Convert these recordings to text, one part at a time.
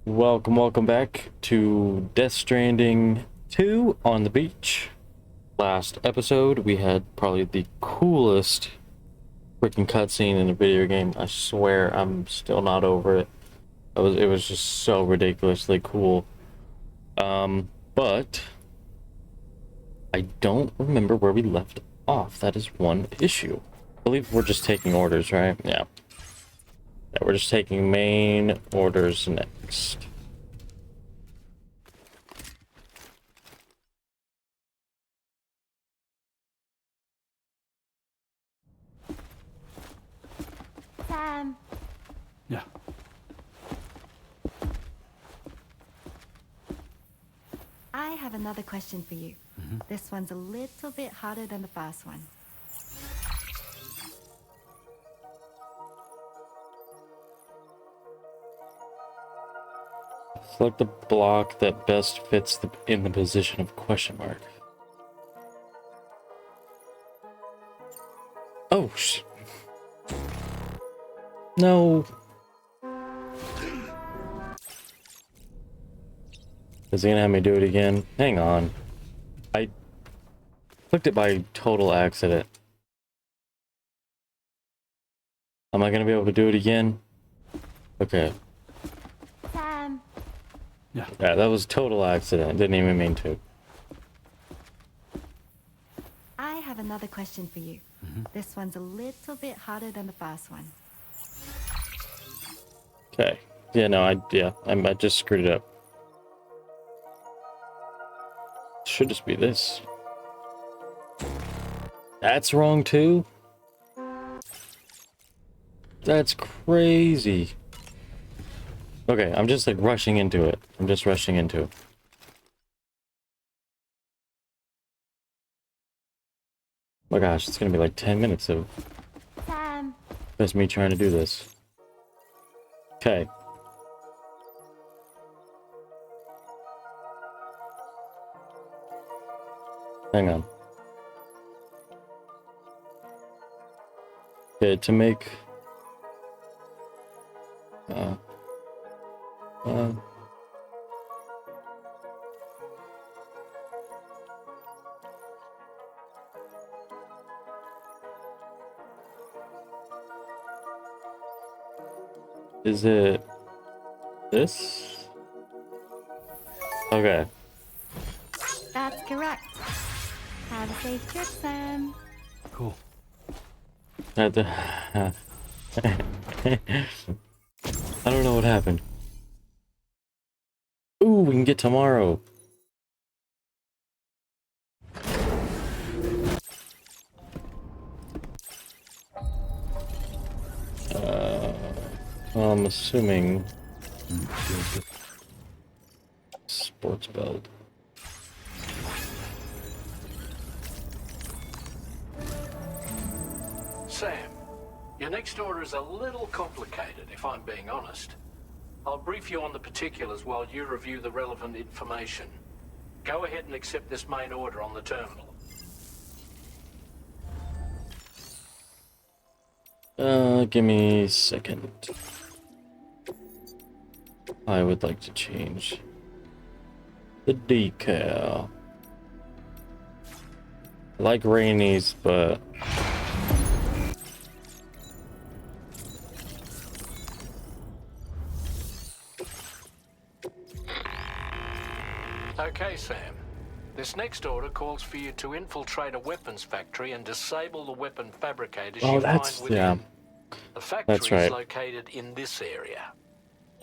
Welcome back to Death Stranding 2 on the beach. Last episode, we had probably the coolest freaking cutscene in a video game. I swear, I'm still not over it. It was just so ridiculously cool. But I don't remember where we left off. That is one issue. I believe we're just taking orders, right? Yeah, we're just taking main orders next. Sam. Yeah. I have another question for you. This one's a little bit harder than the first one. Select the block that best fits in the position of question mark. Oh, no. Is he gonna have me do it again? Hang on. I clicked it by total accident. Am I gonna be able to do it again? Okay. Sam. Yeah, that was total accident. Didn't even mean to. I have another question for you. This one's a little bit harder than the first one. Okay. Yeah, no, I just screwed it up. Should just be this. That's wrong too? That's crazy. Okay, I'm just like rushing into it. I'm just rushing into it. Oh my gosh, it's gonna be like 10 minutes of Sam. just me trying to do this. Okay. Hang on. Okay, to make... Is it this? Okay. That's correct. Have a safe trip, Sam. Cool. I don't know what happened. Ooh, we can get tomorrow. I'm assuming sports belt. Sam, your next order is a little complicated, if I'm being honest. I'll brief you on the particulars while you review the relevant information. Go ahead and accept this main order on the terminal. Give me a second. I would like to change the decal. I like Rainey's, but Okay, Sam. This next order calls for you to infiltrate a weapons factory and disable the weapon fabricators you find within. yeah. The factory That's right. is located in this area.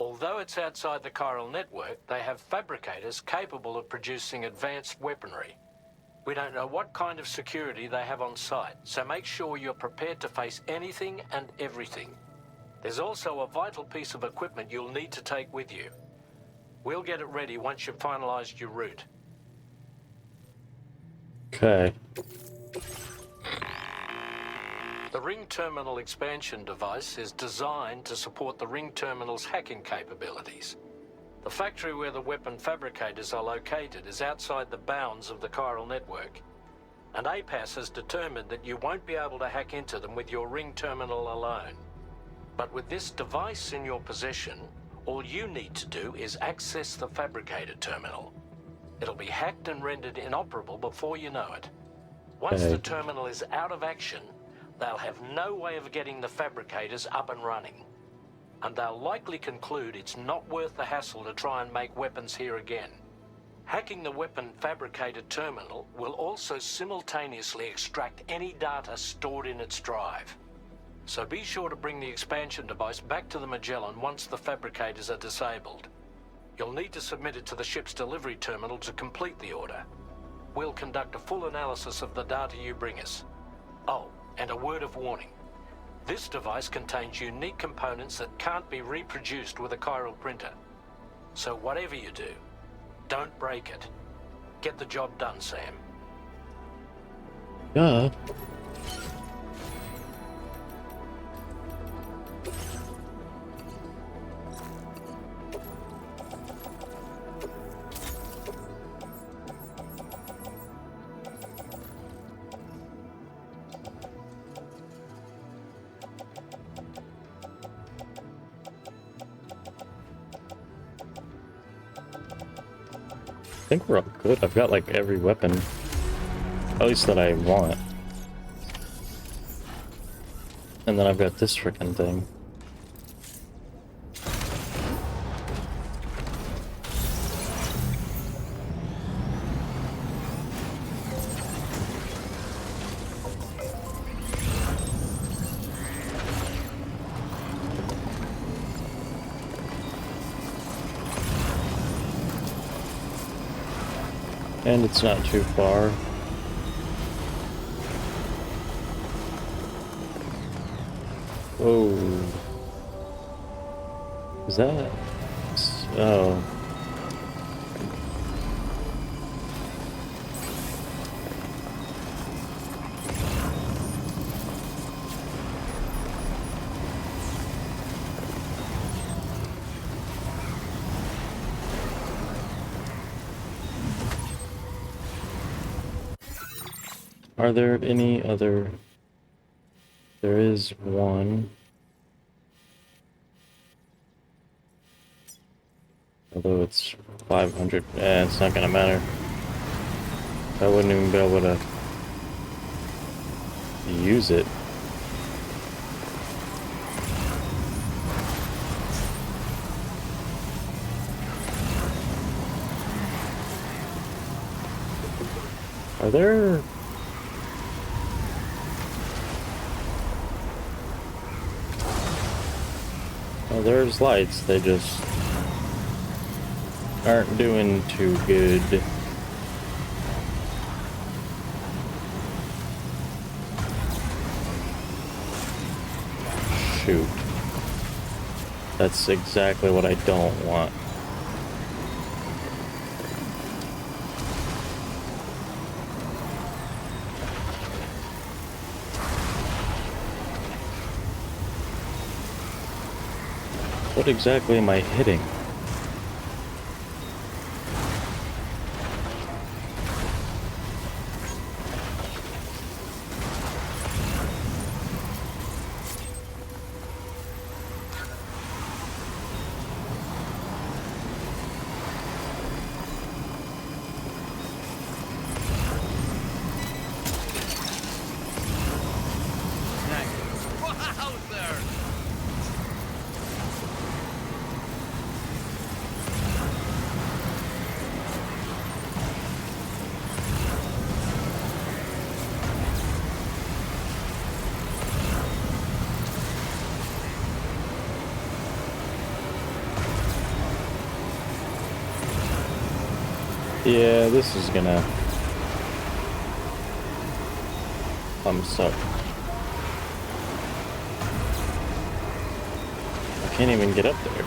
Although it's outside the chiral network, they have fabricators capable of producing advanced weaponry. We don't know what kind of security they have on site, so make sure you're prepared to face anything and everything. There's also a vital piece of equipment you'll need to take with you. We'll get it ready once you've finalized your route. Okay. The Ring Terminal expansion device is designed to support the Ring Terminal's hacking capabilities. The factory where the weapon fabricators are located is outside the bounds of the chiral network, and APAS has determined that you won't be able to hack into them with your Ring Terminal alone. But with this device in your possession, All you need to do is access the fabricator terminal. It'll be hacked and rendered inoperable before you know it. Once the terminal is out of action, they'll have no way of getting the fabricators up and running. And they'll likely conclude it's not worth the hassle to try and make weapons here again. Hacking the weapon fabricator terminal will also simultaneously extract any data stored in its drive. So be sure to bring the expansion device back to the Magellan once the fabricators are disabled. You'll need to submit it to the ship's delivery terminal to complete the order. We'll conduct a full analysis of the data you bring us. Oh, and a word of warning. This device contains unique components that can't be reproduced with a chiral printer. So whatever you do, don't break it. Get the job done, Sam. Yeah. I think we're all good. I've got like every weapon, at least that I want. And then I've got this frickin' thing. And it's not too far. Whoa. Is that? Oh. Are there any other? There is one. Although it's 500, it's not gonna matter. I wouldn't even be able to use it. Are there? Well, there's lights, they just aren't doing too good. Shoot. That's exactly what I don't want. What exactly am I hitting? Yeah, this is gonna suck. I can't even get up there.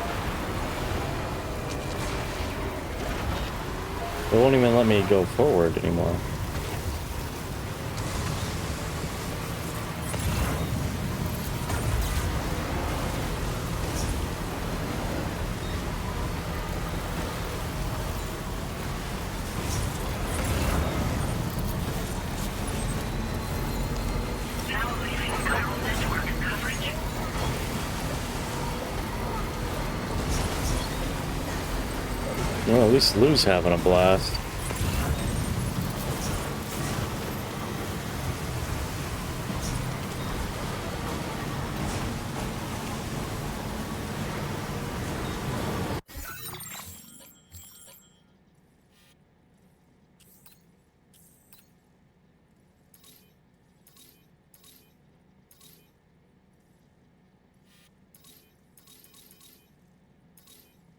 It won't even let me go forward anymore. Well, at least Lou's having a blast.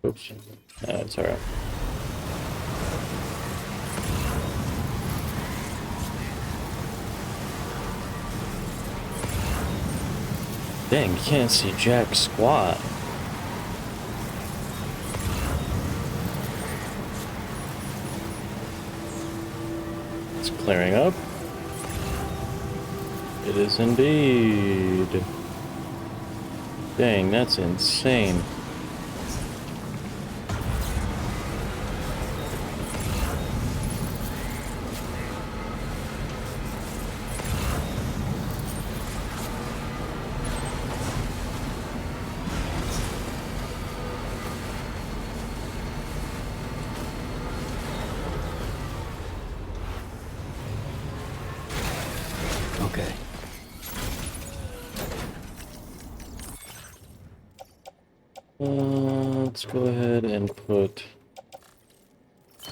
Oops. No, it's alright. Dang, you can't see jack squat. It's clearing up. It is indeed. Dang, that's insane. Okay. Let's go ahead and put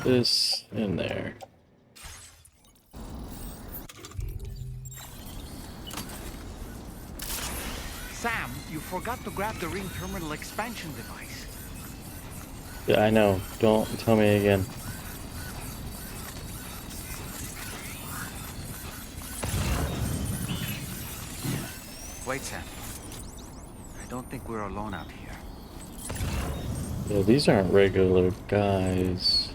this in there. Sam, you forgot to grab the ring terminal expansion device. Yeah, I know. Don't tell me again. Wait, Sam. I don't think we're alone out here. Yeah, these aren't regular guys.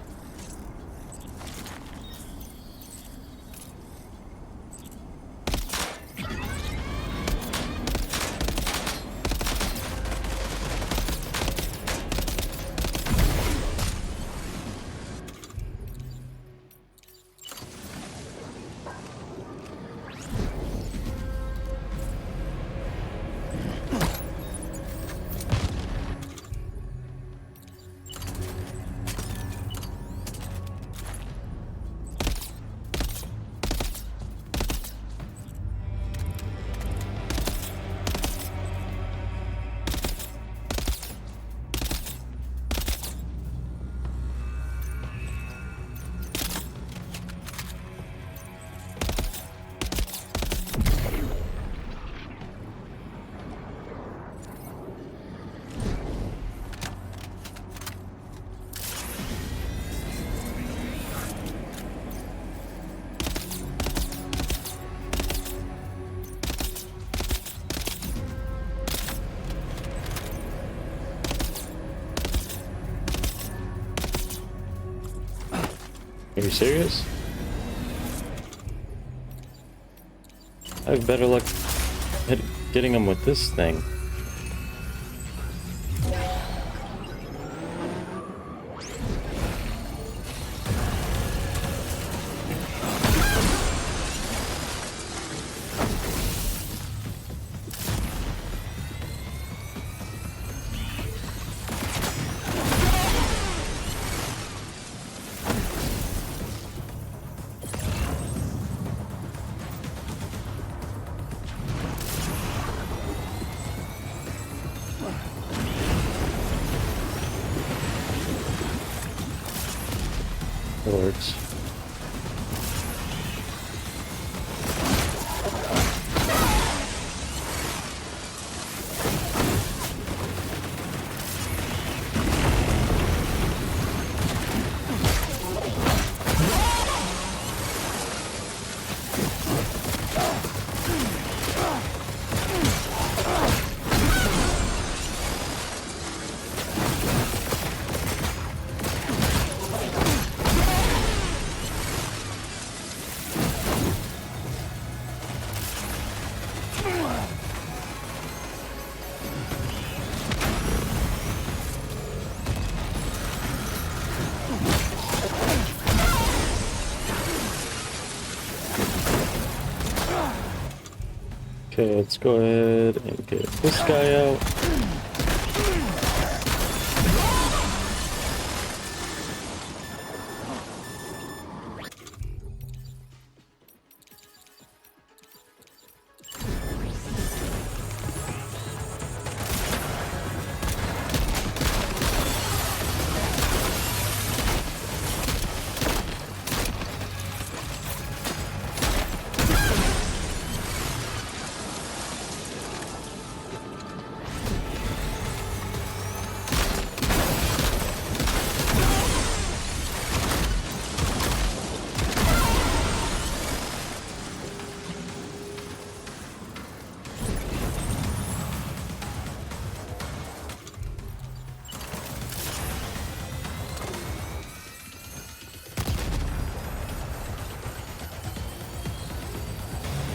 Are you serious? I have better luck getting them with this thing. Lords. Okay, let's go ahead and get this guy out.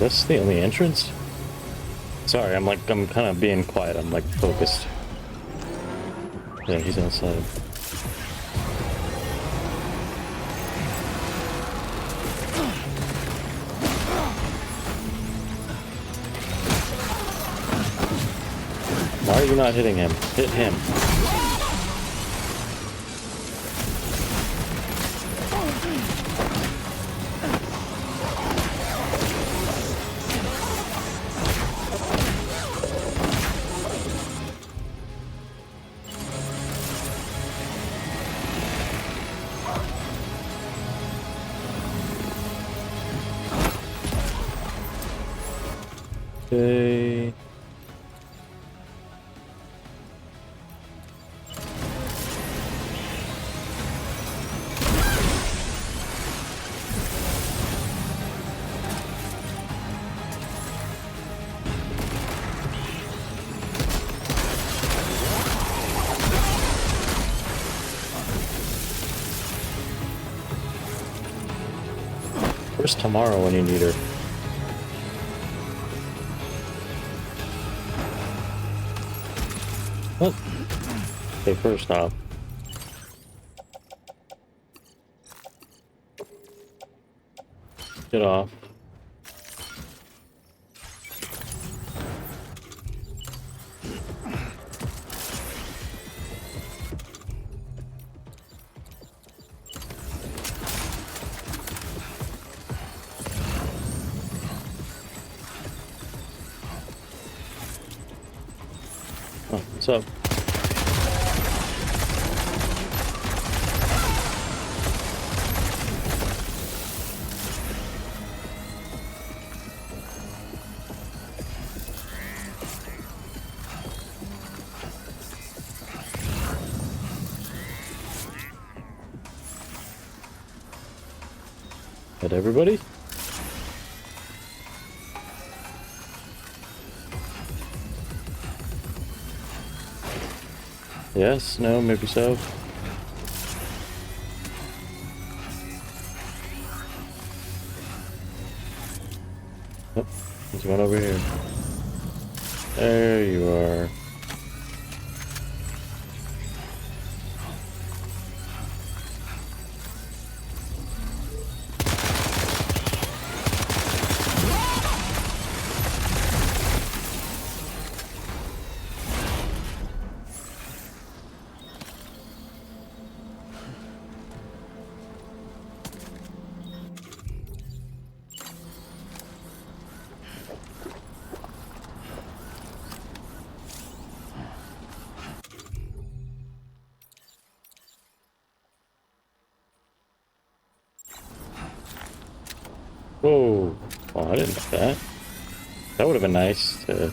This the only entrance? Sorry, I'm kind of being quiet. I'm like focused. Yeah, he's outside. Why are you not hitting him? Hit him. Okay. Where's tomorrow when you need her? What? Okay, first off. Get off. Oh, what's up? Hit everybody? Yes, no, maybe so. Oh, there's one over here. There you are. Whoa. Oh, I didn't know that. That would have been nice to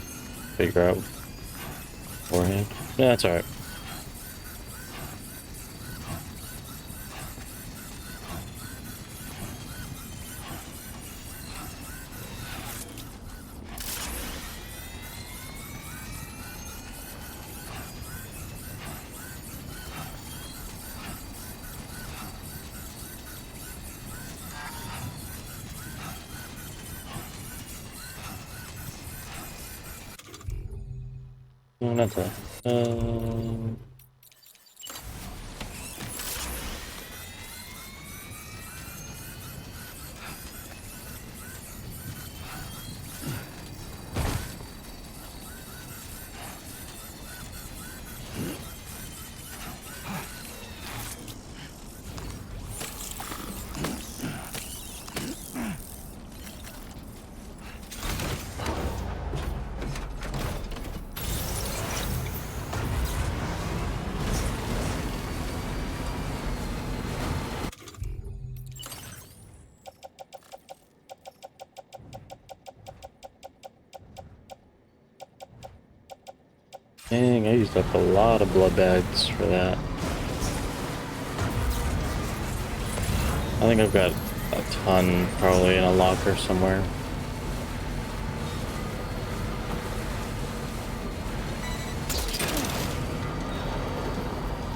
figure out beforehand. Yeah, that's alright. No, not that. Dang, I used up a lot of blood bags for that. I think I've got a ton probably in a locker somewhere.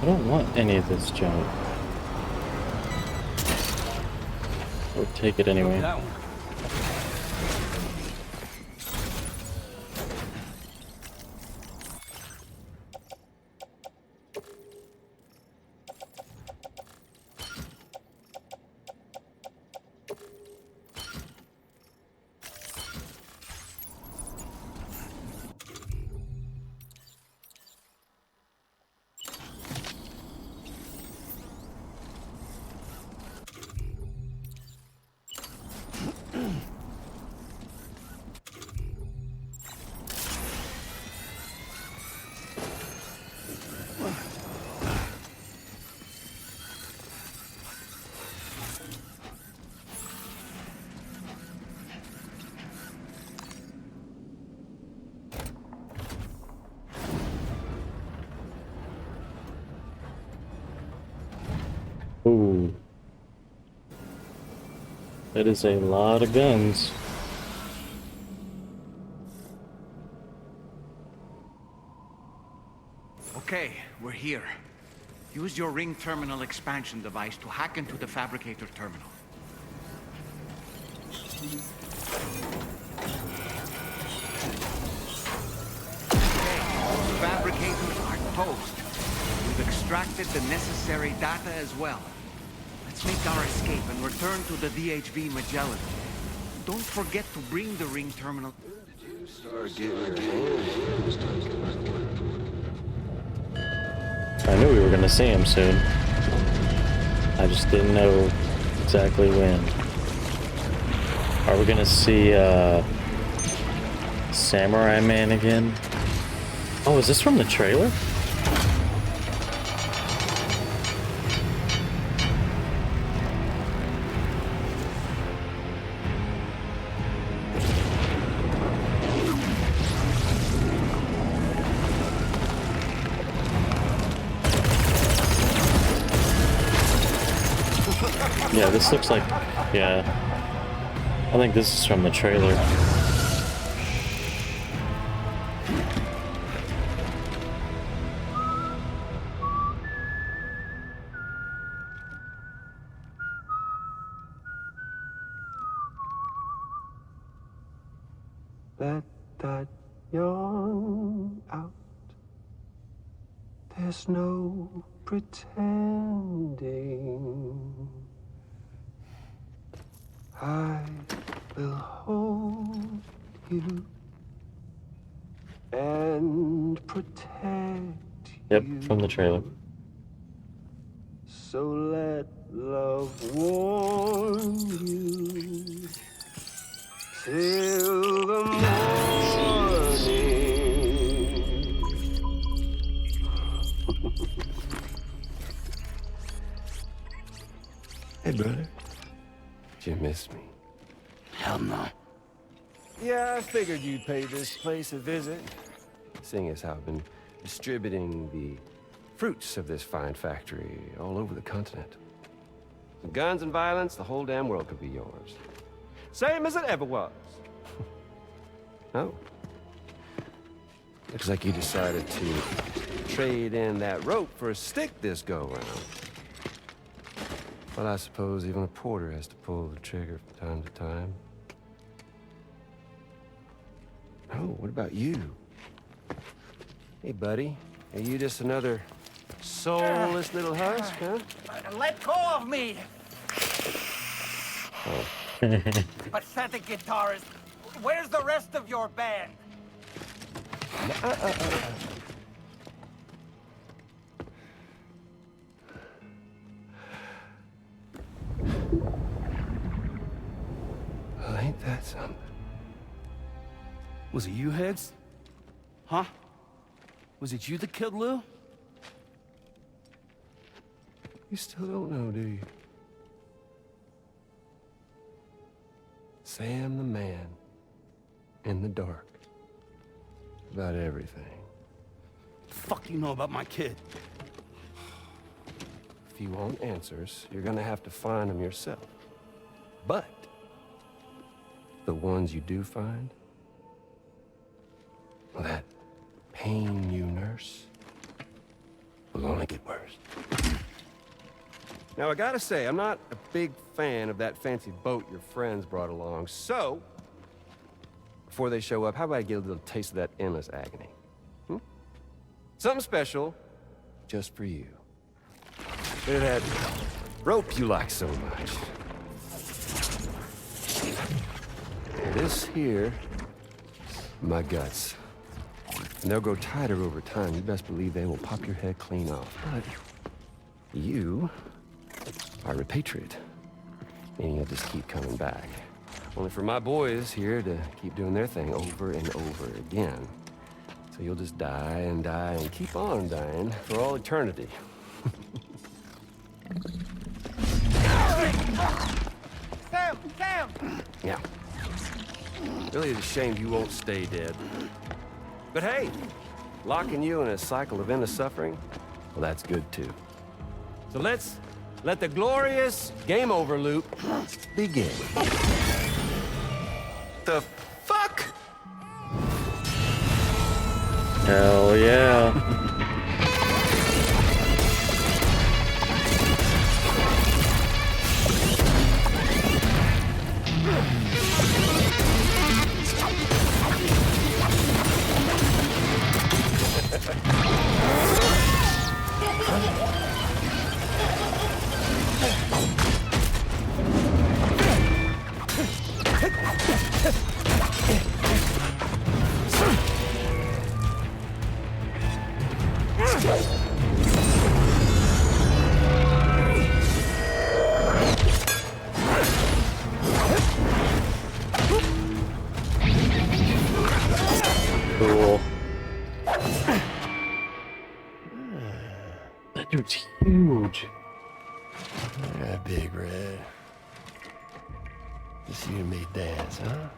I don't want any of this junk. I'll take it anyway. Ooh. That is a lot of guns. Okay, we're here. Use your ring terminal expansion device to hack into the fabricator terminal. Okay, fabricators are toast. We've extracted the necessary data as well. Let's make our escape and return to the DHV Magellan. Don't forget to bring the ring terminal. I knew we were gonna see him soon. I just didn't know exactly when. Are we gonna see Samurai Man again? Oh, is this from the trailer? Yeah, this looks like, yeah. I think this is from the trailer. Let that yawn out. There's no pretending. I will hold you and protect Yep, you. from the trailer. So let love warm you till the morning. Hey, brother. Did you miss me? Hell no. Yeah, I figured you'd pay this place a visit, seeing as how I've been distributing the fruits of this fine factory all over the continent. With guns and violence, the whole damn world could be yours. Same as it ever was. Oh. Looks like you decided to trade in that rope for a stick this go-round. Well, I suppose even a porter has to pull the trigger from time to time. Oh, what about you? Hey, buddy. Are you just another soulless little husk, huh? Let go of me! Pathetic guitarist. Where's the rest of your band? Well, ain't that something? Was it you, Heads? Huh? Was it you that killed Lou? You still don't know, do you? Sam the man. In the dark. About everything. The fuck do you know about my kid? If you want answers, you're gonna have to find them yourself. But the ones you do find, well, that pain you nurse will only get worse. Now, I gotta say, I'm not a big fan of that fancy boat your friends brought along, so before they show up, how about I get a little taste of that endless agony? Something special just for you. Bit of that rope you like so much. This here, my guts. And they'll grow tighter over time. You best believe they will pop your head clean off. But you are repatriate, meaning you'll just keep coming back. Only for my boys here to keep doing their thing over and over again. So you'll just die and die and keep on dying for all eternity. Sam! Sam! Yeah. Really is a shame you won't stay dead. But hey, locking you in a cycle of endless suffering, well, that's good too. So let's Let the glorious game over loop begin. The fuck? Hell yeah. Cool. That dude's huge. Yeah, Big Red. Just you and me dance, huh?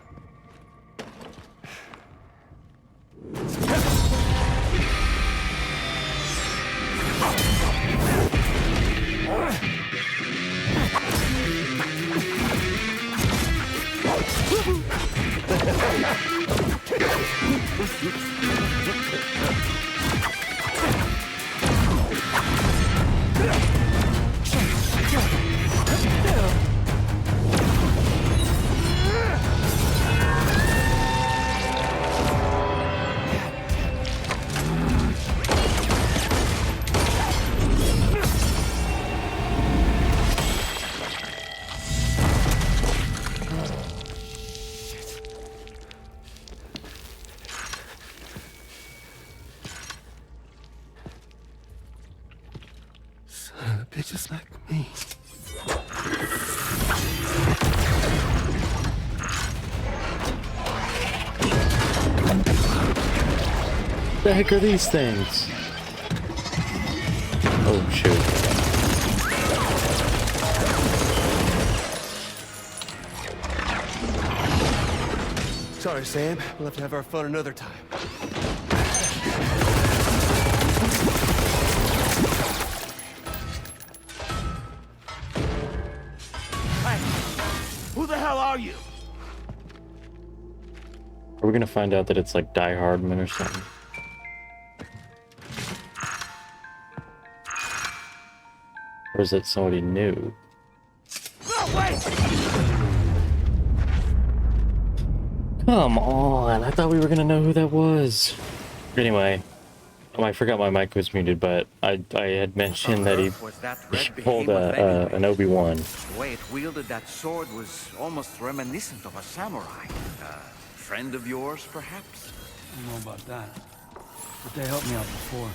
Bitches like me. The heck are these things? Oh shoot. Sorry, Sam. We'll have to have our fun another time. Who the hell are you? Are we gonna find out that it's like Die Hardman or something? Or is it somebody new? No, wait! Come on, I thought we were gonna know who that was. Anyway, I forgot my mic was muted, but I had mentioned that he Was that red pulled behemoth anyway? an Obi-Wan. The way it wielded that sword was almost reminiscent of a samurai. Friend of yours, perhaps? I don't know about that. But they helped me out before.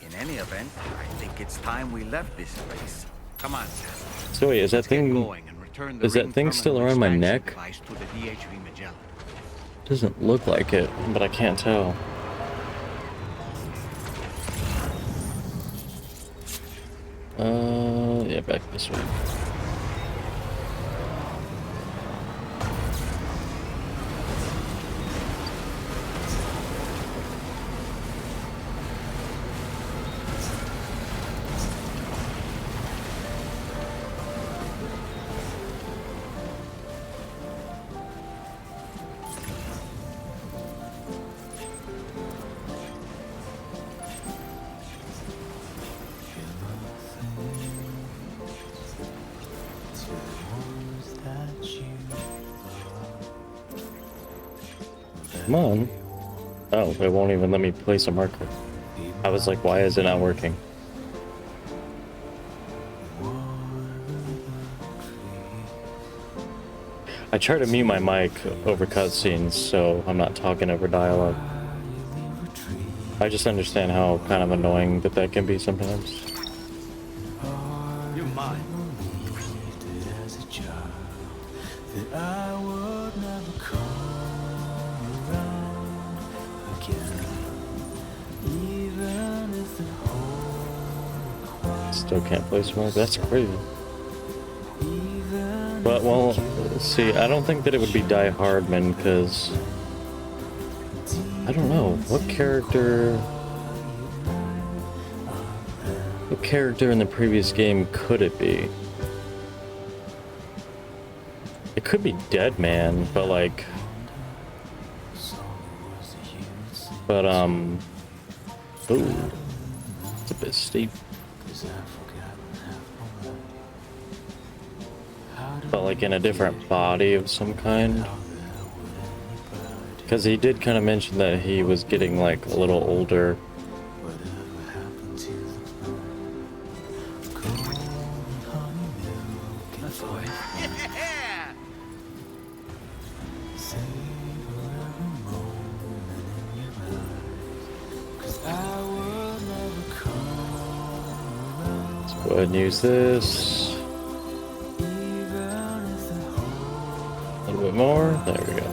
In any event, I think it's time we left this place. Come on, Sam. So wait, is that Let's get thing going and return the is that ring thing still terminal around my expansion neck? device to the DHV Magellan. Doesn't look like it, but I can't tell. Yeah, back this way. Come on. Oh, it won't even let me place a marker. I was like, why is it not working? I try to mute my mic over cutscenes so I'm not talking over dialogue. I just understand how kind of annoying that can be sometimes. You're mine. Still can't place one. That's crazy. But, well, see, I don't think that it would be Die Hardman, because I don't know. What character What character in the previous game could it be? It could be Dead Man, but like... But, ooh. It's a bit steep. But like in a different body of some kind. Because he did kind of mention that he was getting like a little older. Yeah! Let's go ahead and use this. A little bit more. There we go.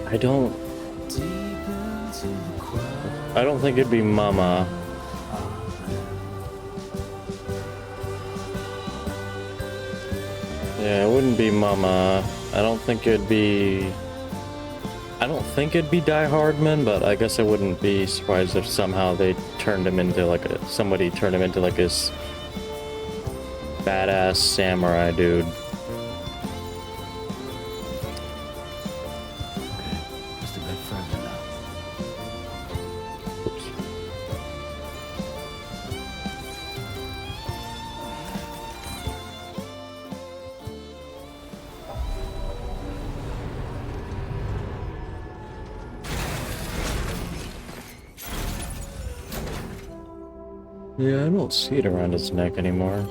I don't think it'd be Mama. Yeah, it wouldn't be Mama. I don't think it'd be Die Hardman, but I guess I wouldn't be surprised if somehow they turned him into like somebody turned him into like this badass samurai dude. Just a bit further now. Yeah, I don't see it around his neck anymore.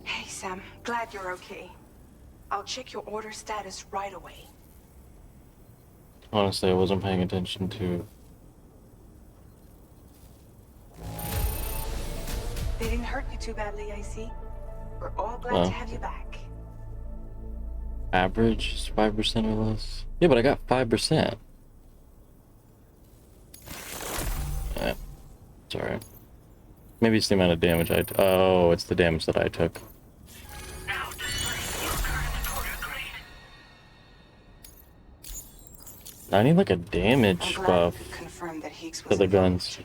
Hey, Sam. Glad you're okay. I'll check your order status right away. Honestly, I wasn't paying attention to... They didn't hurt you too badly, I see. We're all glad Well. to have you back. Average is 5% or less. Yeah, but I got 5%. Yeah, it's alright. Maybe it's the amount of damage I... Oh, it's the damage that I took. I need like a I'm damage glad buff you could confirm that Higgs for was the involved. guns.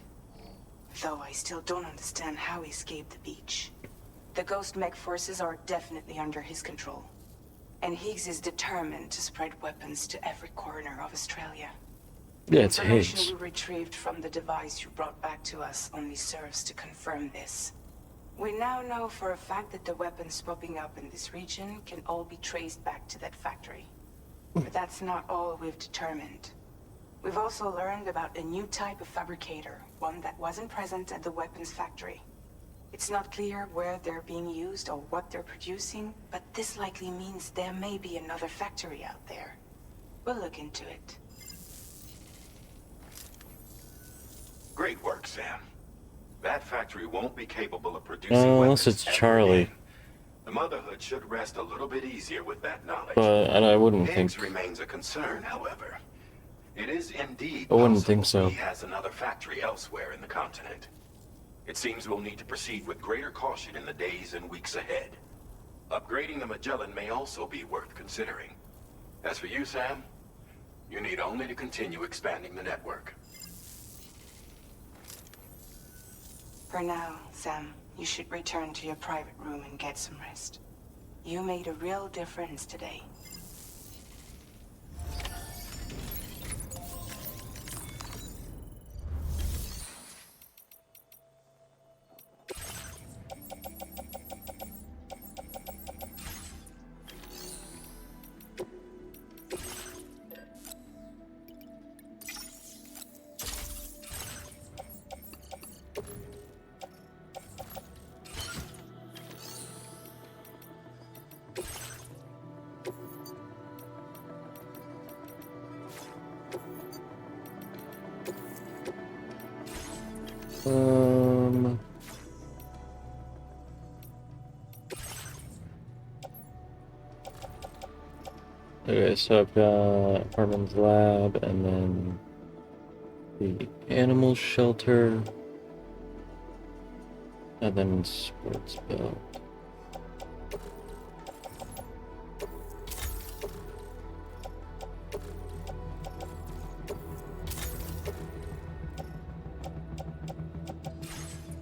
Though I still don't understand how he escaped the beach. The Ghost Mech forces are definitely under his control. And Higgs is determined to spread weapons to every corner of Australia. Yeah, it's Information Higgs. we retrieved from the device you brought back to us only serves to confirm this. We now know for a fact that the weapons popping up in this region can all be traced back to that factory. But that's not all we've determined. We've also learned about a new type of fabricator, one that wasn't present at the weapons factory. It's not clear where they're being used or what they're producing, but this likely means there may be another factory out there. We'll look into it. Great work, Sam. That factory won't be capable of producing Unless weapons it's ever Charlie. again. The Motherhood should rest a little bit easier with that knowledge. But I wouldn't Higgs think... remains a concern, however. It is indeed I wouldn't possible think so. he has another factory elsewhere in the continent. It seems we'll need to proceed with greater caution in the days and weeks ahead. Upgrading the Magellan may also be worth considering. As for you, Sam, you need only to continue expanding the network. For now, Sam, you should return to your private room and get some rest. You made a real difference today. Okay, so I've got Harmon's lab and then the animal shelter. And then sports belt.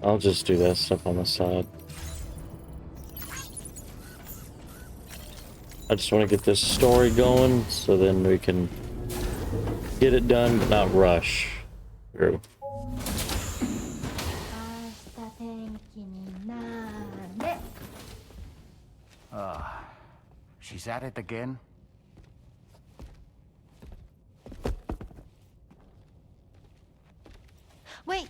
I'll just do that stuff on the side. I just want to get this story going so then we can get it done but not rush through. She's at it again? Wait!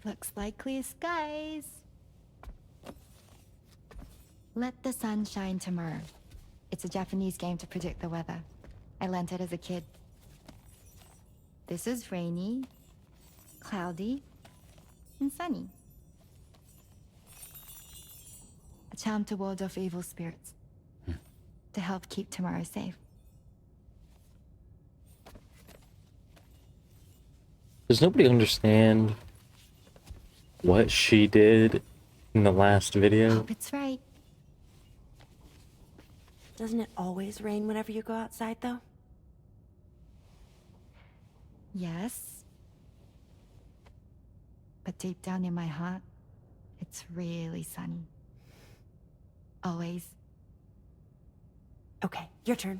Looks like clear skies. Let the sun shine tomorrow. It's a Japanese game to predict the weather. I learned it as a kid. This is rainy, cloudy, and sunny. A charm to ward off evil spirits. To help keep tomorrow safe. Does nobody understand what she did in the last video? Hope it's right. Doesn't it always rain whenever you go outside, though? Yes. But deep down in my heart, it's really sunny. Always. Okay, your turn.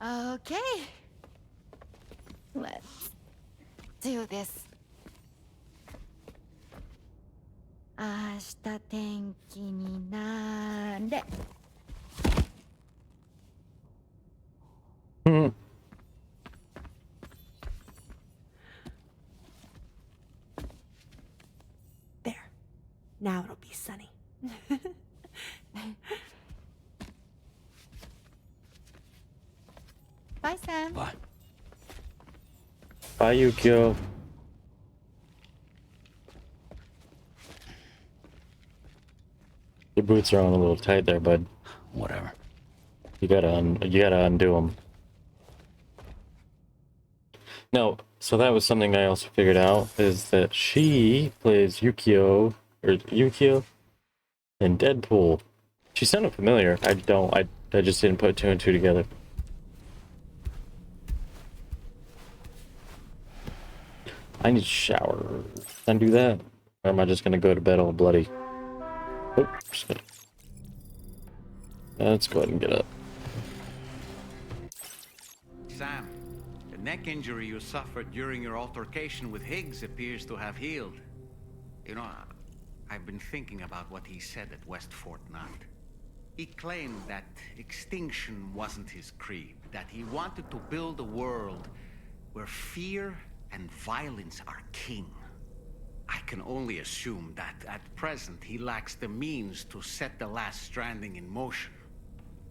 Okay. Let's do this. 明日天気になれ。There. Now it'll be sunny. Bye, Sam. Bye. Bye, Yukio. Your boots are on a little tight there, bud. Whatever. You gotta undo them. No, so that was something I also figured out, is that she plays Yukio in Deadpool. She sounded familiar. I just didn't put two and two together. I need to shower. Can I do that? Or am I just gonna go to bed all bloody? Oops. Let's go ahead and get up. Sam, the neck injury you suffered during your altercation with Higgs appears to have healed. You know, I've been thinking about what he said at West Fort Knot. He claimed that extinction wasn't his creed, that he wanted to build a world where fear and violence are king. I can only assume that at present he lacks the means to set the last Stranding in motion.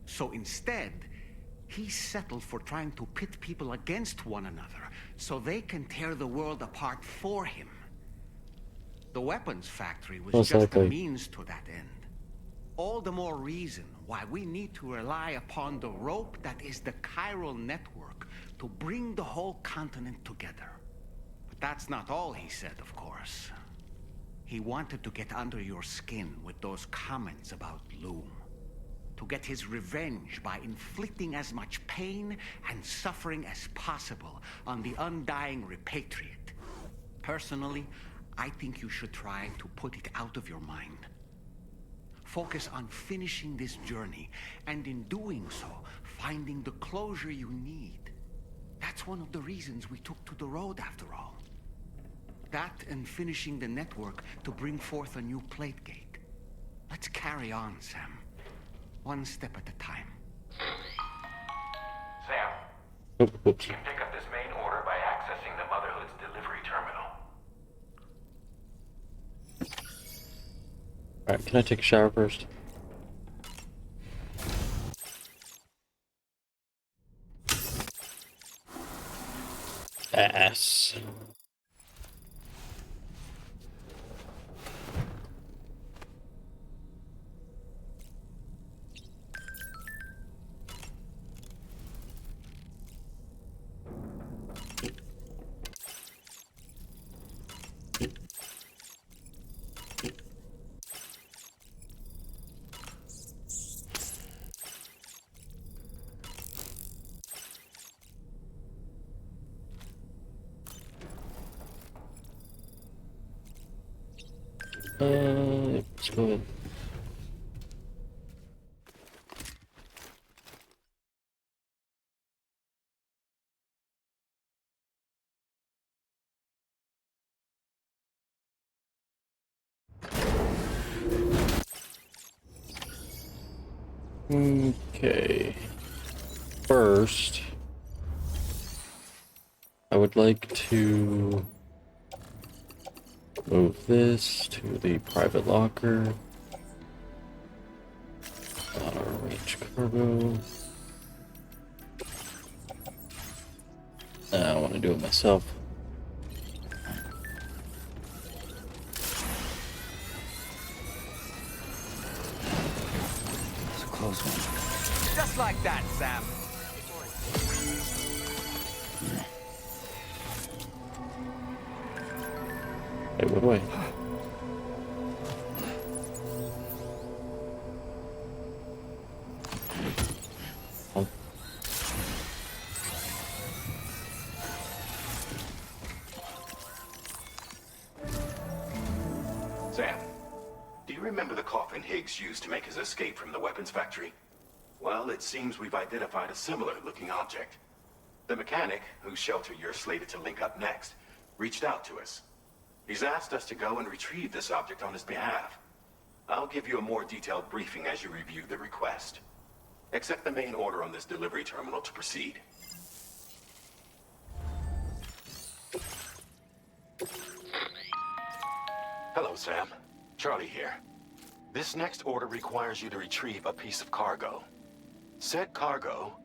So instead, he settled for trying to pit people against one another so they can tear the world apart for him. The weapons factory was Most just likely. a means to that end. All the more reason why we need to rely upon the rope that is the chiral network to bring the whole continent together. But that's not all he said, of course. He wanted to get under your skin with those comments about Loom. To get his revenge by inflicting as much pain and suffering as possible on the undying repatriate. Personally, I think you should try to put it out of your mind. Focus on finishing this journey, and in doing so, finding the closure you need. That's one of the reasons we took to the road, after all. That and finishing the network to bring forth a new plate gate. Let's carry on, Sam. One step at a time. Sam, Oops. you can pick up this main order by accessing the Motherhood's delivery terminal. Alright, can I take a shower first? Ass. Let's go ahead. Okay. First, I would like to move this to the private locker. Arrange cargo. I want to do it myself. It's a close one. Just like that, Sam. Hey, what do I? Oh. Sam, do you remember the coffin Higgs used to make his escape from the weapons factory? Well, it seems we've identified a similar-looking object. The mechanic, whose shelter you're slated to link up next, reached out to us. He's asked us to go and retrieve this object on his behalf. I'll give you a more detailed briefing as you review the request. Accept the main order on this delivery terminal to proceed. Hello, Sam. Charlie here. This next order requires you to retrieve a piece of cargo. Said cargo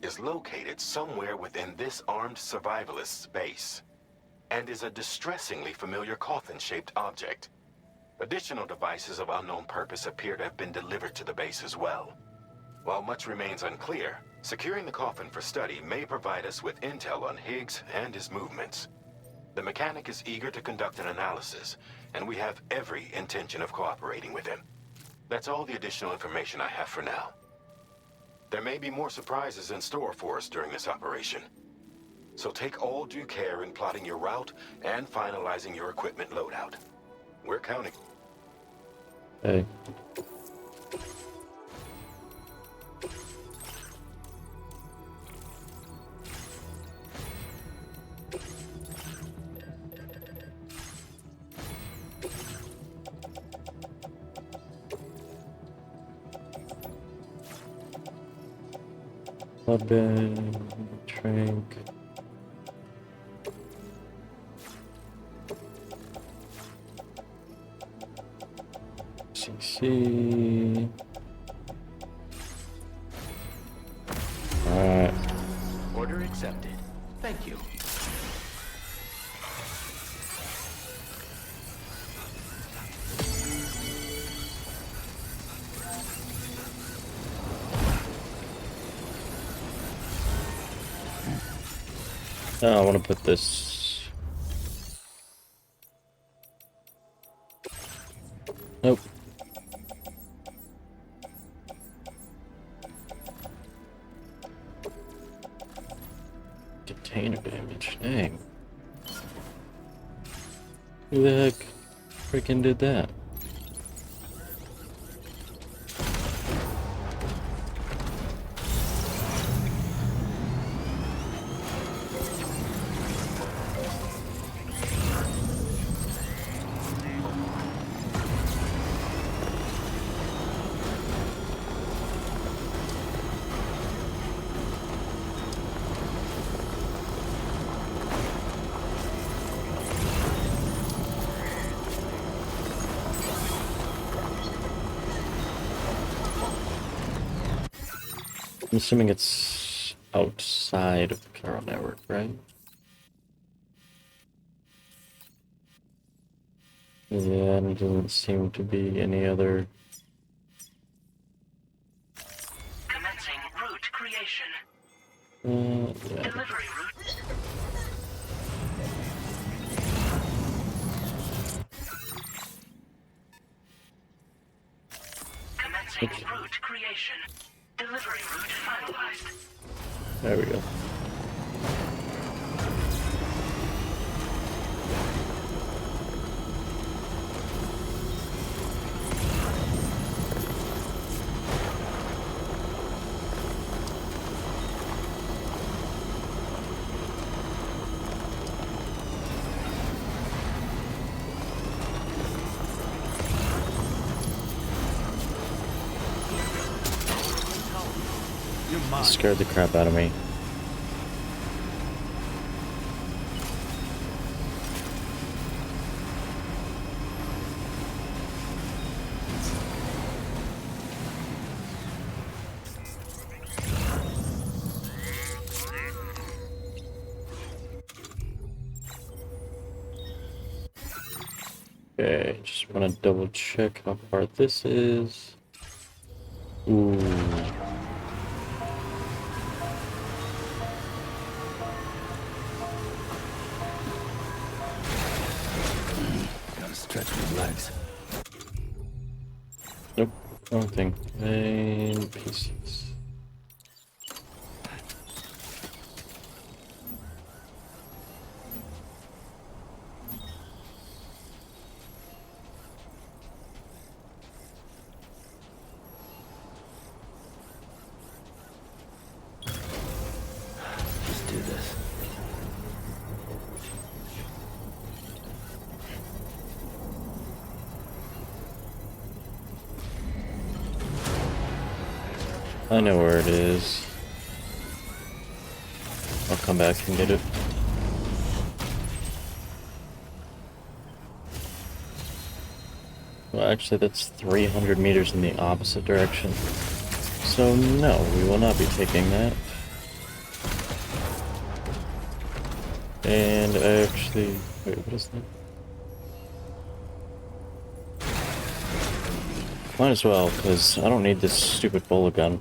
is located somewhere within this armed survivalist's base, and is a distressingly familiar coffin-shaped object. Additional devices of unknown purpose appear to have been delivered to the base as well. While much remains unclear, securing the coffin for study may provide us with intel on Higgs and his movements. The mechanic is eager to conduct an analysis, and we have every intention of cooperating with him. That's all the additional information I have for now. There may be more surprises in store for us during this operation. So take all due care in plotting your route and finalizing your equipment loadout. We're counting. Hey. Weapon, drink. CC. Alright. Order accepted. Thank you. Now I want to put this. Nope. Container damage. Dang. Who the heck freaking did that? I'm assuming it's outside of the Carol network, right? Yeah, and there doesn't seem to be any other. Commencing route creation. Yeah. Delivery route. Commencing route creation. Delivery route finalized. There we go. mine. Scared the crap out of me. Okay, just want to double check how far this is. Ooh. Gotta stretch my legs. Nope, wrong thing. And pieces. Let's do this. I know where it is. I'll come back and get it. Well, actually, that's 300 meters in the opposite direction. So, no, we will not be taking that. And actually, wait, what is that? Might as well, because I don't need this stupid bullet gun.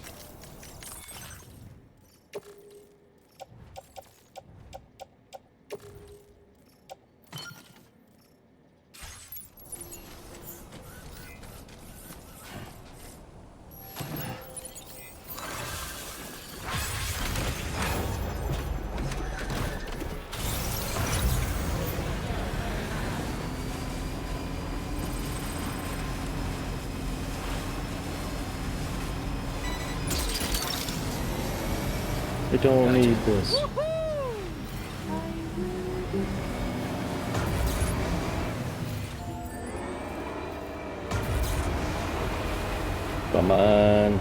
I don't need this. Come on.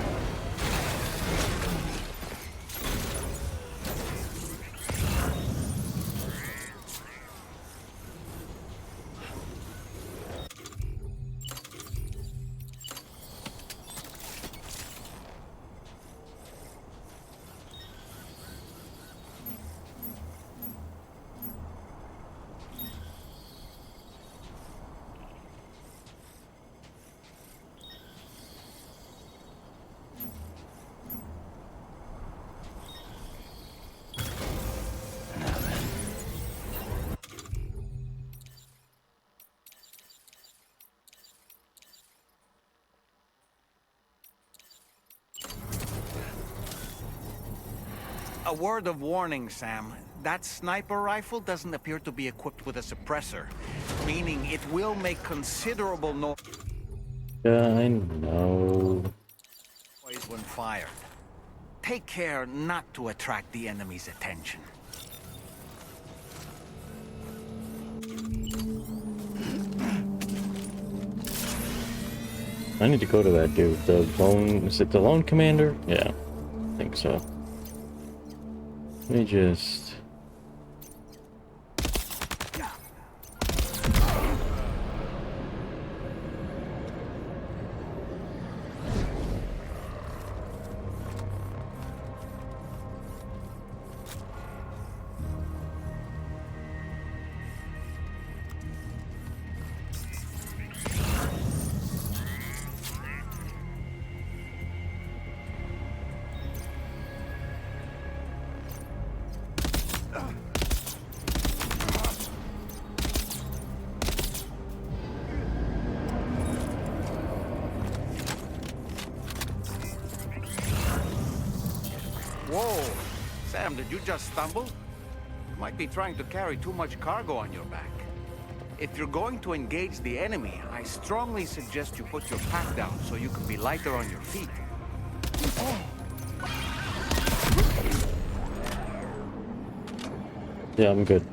A word of warning, Sam. That sniper rifle doesn't appear to be equipped with a suppressor, meaning it will make considerable noise Yeah, I know. when fired. Take care not to attract the enemy's attention. I need to go to that dude. The lone... Is it the lone commander? Yeah, I think so. Let me just... Whoa! Sam, did you just stumble? You might be trying to carry too much cargo on your back. If you're going to engage the enemy, I strongly suggest you put your pack down so you can be lighter on your feet. Yeah, I'm good.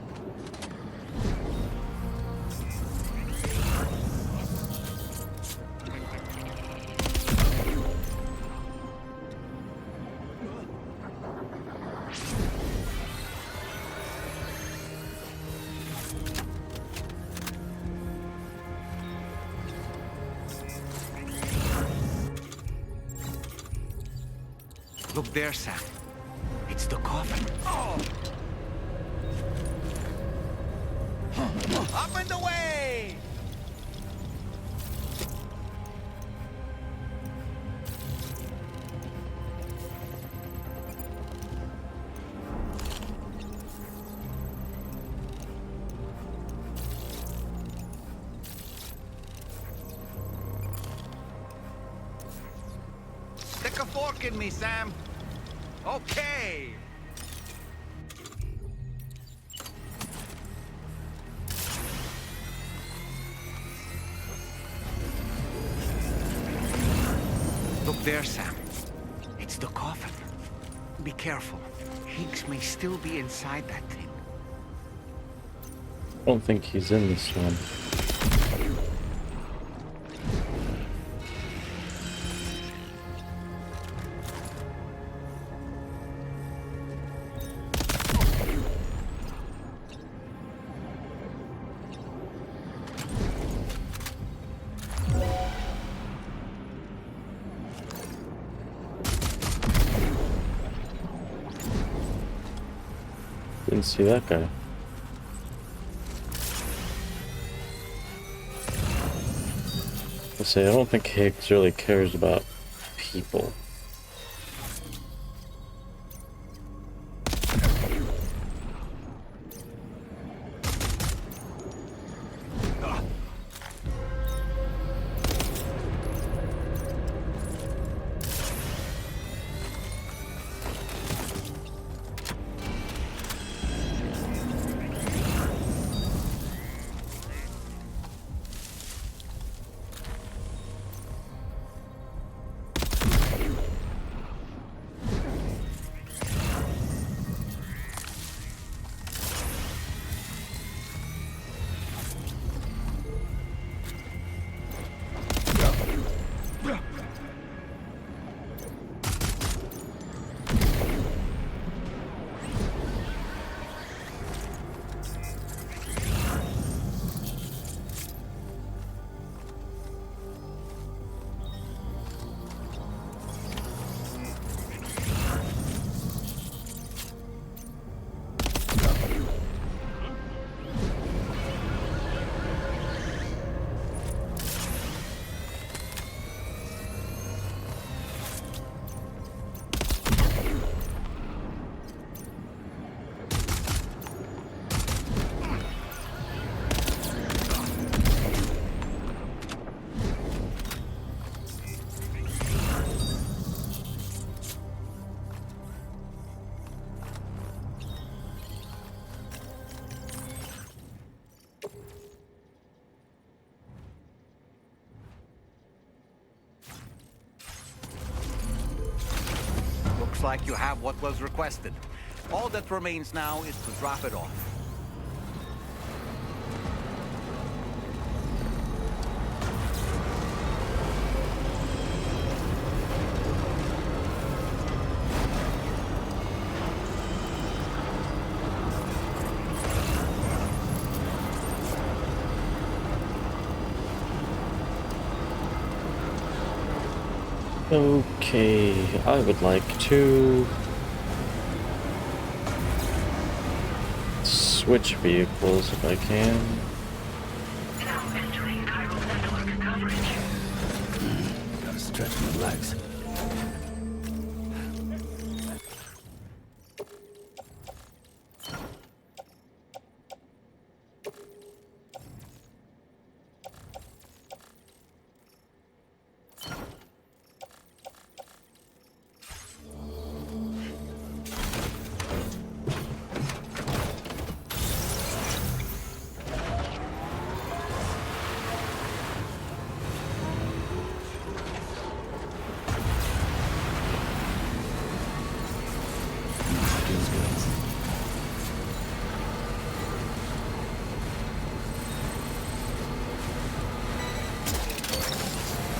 Look there, Sam. It's the coffin. Oh! Up and away! Stick a fork in me, Sam. Okay. Look there, Sam. It's the coffin. Be careful. Higgs may still be inside that thing. I don't think he's in this one. Didn't see that guy. I say, I don't think Higgs really cares about people. Looks like you have what was requested. All that remains now is to drop it off. Okay, I would like to switch vehicles if I can. Now entering chiral network coverage. Gotta stretch my legs.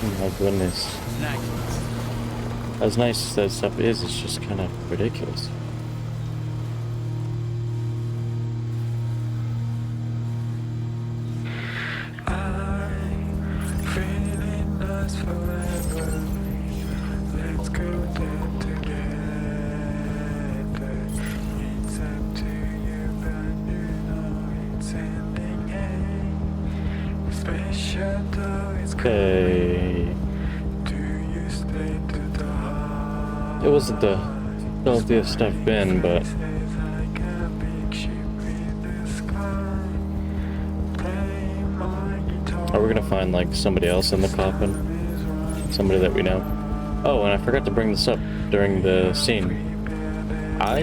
Oh my goodness. As nice as that stuff is, it's just kind of ridiculous. Feeling us forever. Let's go there together. Okay. It wasn't the filthiest I've been, but are we gonna find like somebody else in the coffin? Somebody that we know? Oh, and I forgot to bring this up during the scene. I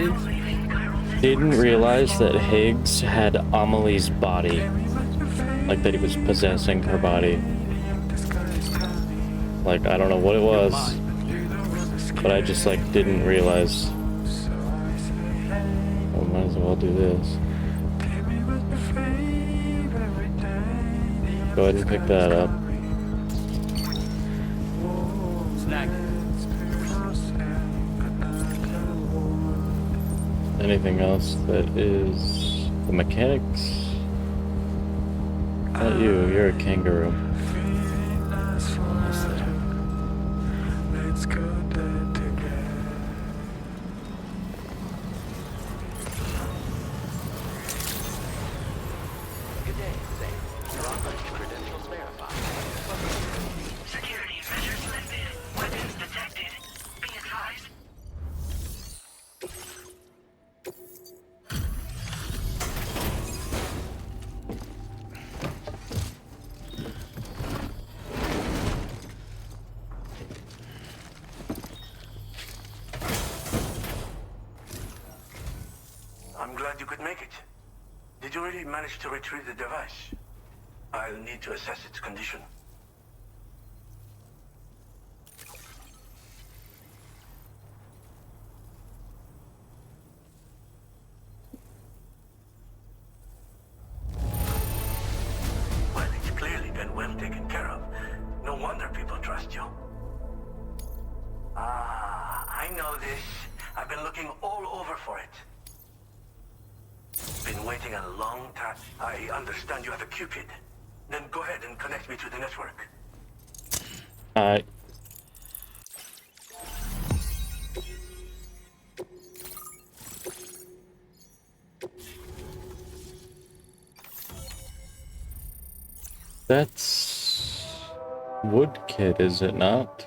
didn't realize that Higgs had Amelie's body. Like that he was possessing her body. Like, I don't know what it was, but I just like didn't realize. Well, might as well do this. Go ahead and pick that up. Snag. Anything else that is the mechanics? Not you, you're a kangaroo. Security measures lifted. Weapons detected. Be advised. I'm glad you could make it. Did you really manage to retrieve the device? I'll need to assess its condition. Well, it's clearly been well taken care of. No wonder people trust you. Ah, I know this. I've been looking all over for it. Been waiting a long time. I understand you have a Cupid. Then go ahead and connect me to the network. That's Woodkid, is it not?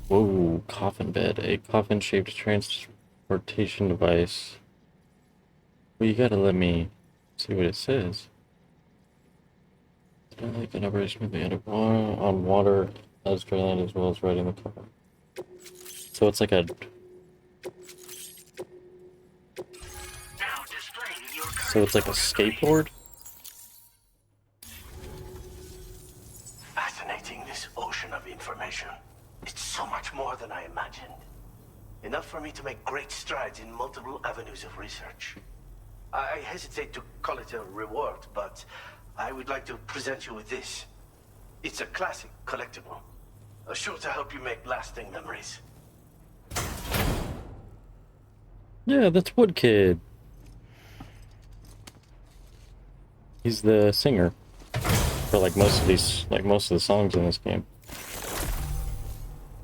Whoa, coffin bed. A coffin-shaped transportation device. Well, you gotta let me see what it says. Like an operation at the end of water, on water as dry land, as well as riding the coffin. So it's like a... So it's like a skateboard? Fascinating, this ocean of information. It's so much more than I imagined. Enough for me to make great strides in multiple avenues of research. I hesitate to call it a reward, but I would like to present you with this. It's a classic collectible, sure to help you make lasting memories. Yeah, that's Woodkid. He's the singer for like most of the songs in this game.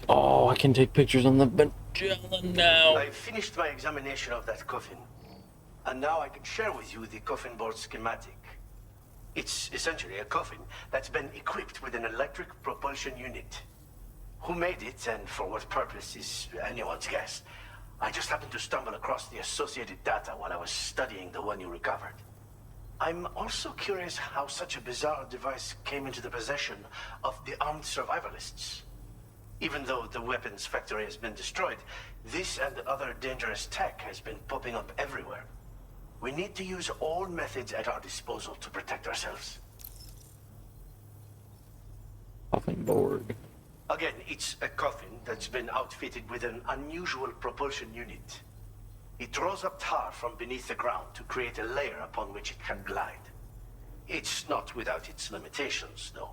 Oh, I can take pictures on the Magellan now. I finished my examination of that coffin, and now I can share with you the coffin board schematic. It's essentially a coffin that's been equipped with an electric propulsion unit. Who made it and for what purpose is anyone's guess. I just happened to stumble across the associated data while I was studying the one you recovered. I'm also curious how such a bizarre device came into the possession of the armed survivalists. Even though the weapons factory has been destroyed, this and other dangerous tech has been popping up everywhere. We need to use all methods at our disposal to protect ourselves. Coffin board. Again, it's a coffin that's been outfitted with an unusual propulsion unit. It draws up tar from beneath the ground to create a layer upon which it can glide. It's not without its limitations, though.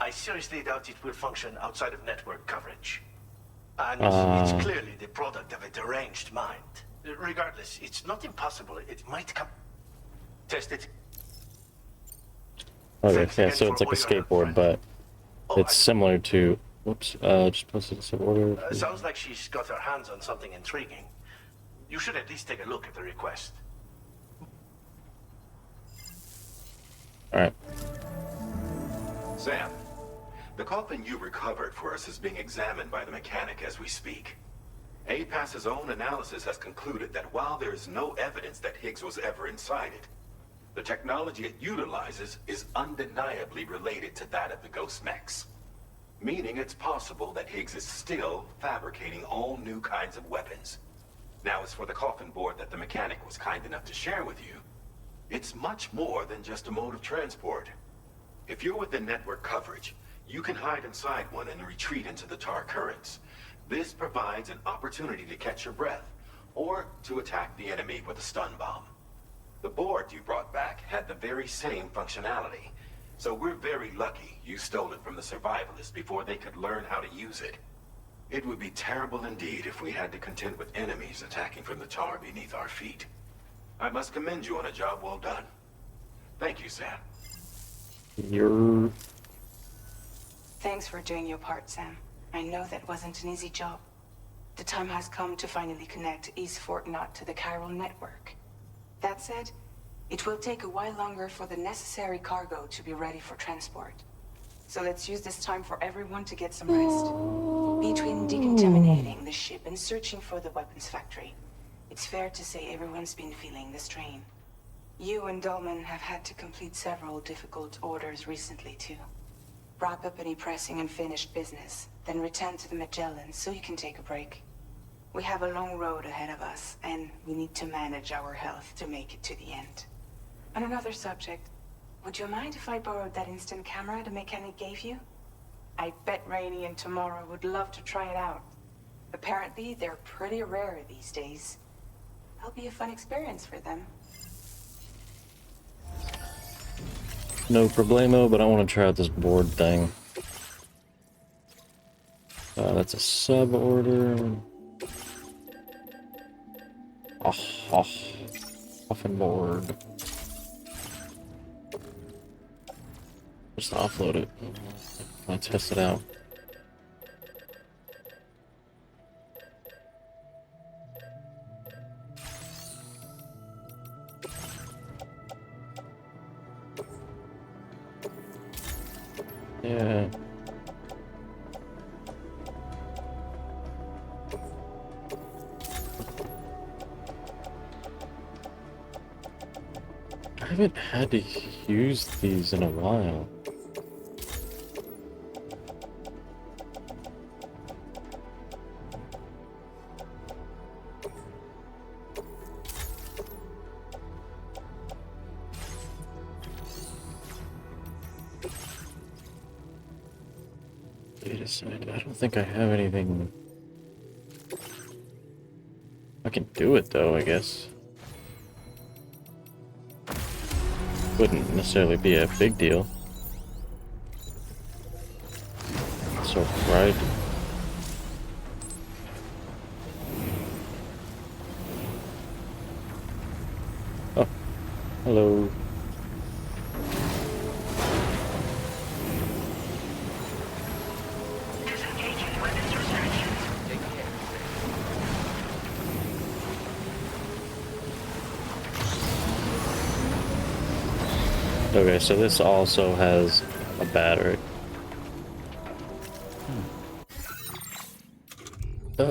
I seriously doubt it will function outside of network coverage. And it's clearly the product of a deranged mind. Regardless, it's not impossible. It might come... Test it. Okay, yeah, so it's like a skateboard, but it's similar to... Whoops, just posted this in order. Sounds like she's got her hands on something intriguing. You should at least take a look at the request. Alright. Sam, the coffin you recovered for us is being examined by the mechanic as we speak. APAS's own analysis has concluded that while there is no evidence that Higgs was ever inside it, the technology it utilizes is undeniably related to that of the Ghost Mechs. Meaning it's possible that Higgs is still fabricating all new kinds of weapons. Now, as for the coffin board that the mechanic was kind enough to share with you, it's much more than just a mode of transport. If you're within network coverage, you can hide inside one and retreat into the tar currents. This provides an opportunity to catch your breath, or to attack the enemy with a stun bomb. The board you brought back had the very same functionality, so we're very lucky you stole it from the survivalists before they could learn how to use it. It would be terrible indeed if we had to contend with enemies attacking from the tar beneath our feet. I must commend you on a job well done. Thank you, Sam. You're... Thanks for doing your part, Sam. I know that wasn't an easy job. The time has come to finally connect East Fort Knot to the chiral network. That said, it will take a while longer for the necessary cargo to be ready for transport. So let's use this time for everyone to get some rest. Between decontaminating the ship and searching for the weapons factory, it's fair to say everyone's been feeling the strain. You and Dolman have had to complete several difficult orders recently, too. Wrap up any pressing and finished business, then return to the Magellan so you can take a break. We have a long road ahead of us, and we need to manage our health to make it to the end. On another subject, would you mind if I borrowed that instant camera the mechanic gave you? I bet Rainey and Tomorrow would love to try it out. Apparently, they're pretty rare these days. It'll be a fun experience for them. No problemo, but I want to try out this board thing. That's a sub order. Oh, coffin board. Just offload it. I'll test it out. Yeah. I haven't had to use these in a while. Wait a second, I don't think I have anything. I can do it though, I guess. Wouldn't necessarily be a big deal. So right. Oh, hello. Disengaging weapons restrictions. Take care. Okay, so this also has a battery. Got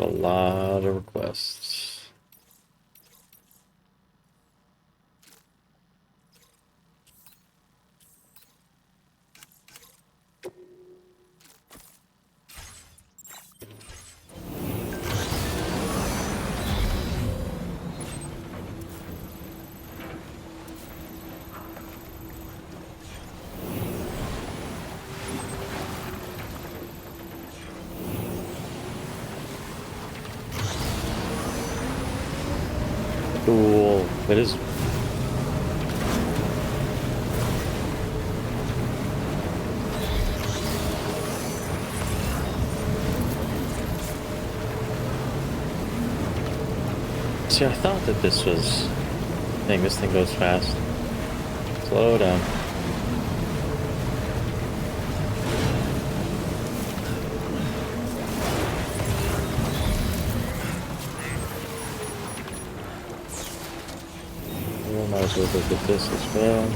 a lot of requests. Cool. It is. See, I thought that this was. Dang, this thing goes fast. Slow down. also look at this as well.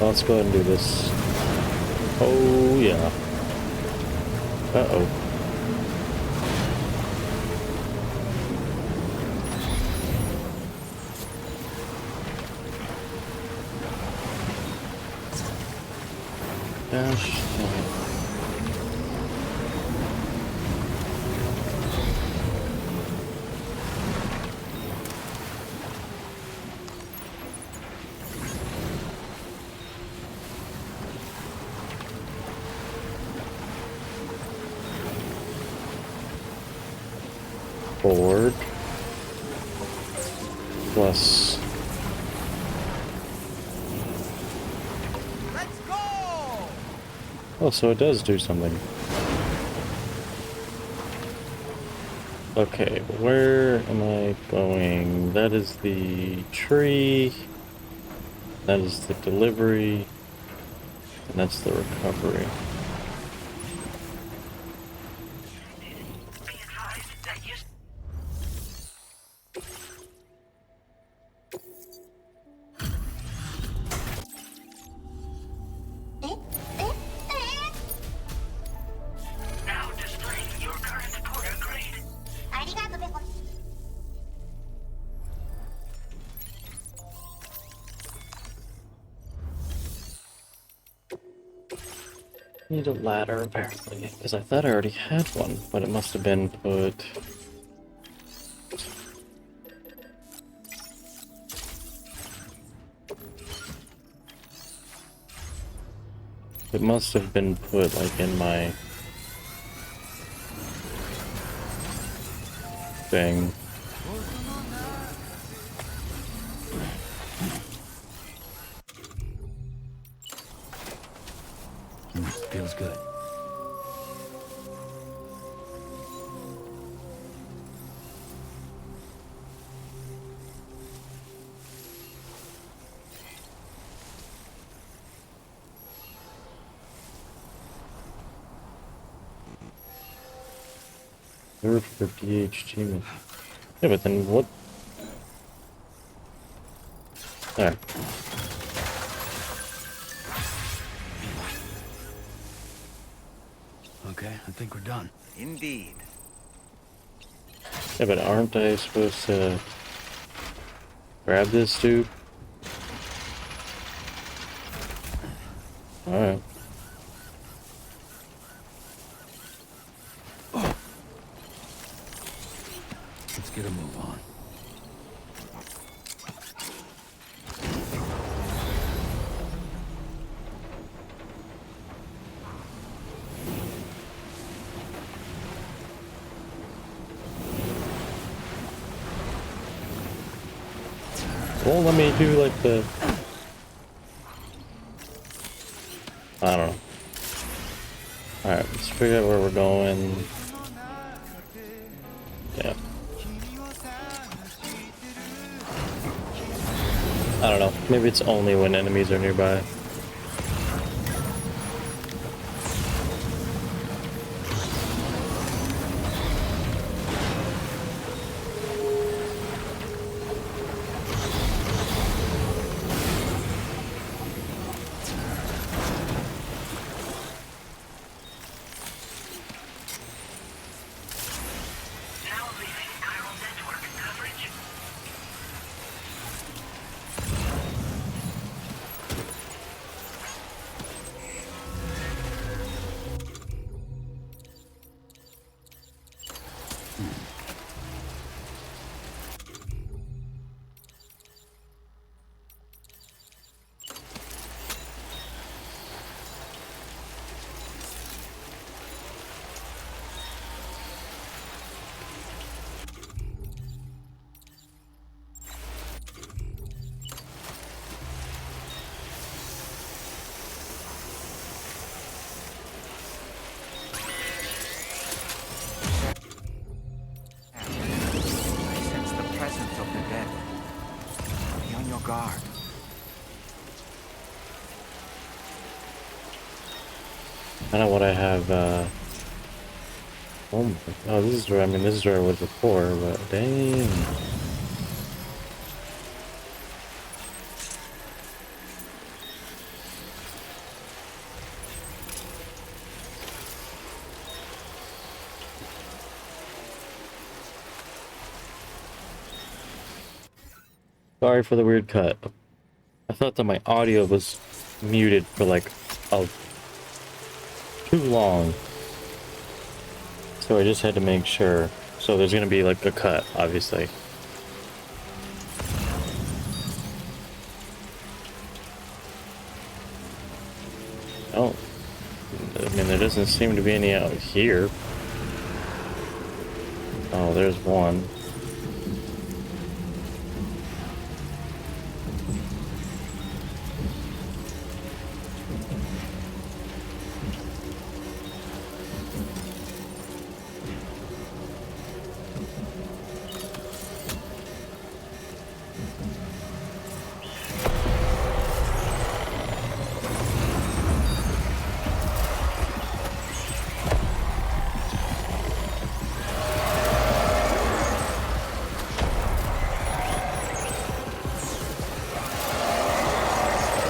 Let's go ahead and do this. Oh, yeah. Uh-oh. Gosh. Forward plus Let's go! oh, so it does do something. Okay, where am I going? That is the tree, that is the delivery, and that's the recovery. Be advised that you... Now displaying your current porter grade. Need a ladder, apparently, because I thought I already had one, but it must have been put... It must have been put, like, in my... thing. Feels good. Third for DHG. Yeah, but then what? There. Okay, I think we're done. Indeed. Yeah, but aren't I supposed to grab this dude? Alright. Let's get a move on. Well, let me do like the... I don't know. Alright, let's figure out where we're going. Yeah. I don't know. Maybe it's only when enemies are nearby. Now leaving chiral network coverage. I know what I have, oh, this is where, I mean, this is where I was before, but dang. Sorry for the weird cut. I thought that my audio was muted for like, oh, too long. So I just had to make sure. So there's gonna be like a cut, obviously. Oh, I mean, there doesn't seem to be any out here. Oh, there's one.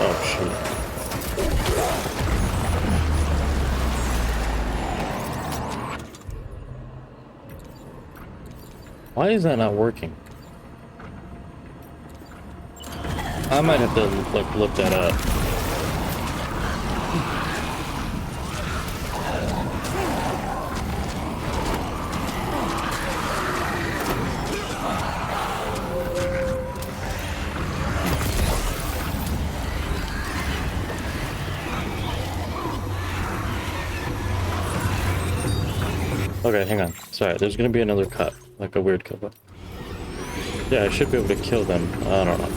Oh, shoot. Why is that not working? I might have to like look that up. Okay, hang on. Sorry, there's gonna be another cut. Like a weird cut. Yeah, I should be able to kill them. I don't know.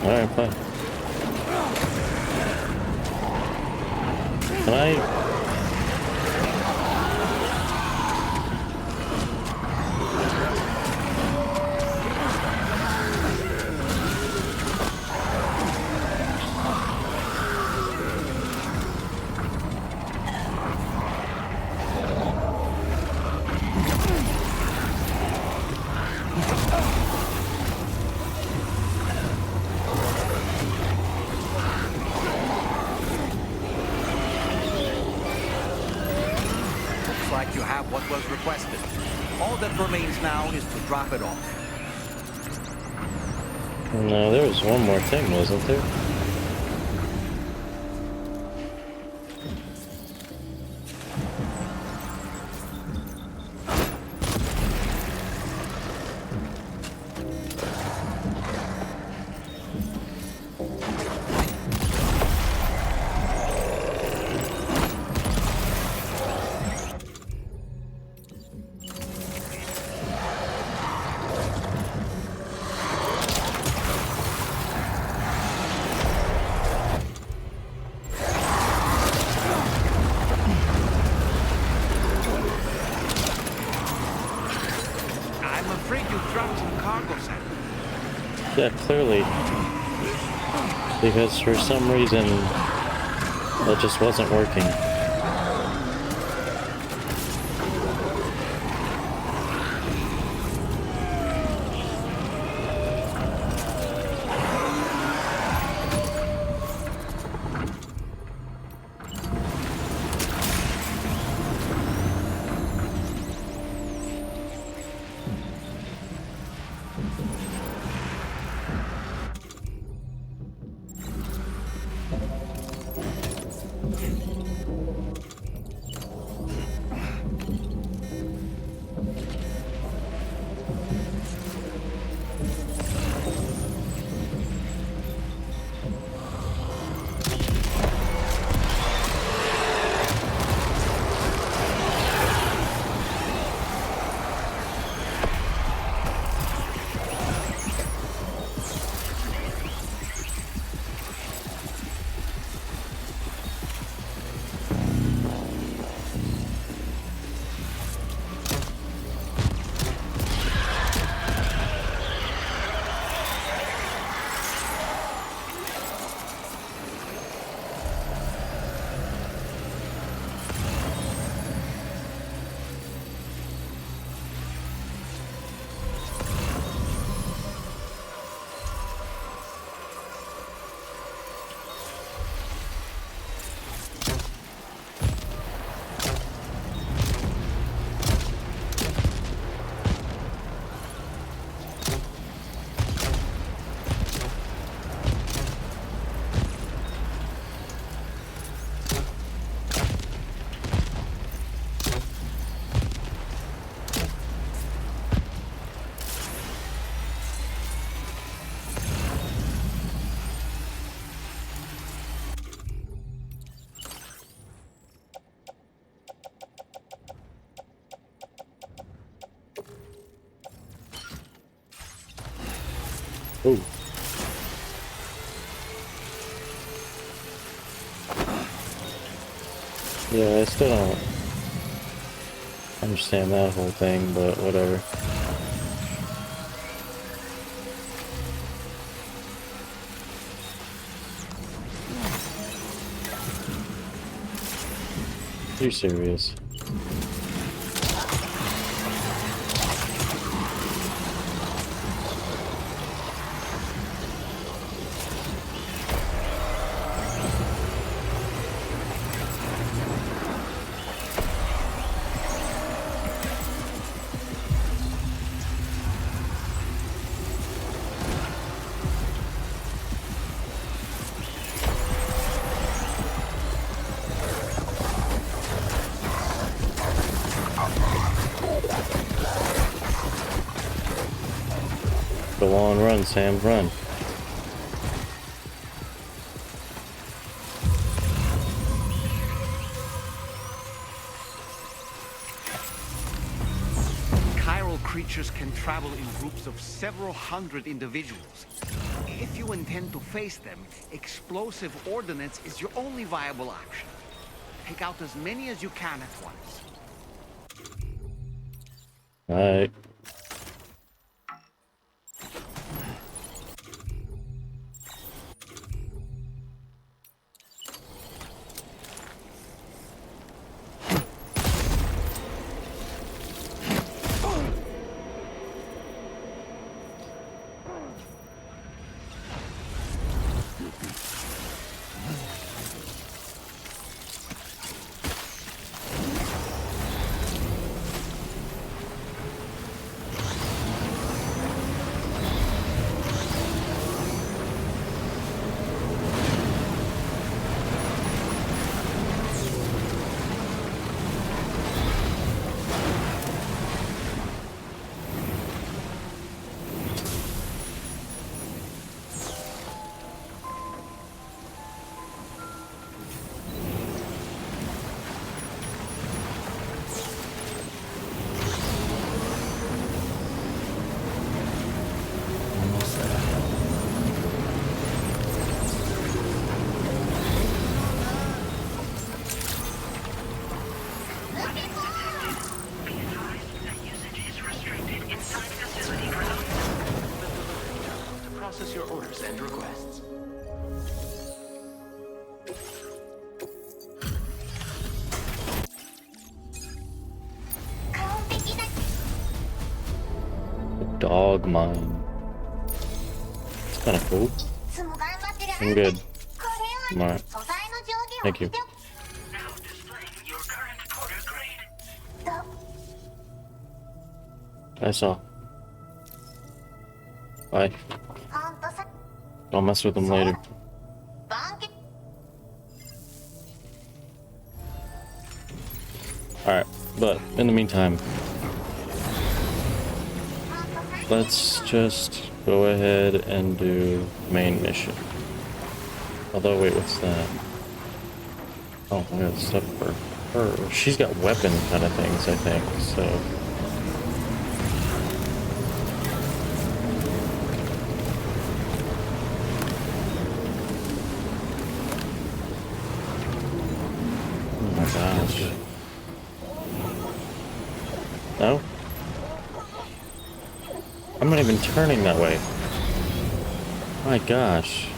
Alright, fine. Can I... Like you have what was requested. All that remains now is to drop it off. No, there was one more thing, wasn't there? Yeah, clearly. Because for some reason, that just wasn't working. Oh. Yeah, I still don't understand that whole thing, but whatever. You're serious. Go on, run, Sam, run. Chiral creatures can travel in groups of several hundred individuals. If you intend to face them, explosive ordnance is your only viable option. Take out as many as you can at once. Alright. Process your orders and requests. The dog mine. It's kind of cool. I'm good. Alright. Thank you. Now displaying your current porter grade. I saw. Bye. Don't mess with them later. Alright, but in the meantime, let's just go ahead and do main mission. Although, wait, what's that? Oh, I got stuff for her. She's got weapon kind of things, I think, so. Oh my gosh. No? I'm not even turning that way. My gosh.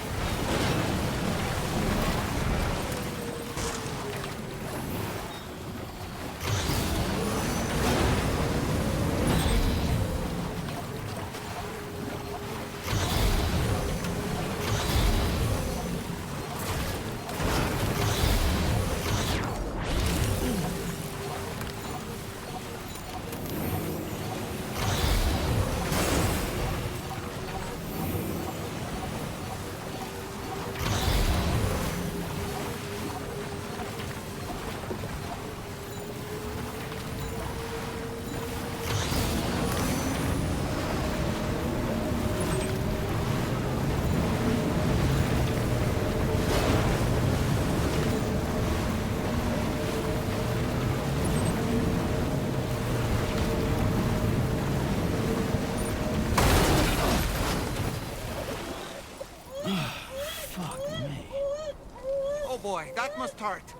Fuck me. Oh boy, that must hurt.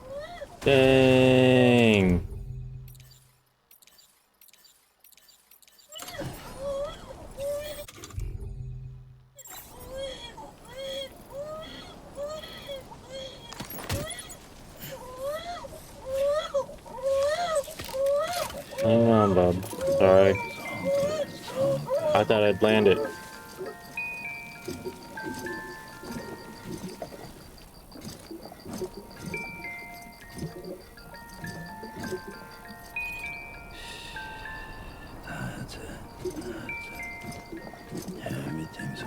Dang. Hang on, bub. Sorry. I thought I'd land it. That's it. Everything's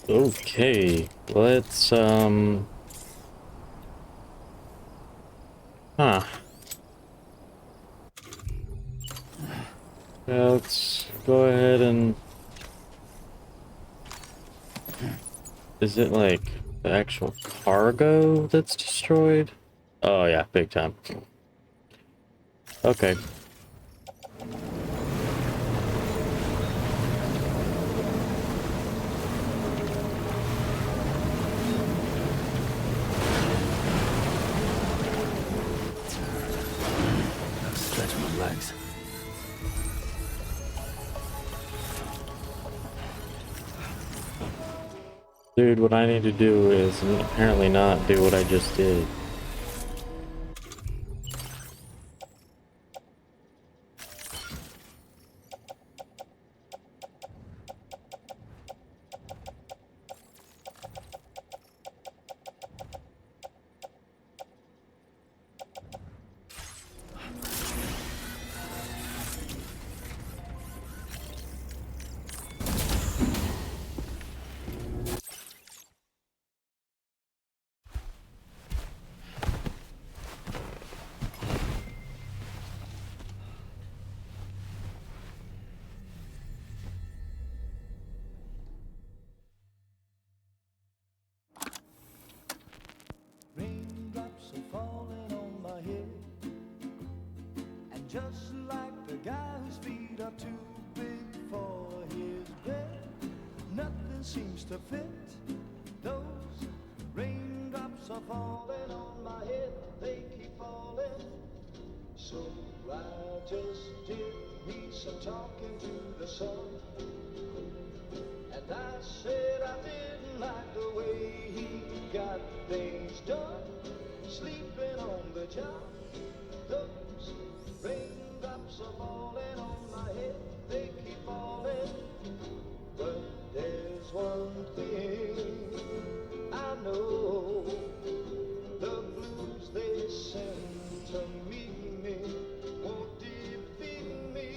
okay. Okay. Let's, Huh. Yeah, let's go ahead and... Is it like the actual cargo that's destroyed? Oh yeah, big time. Okay. Stretch my legs. Dude, what I need to do is apparently not do what I just did. Raindrops are falling on my head, and just like the guy whose feet are too big for his bed, nothing seems to fit. Those raindrops are falling on my head, they keep falling. So I just did me some talking to the sun, and I said I didn't like the way he got things done, sleeping on the job. Those raindrops are falling on my head, they keep falling. But there's one thing I know, the blues they send to meet me won't defeat me.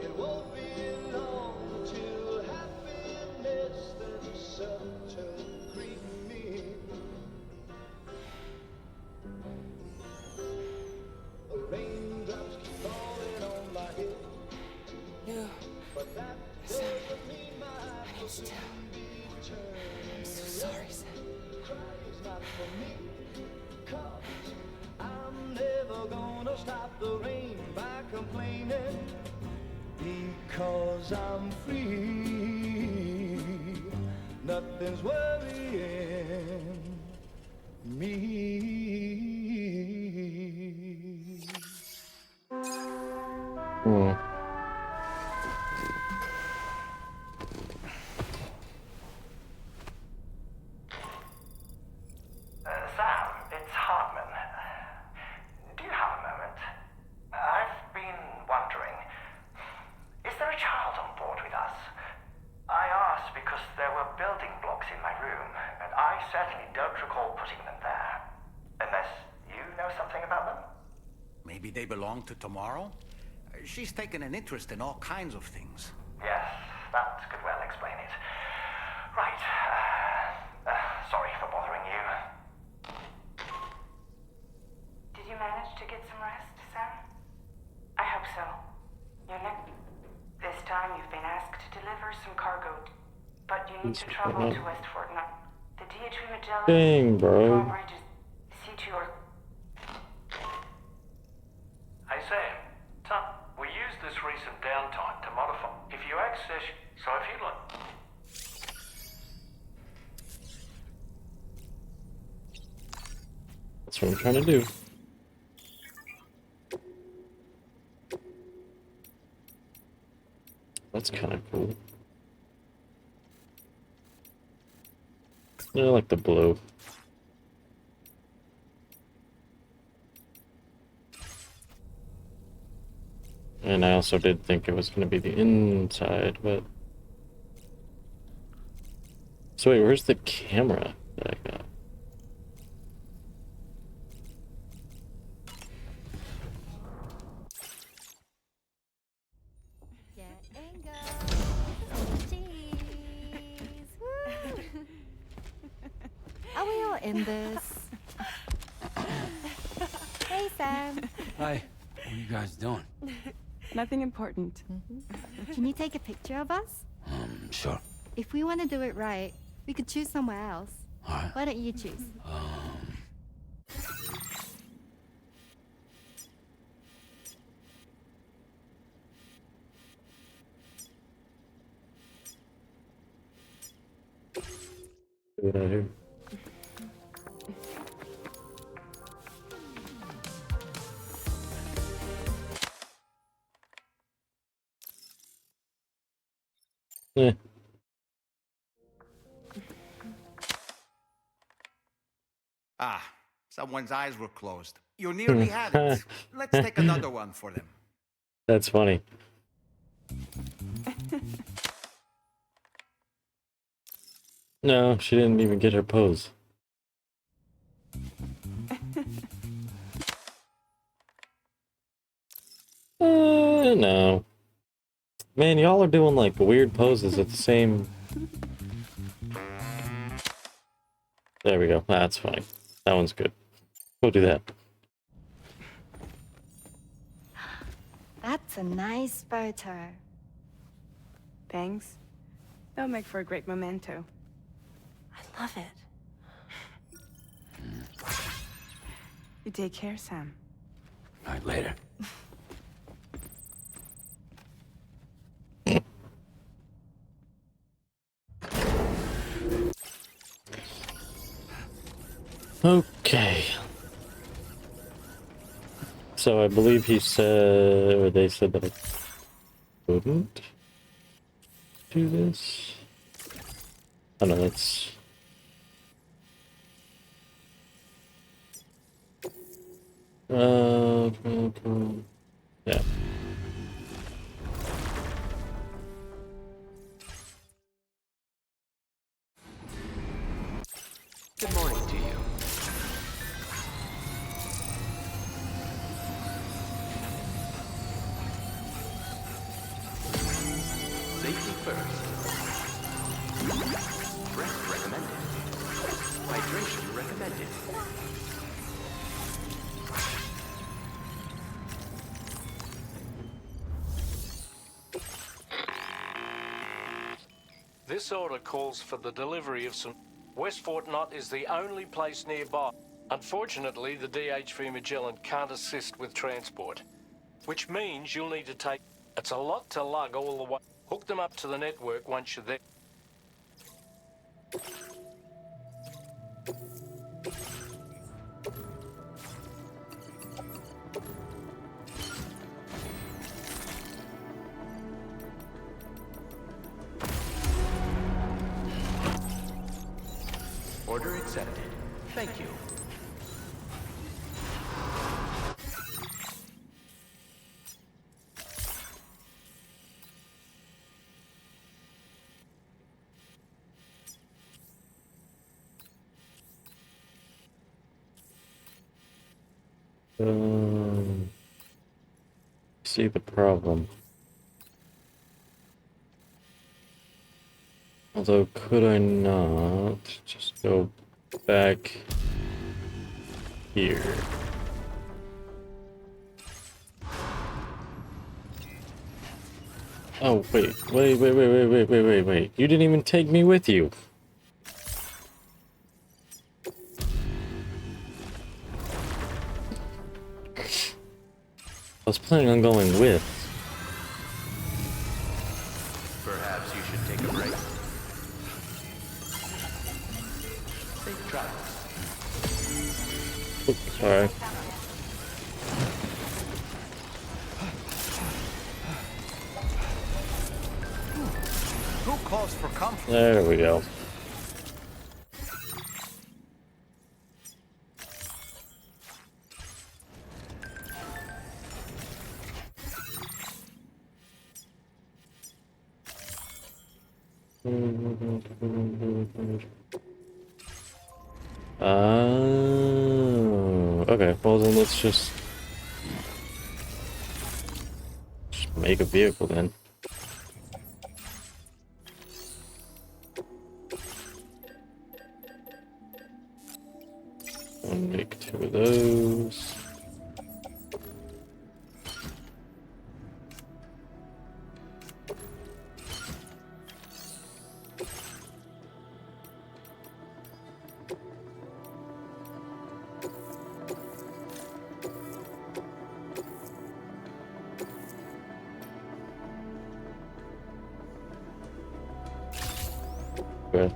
It won't be long till happiness themselves to greet me. Raindrops keep falling on my head. No. But that doesn't mean my heart will soon be turning. I'm so sorry, Sam. Crying's not for me, 'cause I'm never gonna stop the rain by complaining, because I'm free. Nothing's worrying me. Sam, it's Hartman. Do you have a moment? I've been wondering, is there a child on board with us? I asked because there were building blocks in my room, and I certainly don't recall putting them there. Unless you know something about them? Maybe they belong to Tomorrow? She's taken an interest in all kinds of things. Yes, that could well explain it. Right. Sorry for bothering you. Did you manage to get some rest, Sam? I hope so. You're next. This time you've been asked to deliver some cargo, but you need to travel to Westford now. The DHV Magellan Dang, bro. drawbridge is see to your... Hey Sam, we used this recent downtime to modify. If you access, so if you'd like. That's what I'm trying to do. That's kind of cool. Yeah, I like the blue. And I also did think it was going to be the inside, but... So wait, where's the camera that I got? Are we all in this? Hey, Sam. Hi. What are you guys doing? Nothing important. Can you take a picture of us? Sure. If we want to do it right, we could choose somewhere else. All right. Why don't you choose? What I do? Eh. Ah, someone's eyes were closed. You nearly had it. Let's take another one for them. That's funny. No, she didn't even get her pose. No. Man, y'all are doing like weird poses at the same... There we go. That's fine. That one's good. We'll do that. That's a nice photo. Thanks. They'll make for a great memento. I love it. You take care, Sam. All right, later. Okay. So I believe he said, or they said that I couldn't do this. Oh no, that's... yeah. Good morning to you. Safety first. Rest recommended. Hydration recommended. This order calls for the delivery of some... West Fort Knott is the only place nearby. Unfortunately, the DHV Magellan can't assist with transport, which means you'll need to take... It's a lot to lug all the way. Hook them up to the network once you're there. Order accepted. Thank you. See the problem. Although, could I not just go back here? Oh, wait. You didn't even take me with you. I was planning on going with. Perhaps you should take a break. Safe travels. Oops, sorry. Who calls for comfort? There we go. Oh, okay. Well, then let's just make a vehicle then. I'll make 2 of those. Good.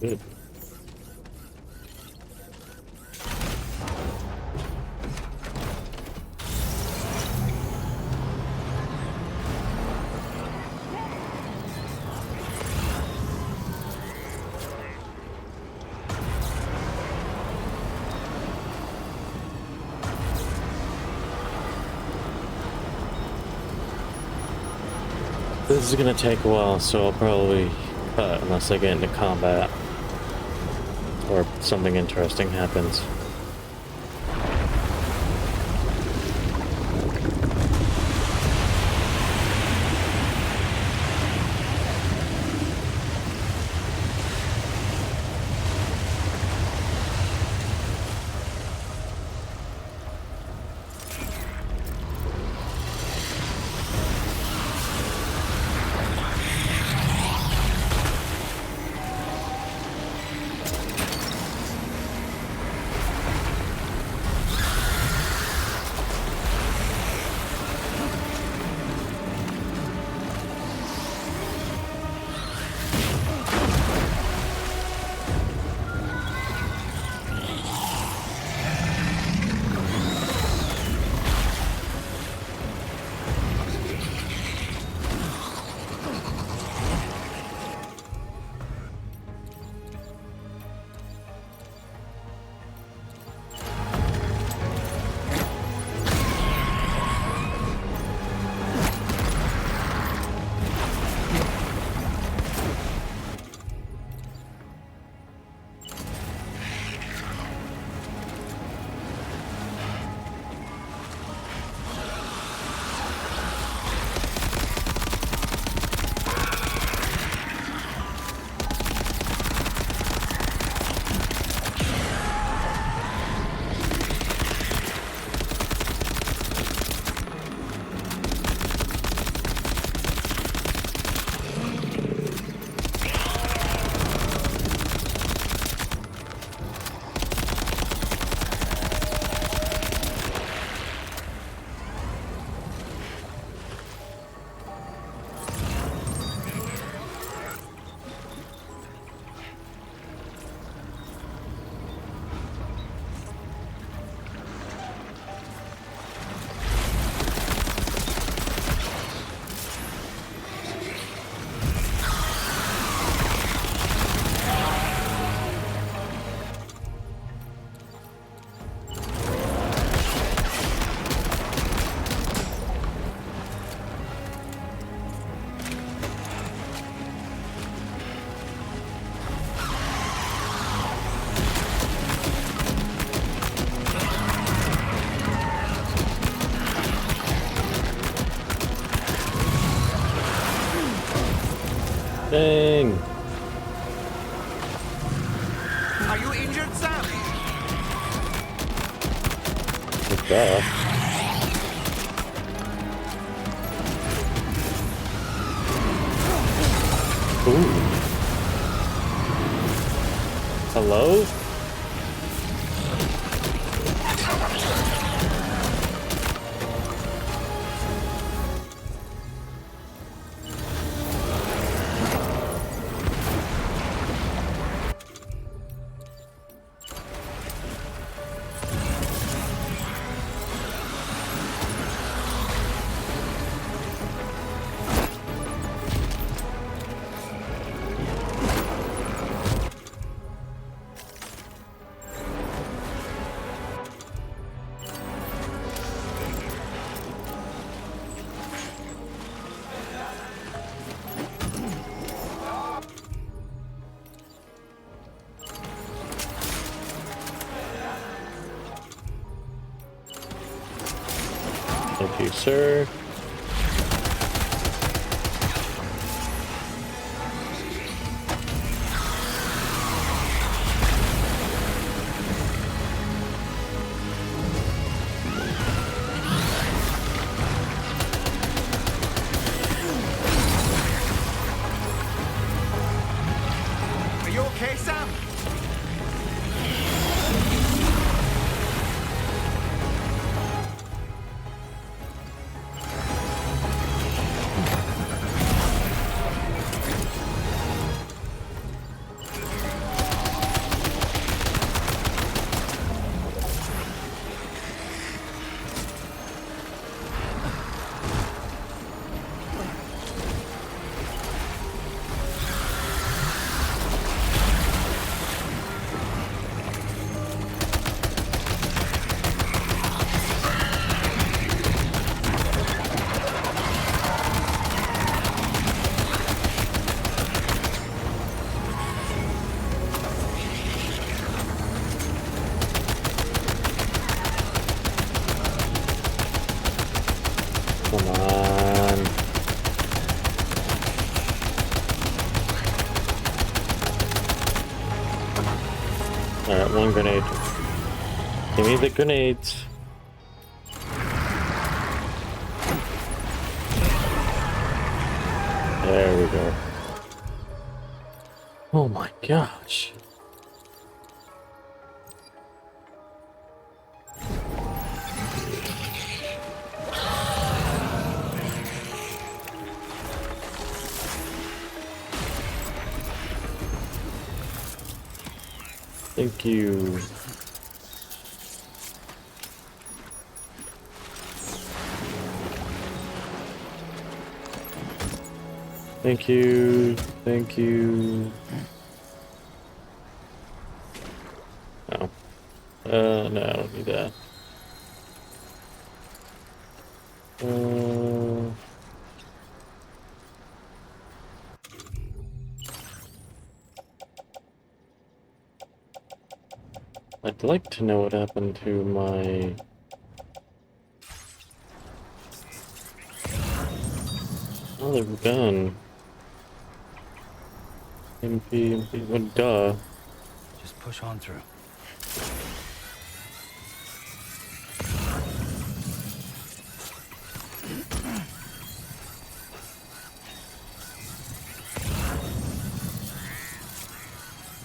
Good. This is gonna take a while, so I'll probably cut unless I get into combat or something interesting happens. Duh. Ooh. Hello? Thank you, sir. Are you okay, Sam? Come on. Alright, one grenade. Give me the grenades. There we go. Oh my gosh. Thank you. Thank you. Thank you. No. No, I don't need that. I'd like to know what happened to my... other gun. MP, well, duh. Just push on through.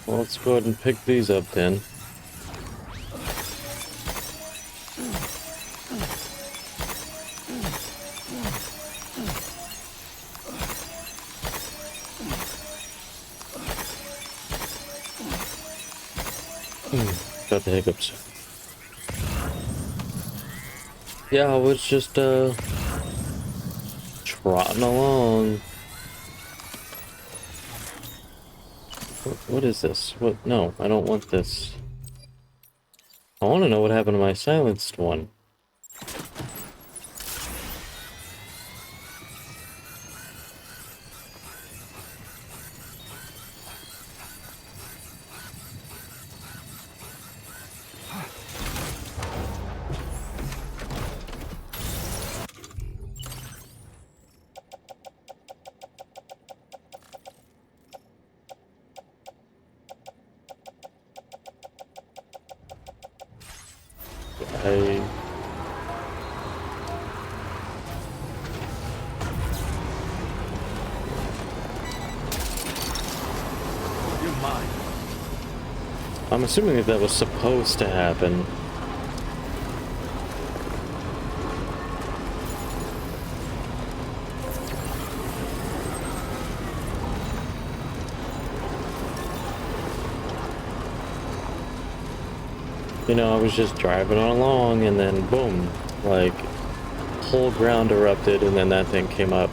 Well, let's go ahead and pick these up then. Got the hiccups. Yeah, I was just trotting along. What is this? What? No, I don't want this. I want to know what happened to my silenced one. I'm assuming that was supposed to happen. You know, I was just driving along and then boom, like whole ground erupted and then that thing came up.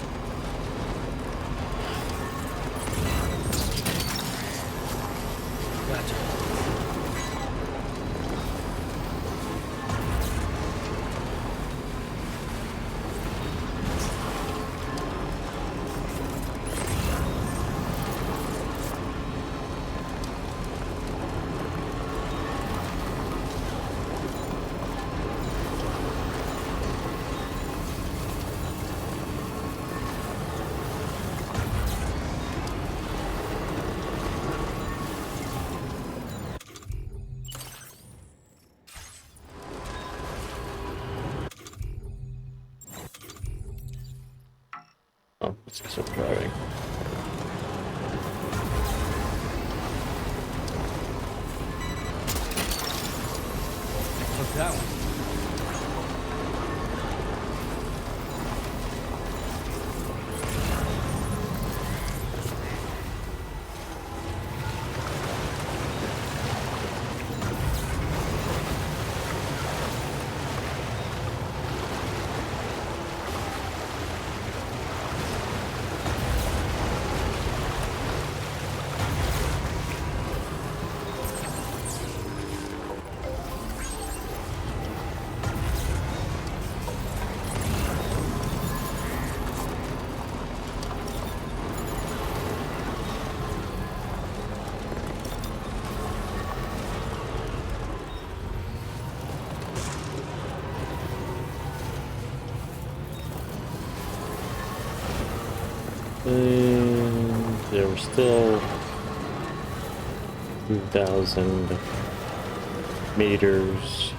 Oh, it's because I'm driving. Took that one. And there were still 2,000 meters.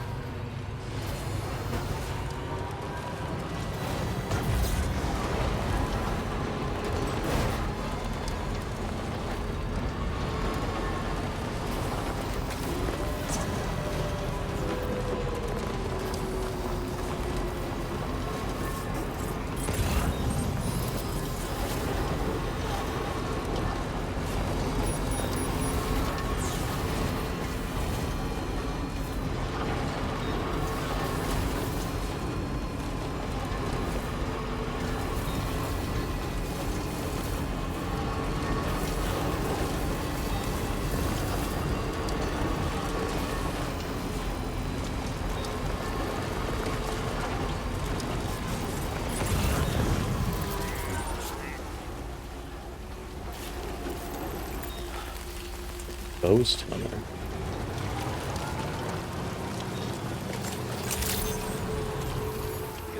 Ghost hunter.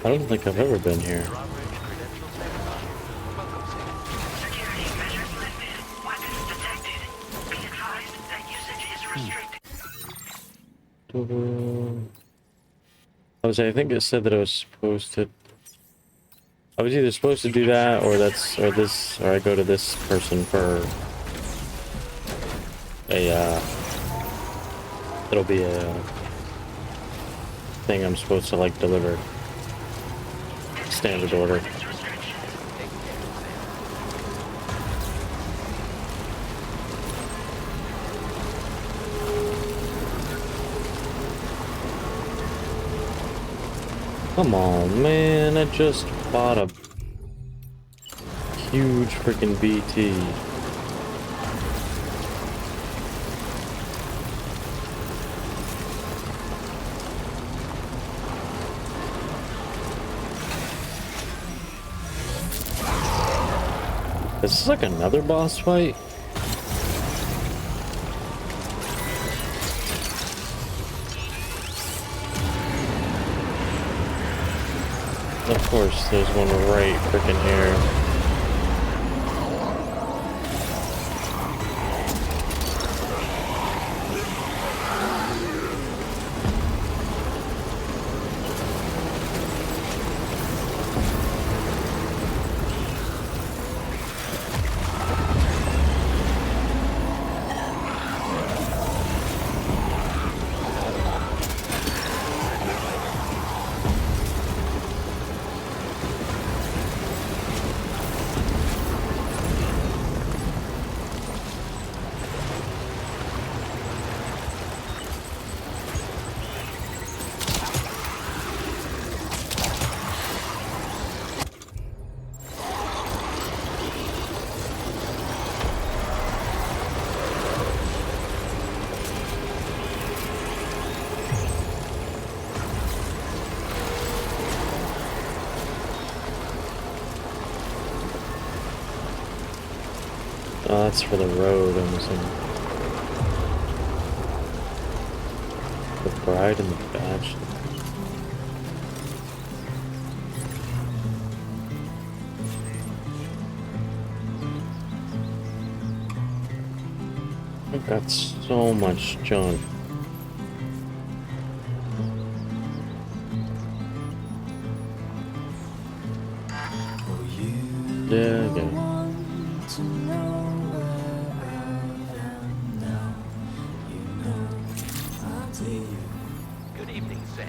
I don't think I've ever been here. I think it said that I was supposed to. I was either supposed to do that, or or I go to this person for a. It'll be a thing I'm supposed to like deliver. Standard order. Come on, man, I just bought a huge freaking BT. Is this like another boss fight? Of course, there's one right freaking here. Oh, that's for the road, I'm assuming. The bride and the bachelor. I've got so much junk. Yeah, yeah. Good evening, Sam.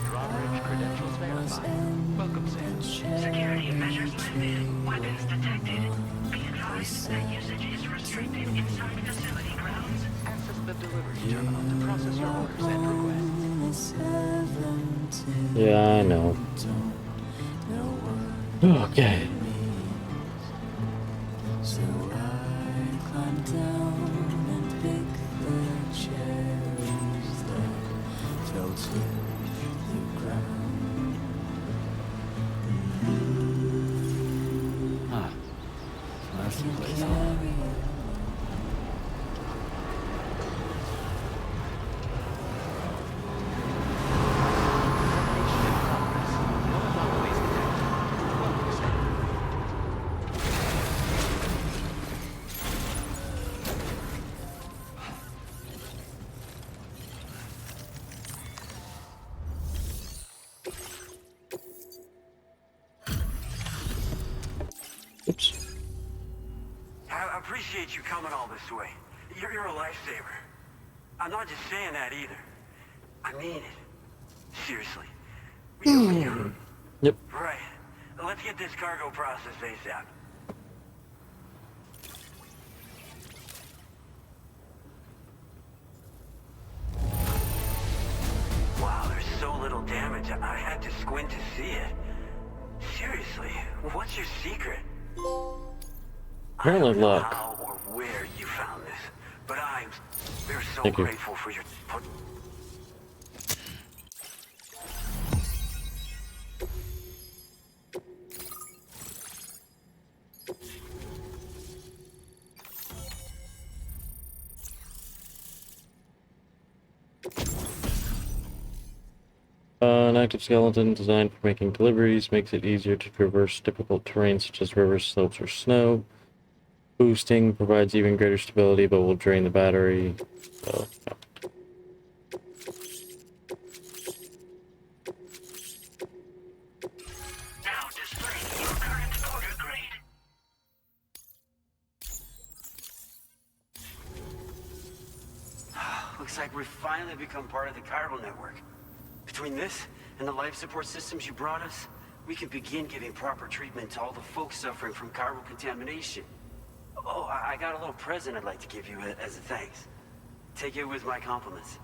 Drawbridge credentials verified. Welcome, Sam. Security measures lifted. Weapons detected. Be advised that usage is restricted inside facility grounds. Access the delivery terminal to process your orders and requests. Yeah, I know. Okay. So I climb down and pick the cherries that fell to the ground. Ah, so that's the place, huh? Oops. I appreciate you coming all this way. You're a lifesaver. I'm not just saying that either. I mean it. Seriously. We owe you. Yep. Right. Let's get this cargo processed ASAP. Wow, there's so little damage. I had to squint to see it. Seriously, what's your secret? Apparently luck. How or where you found this, but we're so Thank you. grateful for your. An active skeleton designed for making deliveries makes it easier to traverse difficult terrain such as rivers, slopes, or snow. Boosting provides even greater stability but will drain the battery. So, yeah. Now displaying your current order grade. Looks like we've finally become part of the chiral network. Between this and the life support systems you brought us, we can begin giving proper treatment to all the folks suffering from chiral contamination. Oh, I got a little present I'd like to give you as a thanks. Take it with my compliments.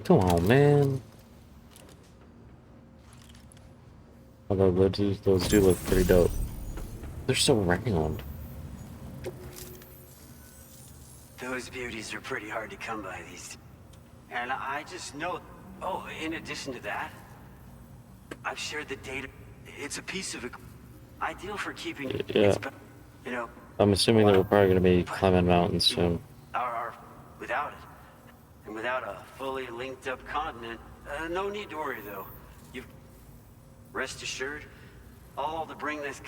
Come on, man. Although those do look pretty dope. They're so round. Those beauties are pretty hard to come by these days. And I just know... Oh, in addition to that, I've shared the data. It's a piece of it. Ideal for keeping... Yeah. You know... I'm assuming that we're probably going to be climbing mountains soon. Without it. And without a fully linked up continent, no need to worry though. You rest assured, all to bring this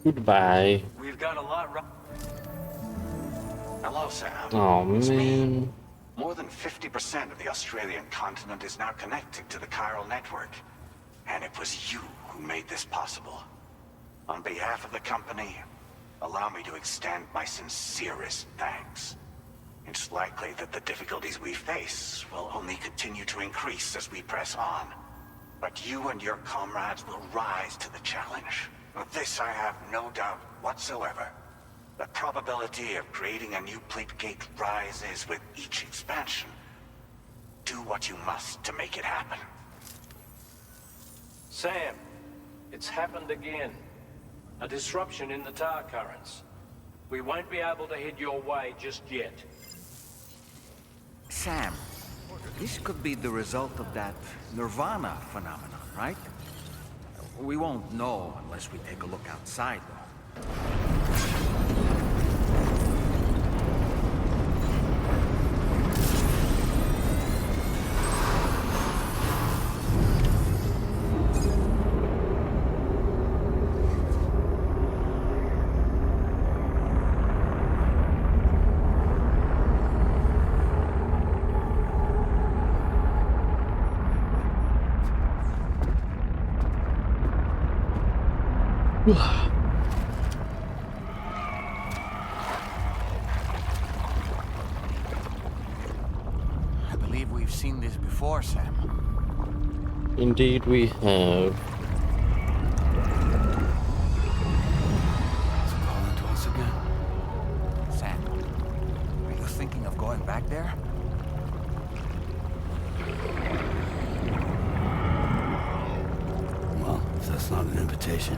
Goodbye. We've got a lot. Hello, Sam. Oh, It's me. man. More than 50% of the Australian continent is now connected to the chiral network. And it was you who made this possible. On behalf of the company, allow me to extend my sincerest thanks. It's likely that the difficulties we face will only continue to increase as we press on. But you and your comrades will rise to the challenge. Of this I have no doubt whatsoever. The probability of creating a new plate gate rises with each expansion. Do what you must to make it happen. Sam, it's happened again. A disruption in the tar currents. We won't be able to head your way just yet. Sam, This could be the result of that nirvana phenomenon, right? We won't know unless we take a look outside, though. I believe we've seen this before, Sam. Indeed, we have. It's calling to us again. Sam, are you thinking of going back there? Well, if that's not an invitation.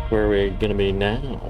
Where are we gonna be now?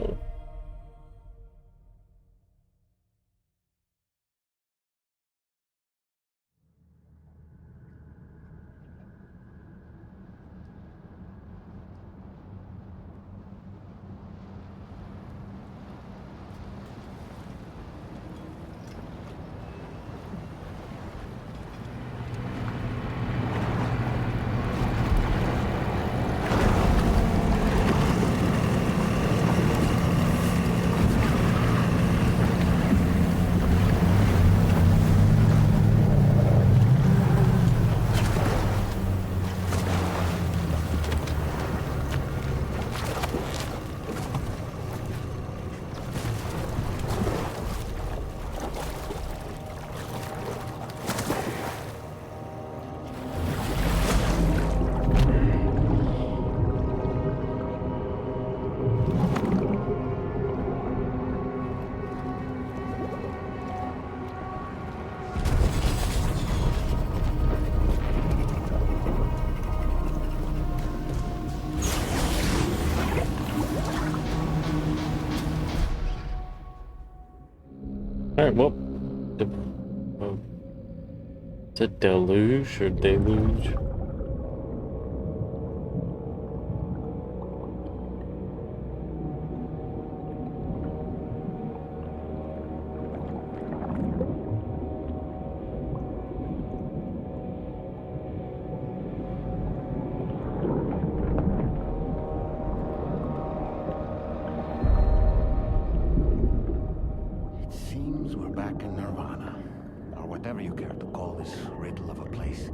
Alright, well. Is it deluge or deluge? It seems we're back in Nirvana, or whatever you care to call this riddle of a place.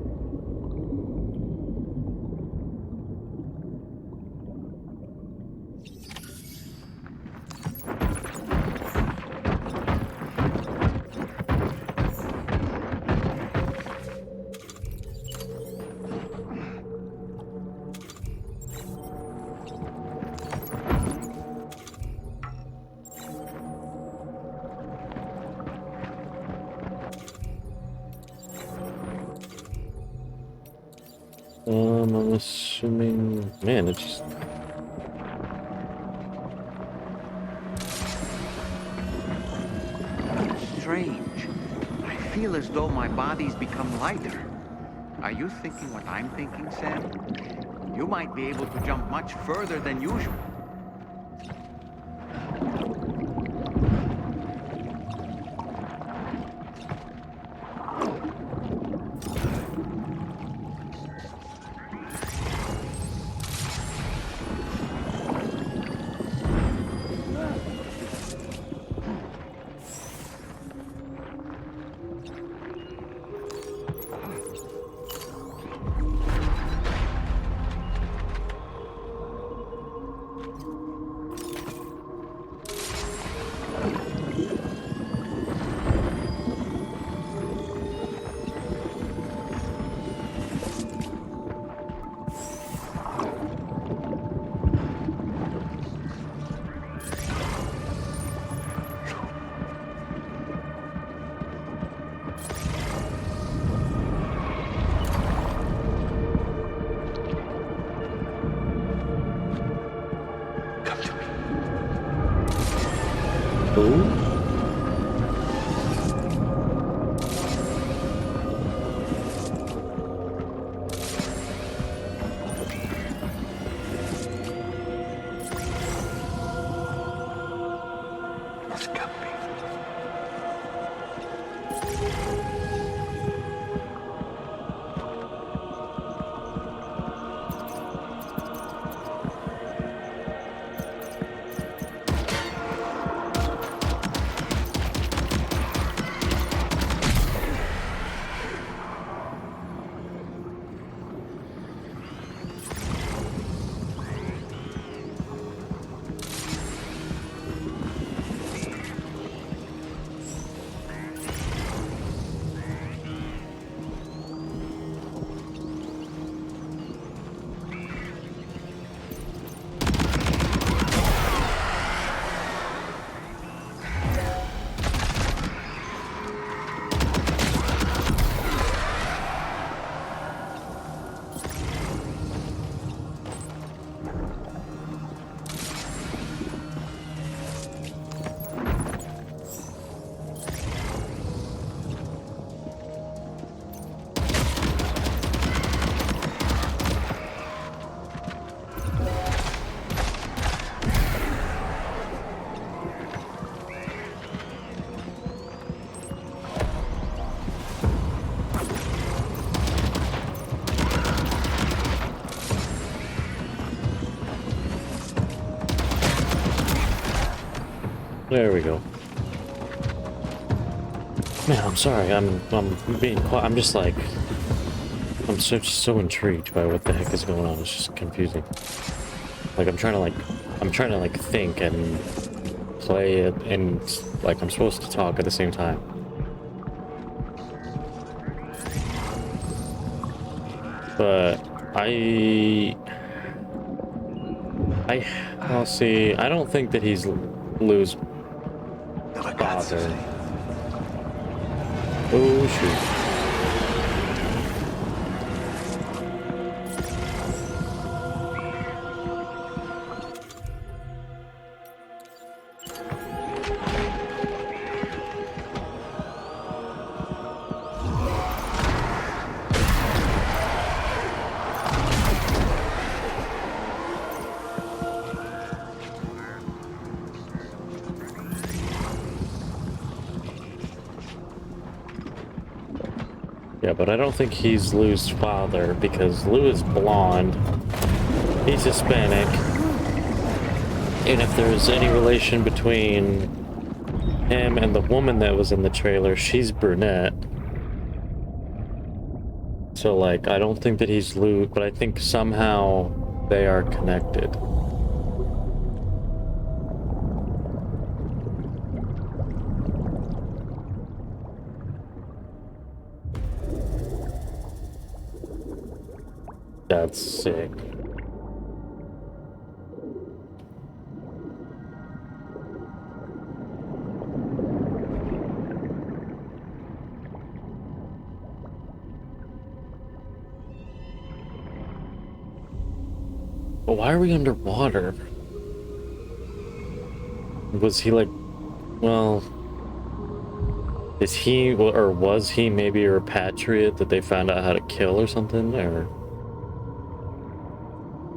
I'm assuming, man, it's just Strange. I feel as though my body's become lighter. Are you thinking what I'm thinking, Sam? You might be able to jump much further than usual. Ooh. There we go. Man, I'm sorry. I'm being quiet. I'm just like, I'm so intrigued by what the heck is going on. It's just confusing. Like I'm trying to like think and play it, and like I'm supposed to talk at the same time. But I'll see. I don't think that he's Lou's father. Oh shoot. Yeah, but I don't think he's Lou's father because Lou is blonde. He's Hispanic. And if there's any relation between him and the woman that was in the trailer, she's brunette. So, like, I don't think that he's Lou, but I think somehow they are connected. That's sick. But why are we underwater? Was he like, well, is he, or was he maybe a repatriate that they found out how to kill or something?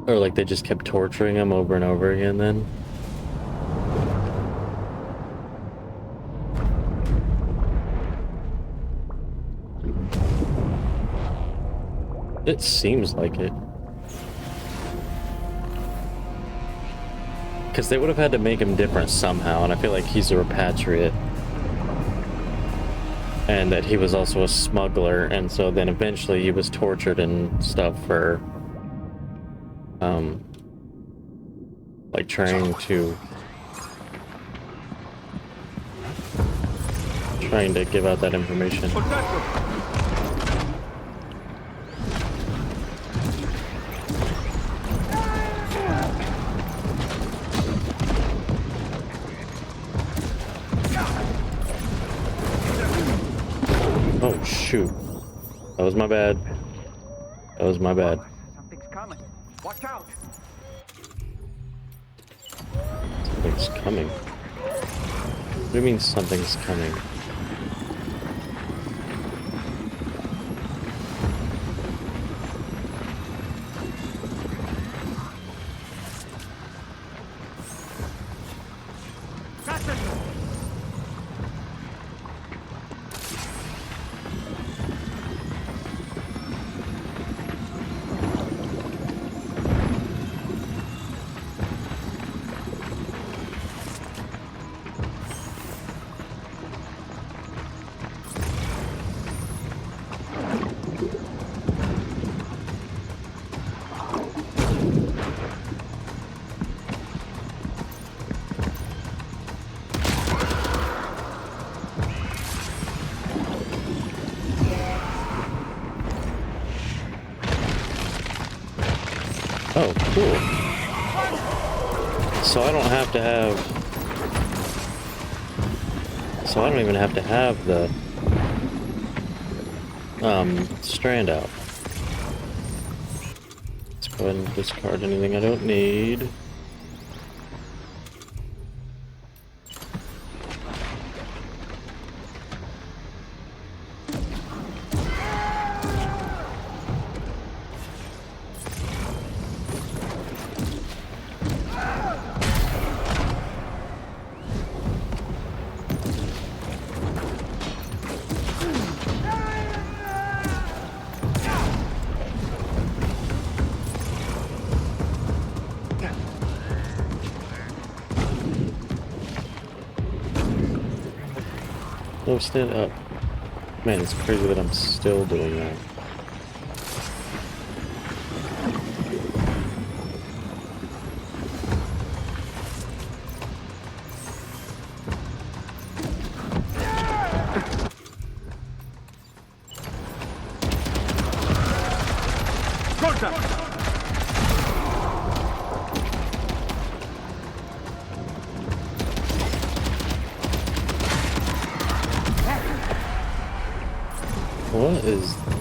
Or like they just kept torturing him over and over again then? It seems like it. Because they would have had to make him different somehow, and I feel like he's a repatriate. And that he was also a smuggler, and so then eventually he was tortured and stuff for like trying to give out that information. Oh shoot. That was my bad. That was my bad. Something's coming. Watch out. Something's coming. What do you mean something's coming? Oh, cool. So I don't have to have... So I don't even have to have the... strand out. Let's go ahead and discard anything I don't need. Oh, stand up. Man, it's crazy that I'm still doing that.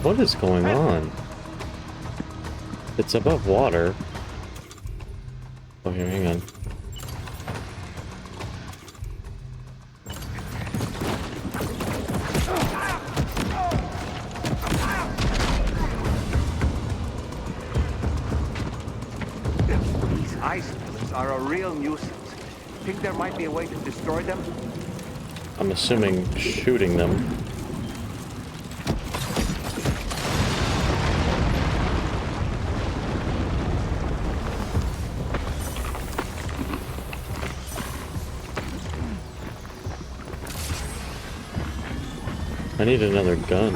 What is going on? It's above water. Oh, here, hang on. These ice pellets are a real nuisance. Think there might be a way to destroy them? I'm assuming shooting them. I need another gun.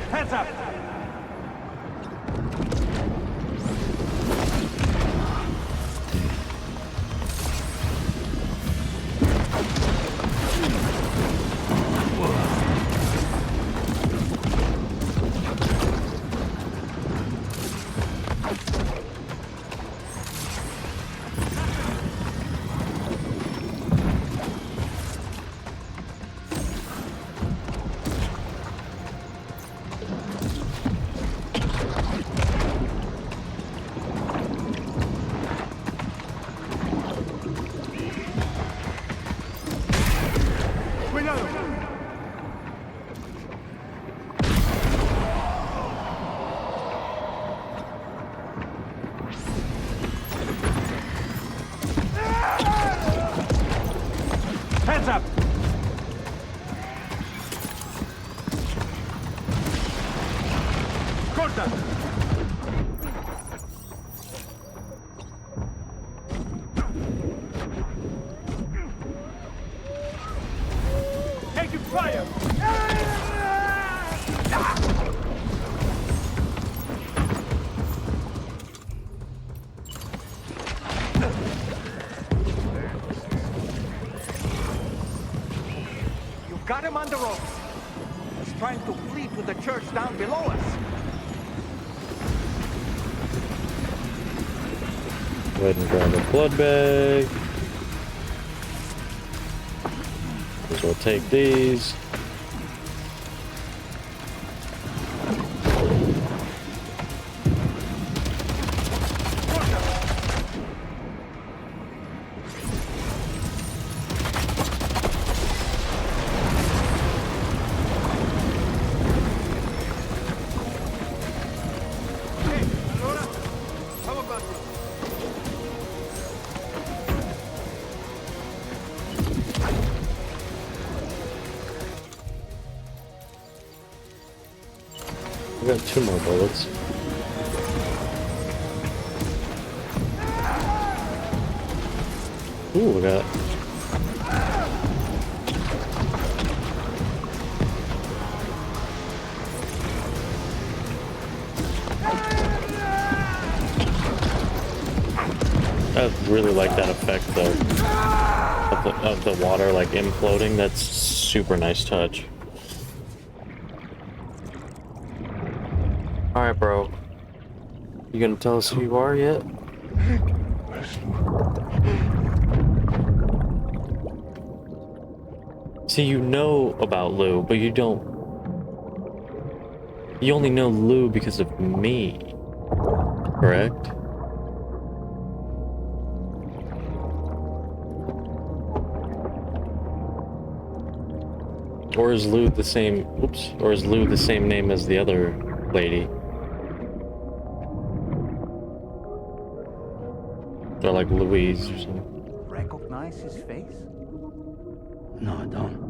Hands up! Hands up! Corta! Taking fire! Got him on the ropes. He's trying to flee to the church down below us. Go ahead and grab a blood bag. Might as well take these. We got 2 more bullets. Ooh, we got. I really like that effect though. Of the water like imploding. That's super nice touch. Alright, bro. You gonna tell us who you are yet? See, you know about Lou, but you don't... You only know Lou because of me. Correct? Or is Lou the same... Oops. Or is Lou the same name as the other lady? They're like Louise or something. Recognize his face? No, I don't.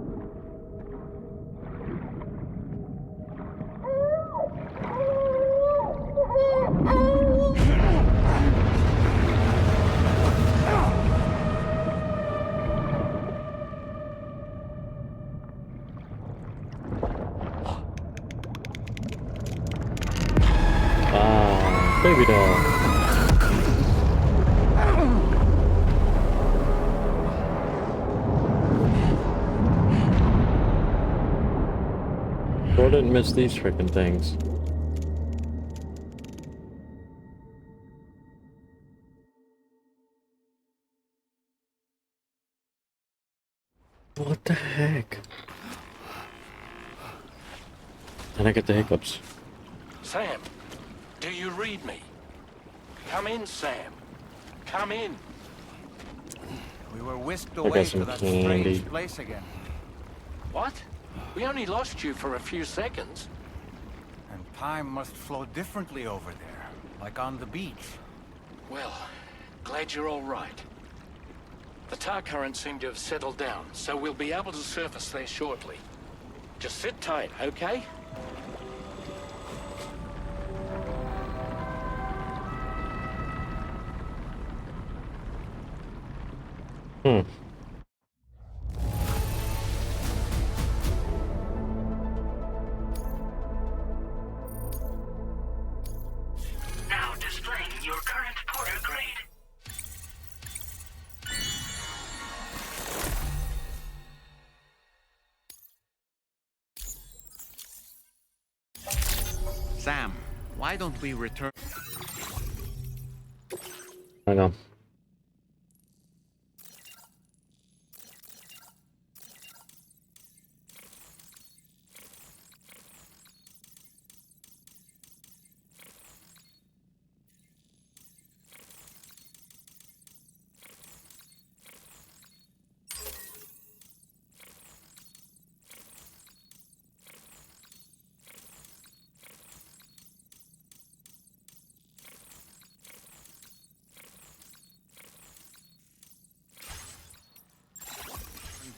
Ah, baby doll. Bro didn't miss these freaking things. What the heck? And I get the hiccups. Sam, do you read me? Come in, Sam. Come in. We were whisked I away got some to that candy. strange place again. What? We only lost you for a few seconds. And time must flow differently over there, like on the beach. Well, glad you're all right. The tar currents seem to have settled down, so we'll be able to surface there shortly. Just sit tight, okay? Now displaying your current porter grade. Sam, why don't we return? Hang on.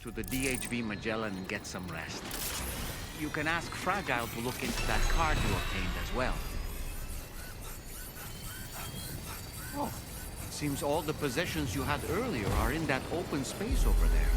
To the DHV Magellan and get some rest. You can ask Fragile to look into that card you obtained as well. Oh, seems all the possessions you had earlier are in that open space over there.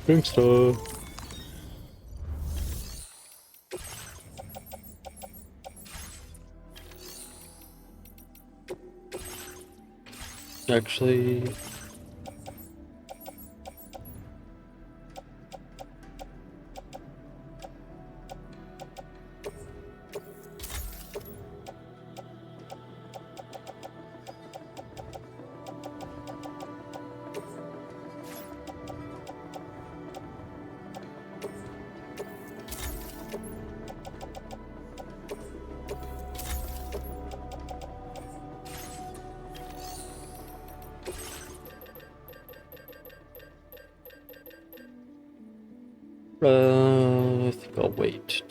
Gangsta. Actually, I think I'll wait.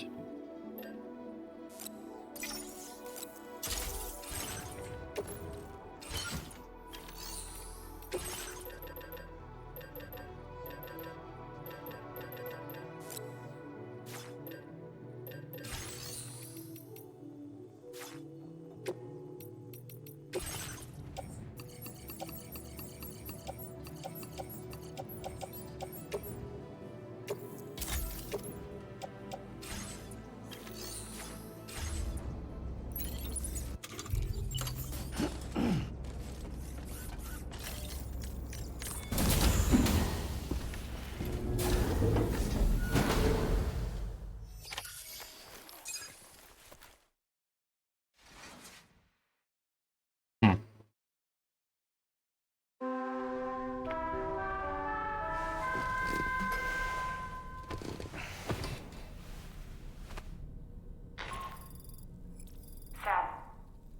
Sam,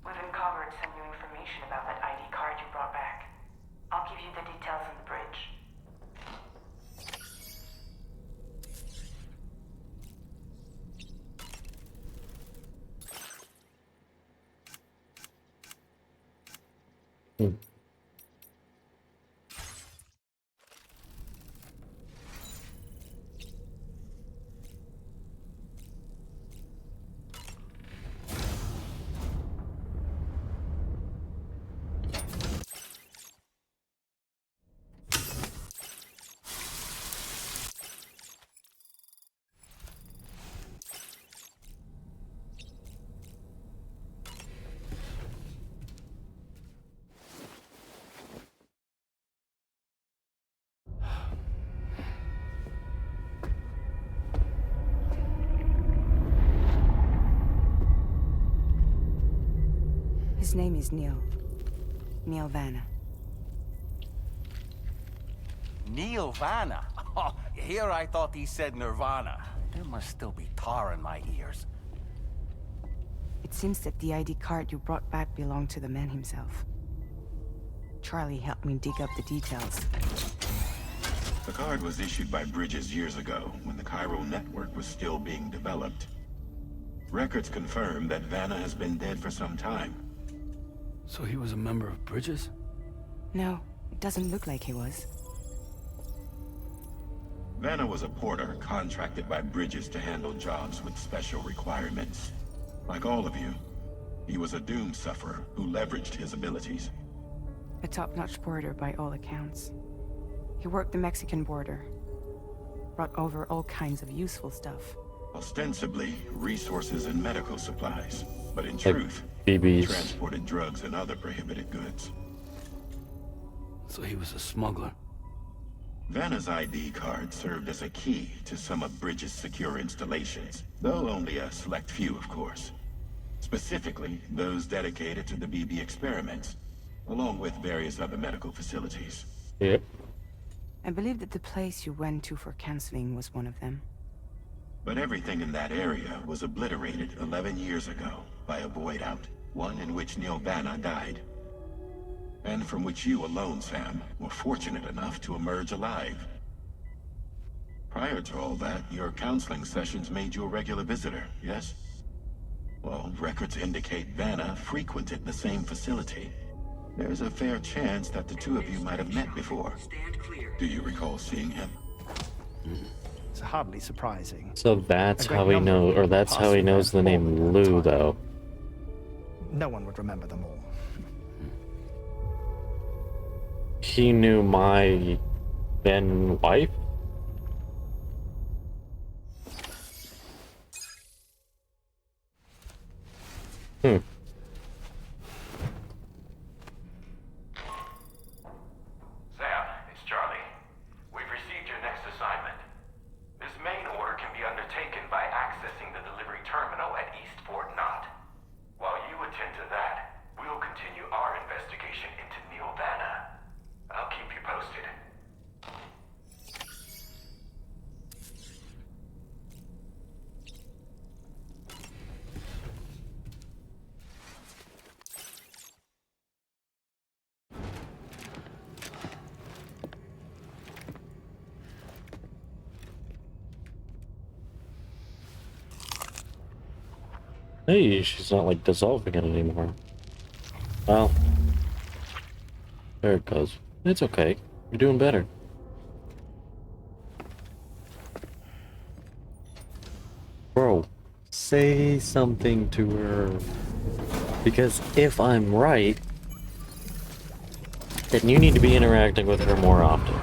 we've uncovered some new information about that ID card you brought back. I'll give you the details on the bridge. His name is Neil. Neil Vanna. Neil Vanna? Oh, here I thought he said Nirvana. There must still be tar in my ears. It seems that the ID card you brought back belonged to the man himself. Charlie helped me dig up the details. The card was issued by Bridges years ago, when the chiral network was still being developed. Records confirm that Vanna has been dead for some time. So he was a member of Bridges? No, it doesn't look like he was. Vanna was a porter contracted by Bridges to handle jobs with special requirements. Like all of you, he was a doom sufferer who leveraged his abilities. A top-notch porter by all accounts. He worked the Mexican border. Brought over all kinds of useful stuff. Ostensibly, resources and medical supplies. But in truth, BBs. transported drugs and other prohibited goods. So he was a smuggler. Vanna's ID card served as a key to some of Bridges' secure installations, though only a select few, of course. Specifically, those dedicated to the BB experiments, along with various other medical facilities. Yep. I believe that the place you went to for counseling was one of them. But everything in that area was obliterated 11 years ago by a void out, one in which Neil Vanna died. And from which you alone, Sam, were fortunate enough to emerge alive. Prior to all that, your counseling sessions made you a regular visitor, yes? Well, records indicate Vanna frequented the same facility. There's a fair chance that the two of you might have met before. Do you recall seeing him? It's hardly surprising. So that's A great how he number of knows, or people that's how pass he through knows that the name hall all the Lou, time. though. No one would remember them all. He knew my then wife? Hey, she's not like dissolving it anymore. Well, there it goes. It's okay. You're doing better. Bro, say something to her. Because if I'm right, then you need to be interacting with her more often.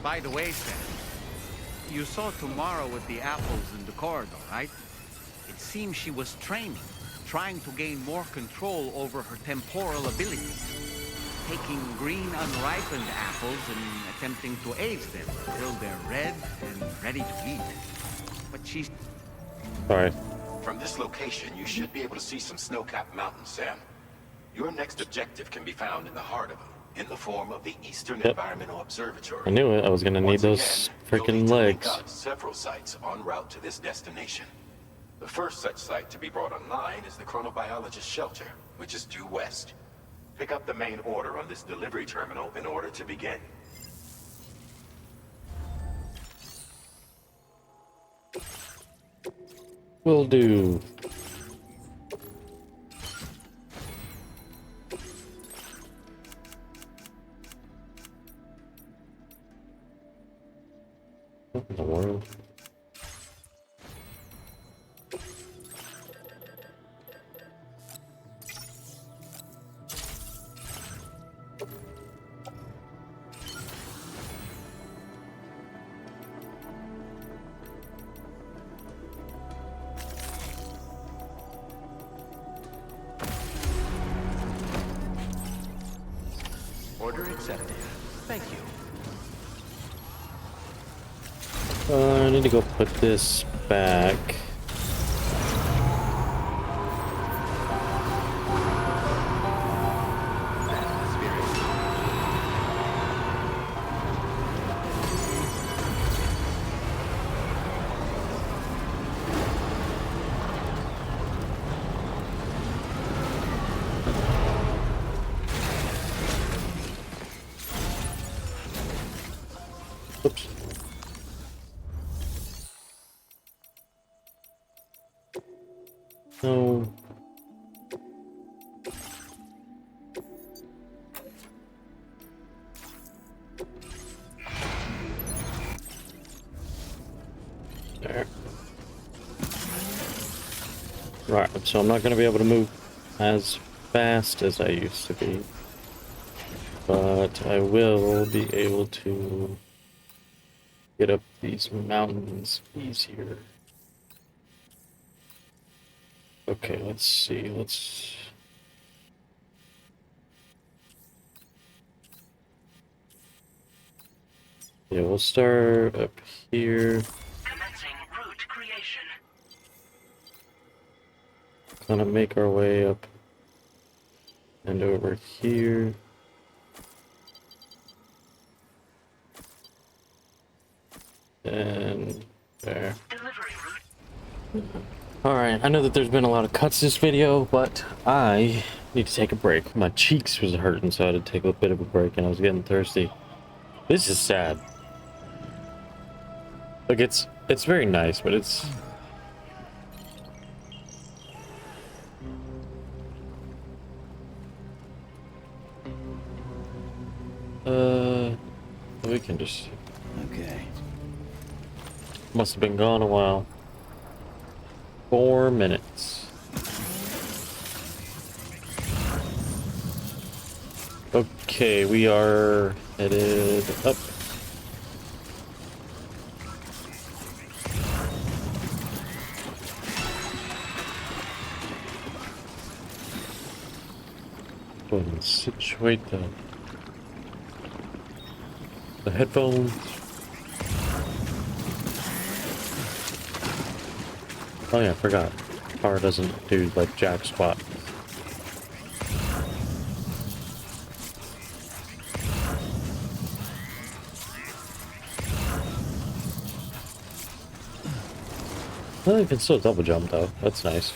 By the way, Sam, you saw Tomorrow with the apples in the corridor, right? It seems she was training, trying to gain more control over her temporal abilities. Taking green unripened apples and attempting to age them until they're red and ready to eat. But she's... Alright. From this location, you should be able to see some snow-capped mountains, Sam. Your next objective can be found in the heart of them, in the form of the Eastern Environmental Observatory. I knew it. I was gonna need those freaking legs. Link up several sites en route to this destination. The first such site to be brought online is the Chronobiologist Shelter, which is due west. Pick up the main order on this delivery terminal in order to begin. Will do. What in the world? Order accepted. Thank you. I need to go put this back. Oops. No. There. Right, so I'm not going to be able to move as fast as I used to be. But I will be able to get up these mountains easier. Okay, let's see. Yeah, we'll start up here. Commencing route creation. Kind of make our way up and over here. And there. Alright, I know that there's been a lot of cuts this video, but I need to take a break. My cheeks was hurting, so I had to take a bit of a break, and I was getting thirsty. This is sad. Like, it's very nice, but it's... we can just... Okay. Must have been gone a while. 4 minutes. Okay, we are headed up. Go ahead and situate the headphones. Oh yeah, I forgot. Power doesn't do like jack squat. Well, you can still double jump though. That's nice.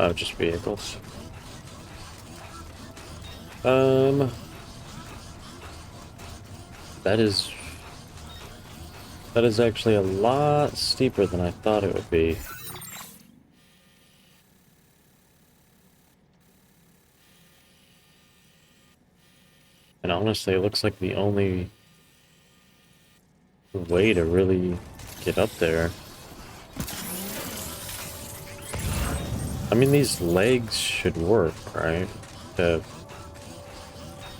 Oh, just vehicles. That is actually a lot steeper than I thought it would be. And honestly, it looks like the only way to really get up there. I mean, these legs should work, right? To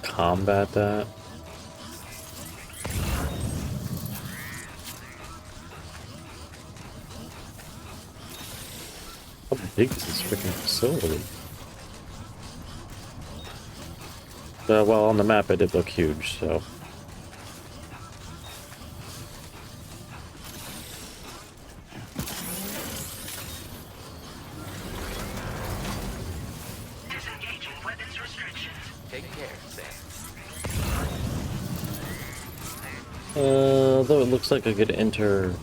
combat that. How big is this freaking facility? Well, on the map it did look huge, so... Disengaging weapons restrictions. Take care, Sam. Though it looks like I could enter...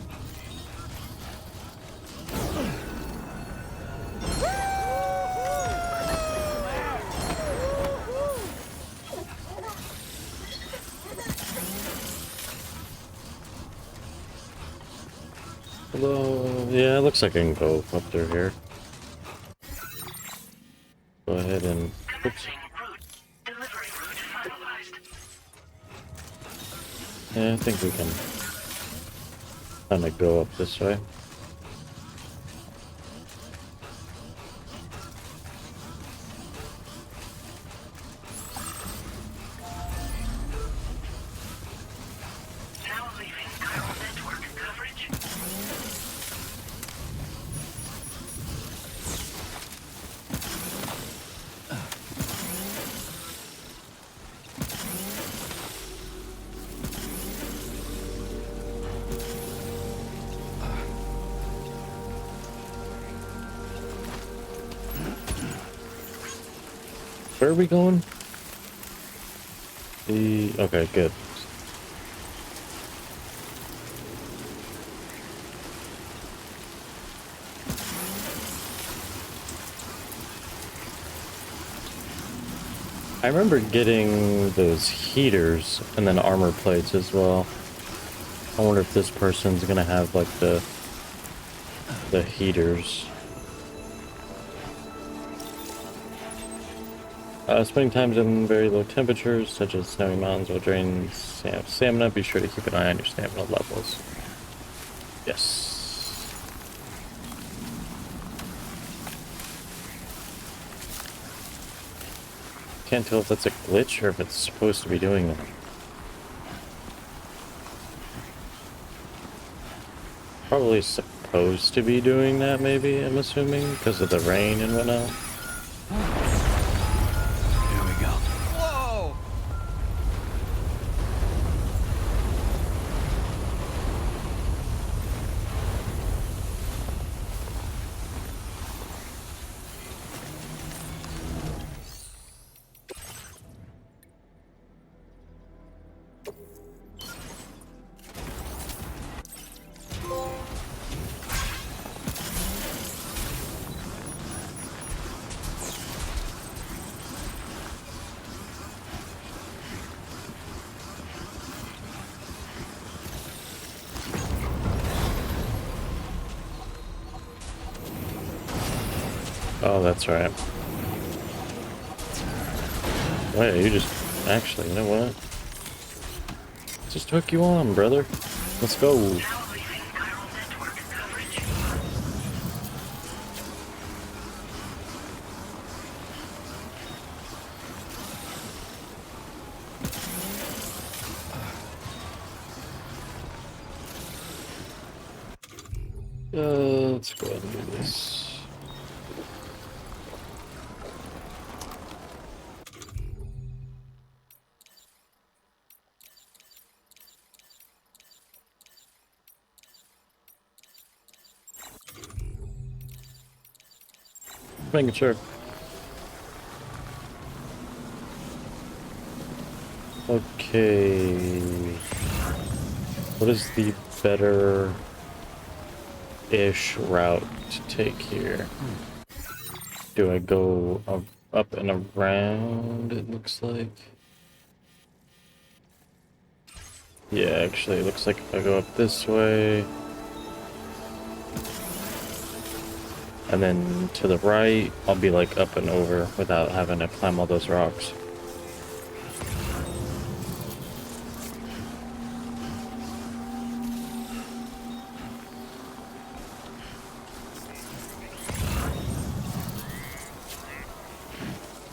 Hello? Yeah, it looks like I can go up through here. Go ahead and... Oops. Yeah, I think we can kind of go up this way. Now leaving chiral network coverage. Where are we going? Okay, good. I remember getting those heaters and then armor plates as well. I wonder if this person's gonna have like the heaters. Spending times in very low temperatures, such as snowy mountains, will drain stamina. Be sure to keep an eye on your stamina levels. Yes. Can't tell if that's a glitch or if it's supposed to be doing that. Probably supposed to be doing that, maybe, I'm assuming, because of the rain and whatnot. Oh, that's right. Wait, you just... Actually, you know what? Just hook you on, brother. Let's go. let's go ahead and do this. Making sure. Okay. What is the better-ish route to take here? Do I go up and around, it looks like? Yeah, actually, it looks like if I go up this way, and then to the right, I'll be like up and over without having to climb all those rocks.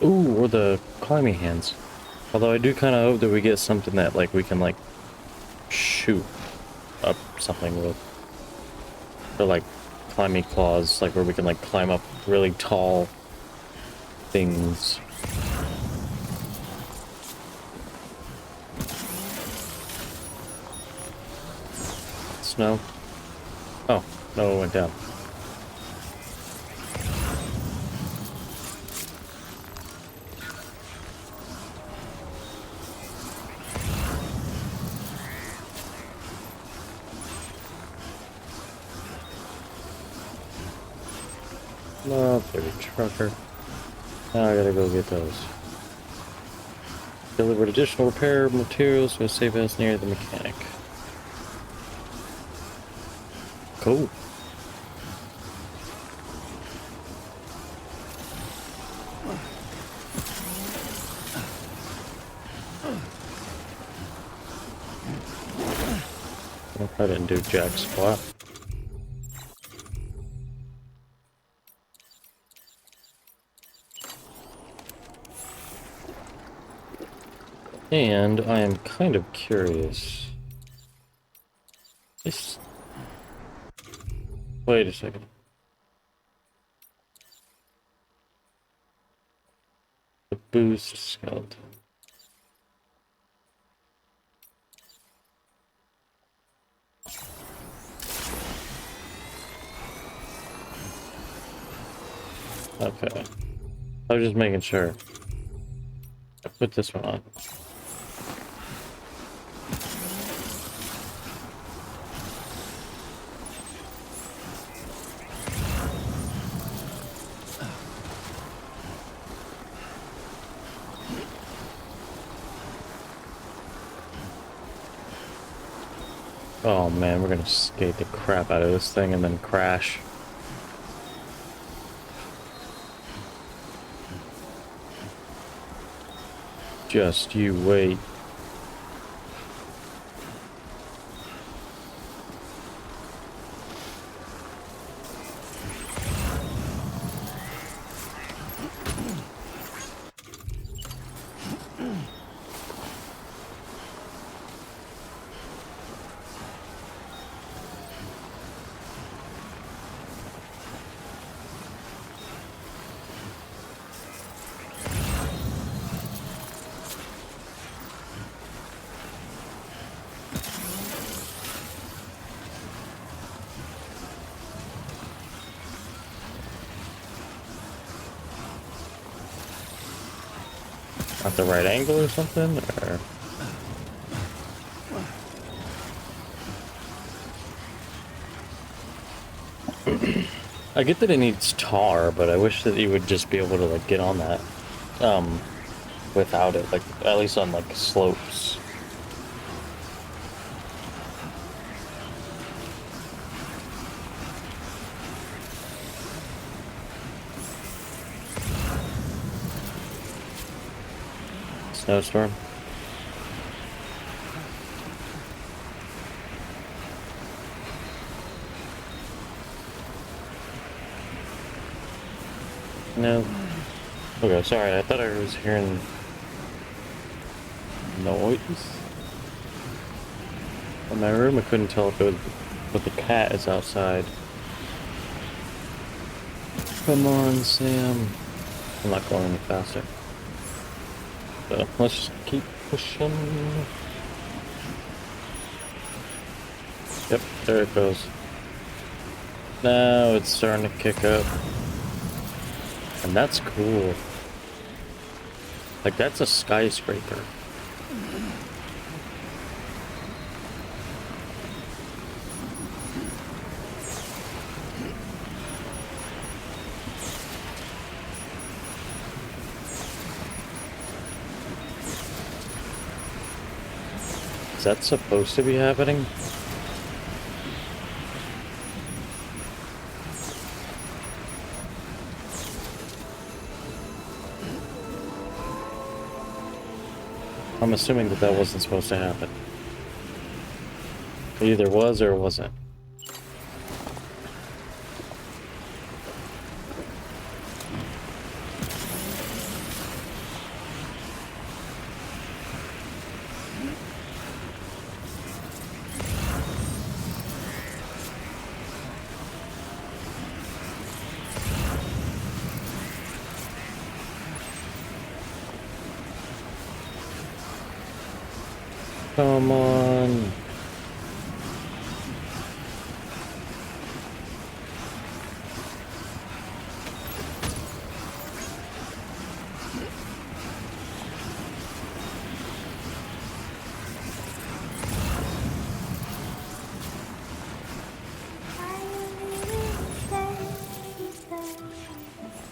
Ooh, or the climbing hands. Although I do kind of hope that we get something that like we can like shoot up something with. Or like climbing claws, like where we can like climb up really tall things. Snow? Oh, no, it went down. No, baby trucker. Now I gotta go get those. Delivered additional repair materials to a safe house near the mechanic. Cool. I didn't do jack squat. And I am kind of curious. This... Wait a second. The boost skeleton. Okay. I was just making sure. I put this one on. Oh man, we're gonna skate the crap out of this thing and then crash. Just you wait. At the right angle or something, or... I get that it needs tar, but I wish that you would just be able to like get on that without it, like at least on like slopes. Snowstorm. No. Okay, sorry, I thought I was hearing noise in my room. I couldn't tell if it was, but the cat is outside. Come on, Sam. I'm not going any faster. So let's just keep pushing. Yep, there it goes. Now it's starting to kick up. And that's cool. Like, that's a skyscraper. Is that supposed to be happening? I'm assuming that that wasn't supposed to happen. It either was or it wasn't. Come on.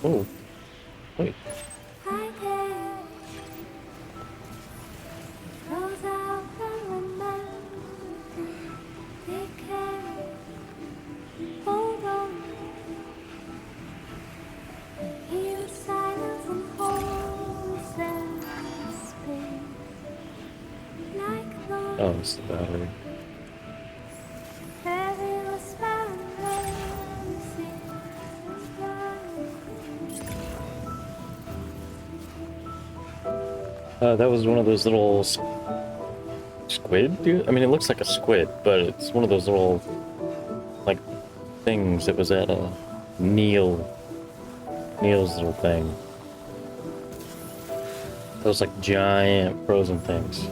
Oh, wait. Oh, it's the battery. That was one of those little squid, dude. I mean, it looks like a squid, but it's one of those little, like, things that was at Neil's little thing. Those, like, giant frozen things.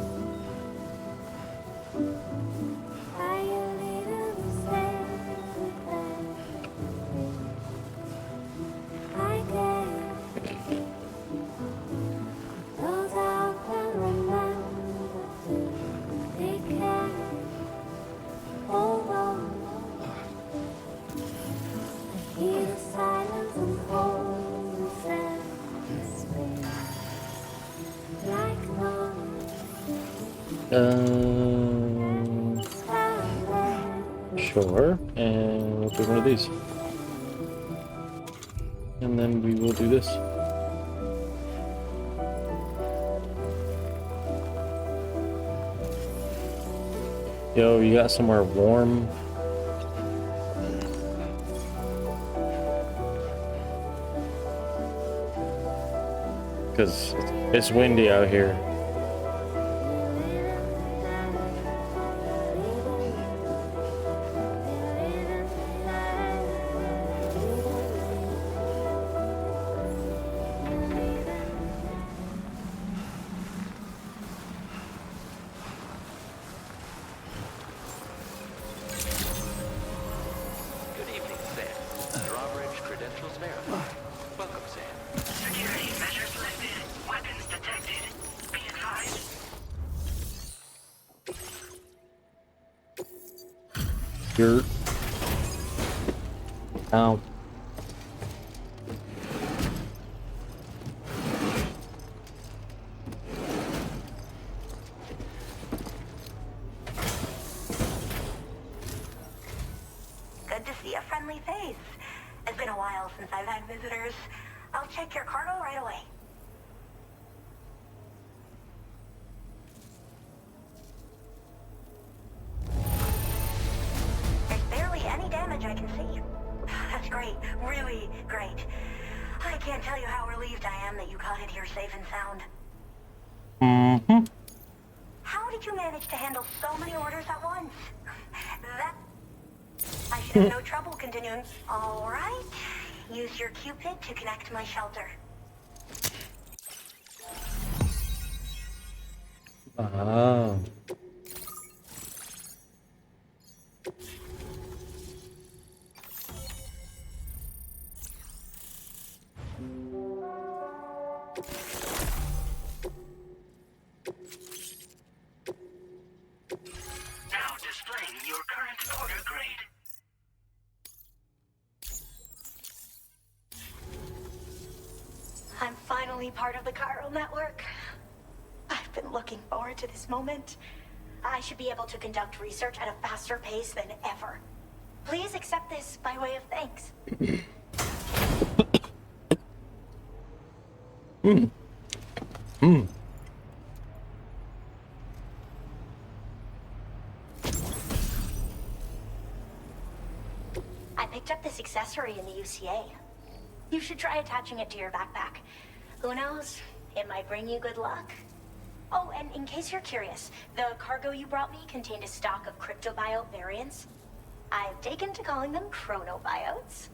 Sure, and we'll do one of these. And then we will do this. Yo, you got somewhere warm? Because it's windy out here. Ow. Good to see a friendly face. It's been a while since I've had visitors. I'll check your cargo right away. There's barely any damage I can see. That's great. Really great. I can't tell you how relieved I am that you got it here safe and sound. Mm-hmm. How did you manage to handle so many orders at once? I should have no trouble continuing. All right. Use your Cupid to connect to my shelter. Ah. Now displaying your current order grade. I'm finally part of the chiral network. I've been looking forward to this moment. I should be able to conduct research at a faster pace than ever. Please accept this by way of thanks. I picked up this accessory in the UCA. You should try attaching it to your backpack. Who knows? It might bring you good luck. Oh, and in case you're curious, the cargo you brought me contained a stock of cryptobiote variants. I've taken to calling them chronobiotes.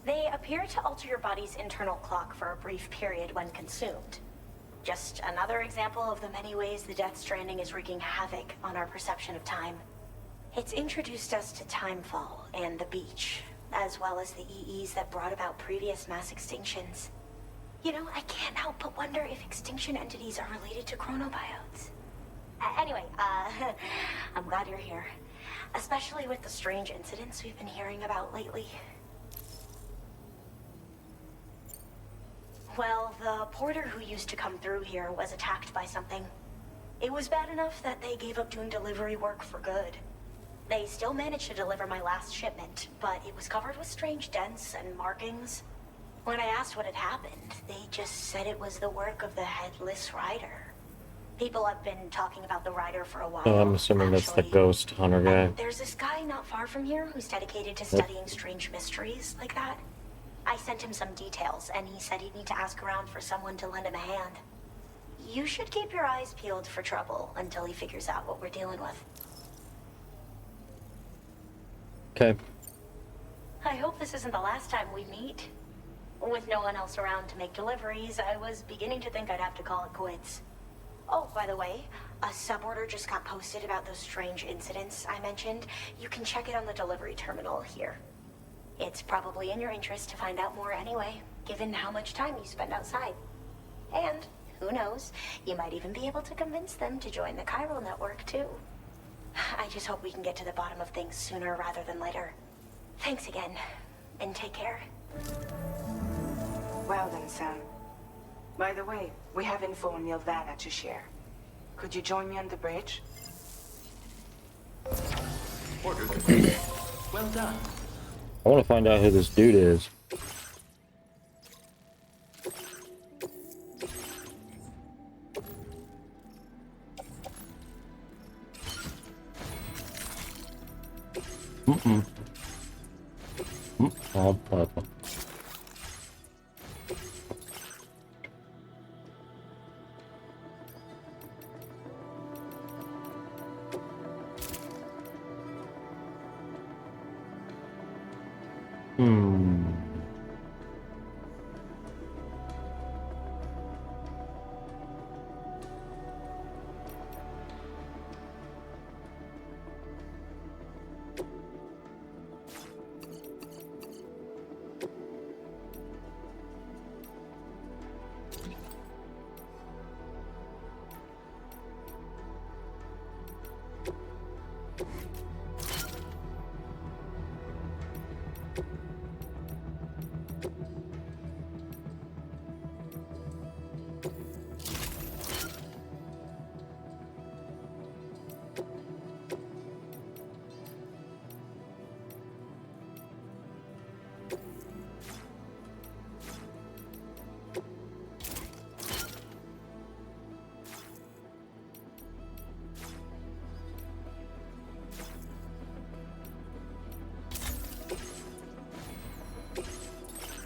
They appear to alter your body's internal clock for a brief period when consumed. Just another example of the many ways the Death Stranding is wreaking havoc on our perception of time. It's introduced us to Timefall and the beach, as well as the EEs that brought about previous mass extinctions. You know, I can't help but wonder if extinction entities are related to chronobiotes. Anyway, I'm glad you're here. Especially with the strange incidents we've been hearing about lately. Well, the porter who used to come through here was attacked by something. It was bad enough that they gave up doing delivery work for good. They still managed to deliver my last shipment, but it was covered with strange dents and markings. When I asked what had happened, they just said it was the work of the Headless Rider. People have been talking about the Rider for a while. Oh, I'm assuming that's the ghost hunter guy. There's this guy not far from here who's dedicated to studying strange mysteries like that. I sent him some details, and he said he'd need to ask around for someone to lend him a hand. You should keep your eyes peeled for trouble until he figures out what we're dealing with. Okay. I hope this isn't the last time we meet. With no one else around to make deliveries, I was beginning to think I'd have to call it quits. Oh, by the way, a suborder just got posted about those strange incidents I mentioned. You can check it on the delivery terminal here. It's probably in your interest to find out more anyway, given how much time you spend outside. And, who knows, you might even be able to convince them to join the chiral network, too. I just hope we can get to the bottom of things sooner rather than later. Thanks again, and take care. Well then, Sam. By the way, we have info on Nilvana to share. Could you join me on the bridge? Order complete. Well done. I want to find out who this dude is. Oh, purple.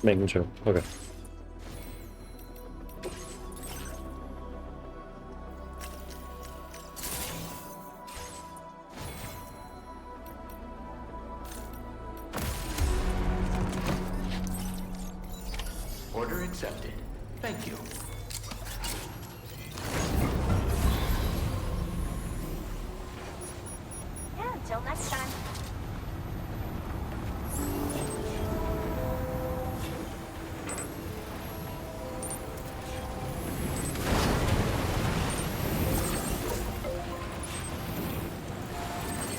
Making sure. Okay. accepted. Thank you. Yeah, until next time.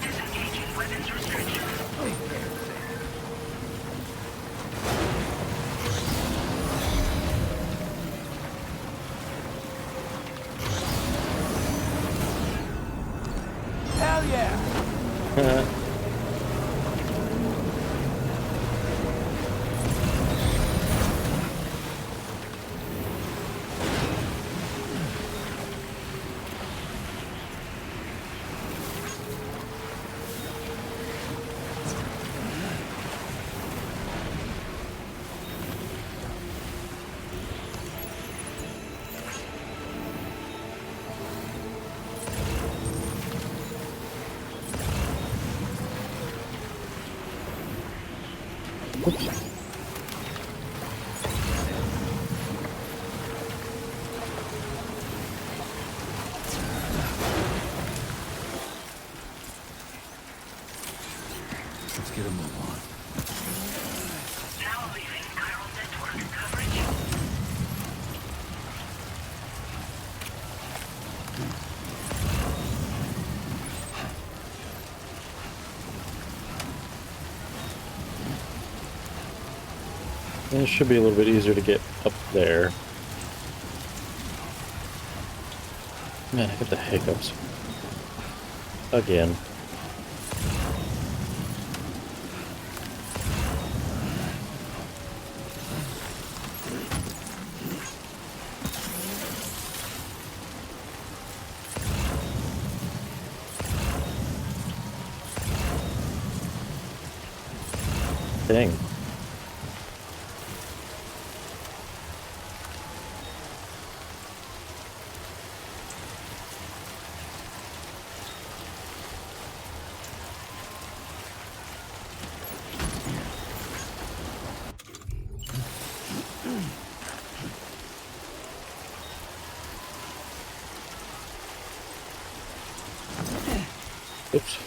Disengaging weapons restriction. Hell yeah! Let's get a move on. Now leaving chiral network coverage. It should be a little bit easier to get up there. Man, I get the hiccups. Again. Dang. Oops.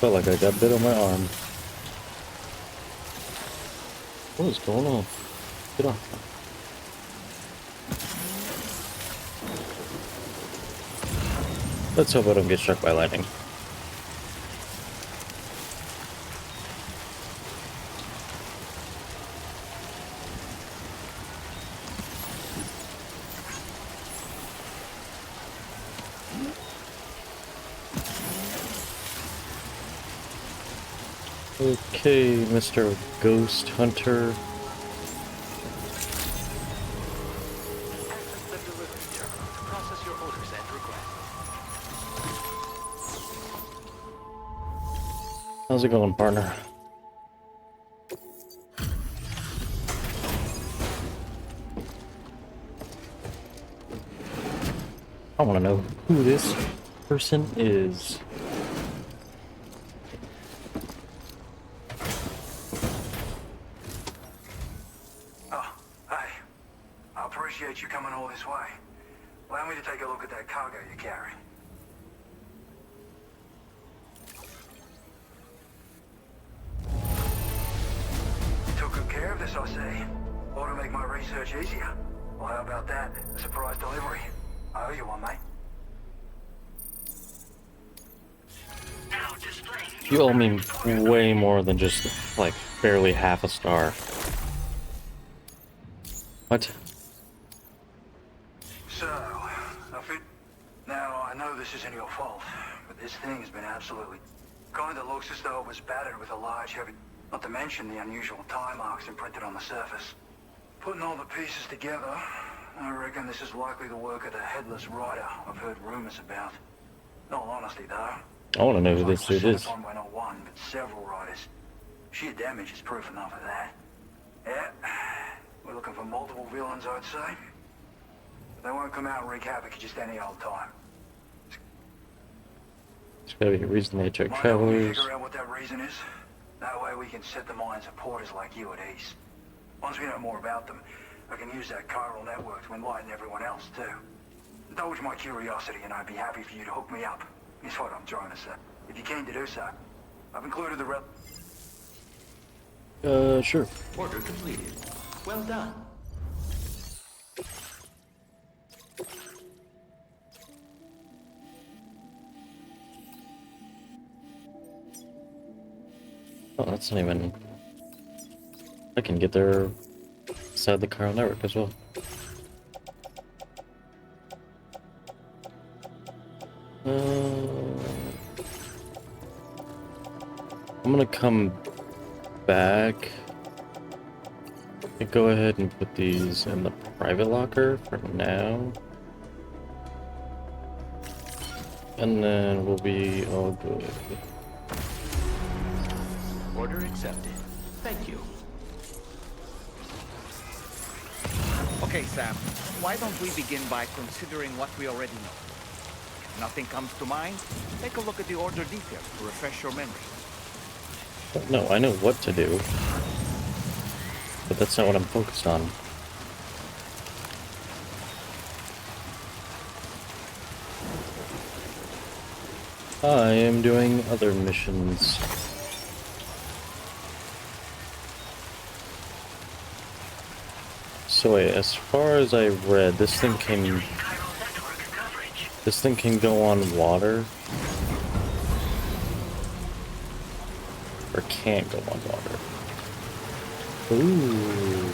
Felt like I got bit on my arm. What is going on? Get off. Let's hope I don't get struck by lightning. Okay, Mr. Ghost Hunter. Access the delivery terminal to process your orders and requests. How's it going, partner? I want to know who this person is. Oh, hey. I appreciate you coming all this way. Allow me to take a look at that cargo you're carrying. Took good care of this, I see. Ought to make my research easier. Well, how about that? A surprise delivery. I owe you one, mate. Now displaying. You owe me way more than just, like, barely half a star. What? So, now, I know this isn't your fault, but this thing has been absolutely... Kind of looks as though it was battered with a large, heavy... Not to mention the unusual tie marks imprinted on the surface. Putting all the pieces together, I reckon this is likely the work of the Headless Rider I've heard rumors about. In all honesty, though, I want to know who this dude is. on not one, but several riders. Sheer damage is proof enough of that. Yeah, we're looking for multiple villains, I'd say. They won't come out and wreak havoc at just any old time. There's gotta be a reason they attract Might help me travelers. figure out what that reason is. That way we can set the minds of porters like you at ease. Once we know more about them, I can use that chiral network to enlighten everyone else too. Indulge my curiosity and I'd be happy for you to hook me up, is what I'm trying to say. If you're keen to do so, I've included the Sure. Order completed. Well done. Oh, that's not even... I can get there inside the chiral network as well. I'm gonna come back and go ahead and put these in the private locker for now. And then we'll be all good. Order accepted. Thank you. Okay, Sam. Why don't we begin by considering what we already know? If nothing comes to mind, take a look at the order details to refresh your memory. No, I know what to do. But that's not what I'm focused on. I am doing other missions. So wait, as far as I read, this thing can go on water. Or can't go on water. Ooh.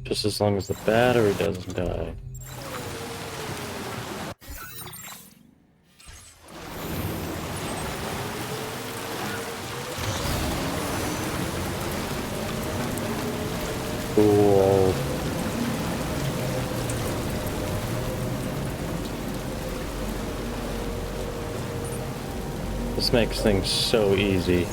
Just as long as the battery doesn't die. Cool. This makes things so easy.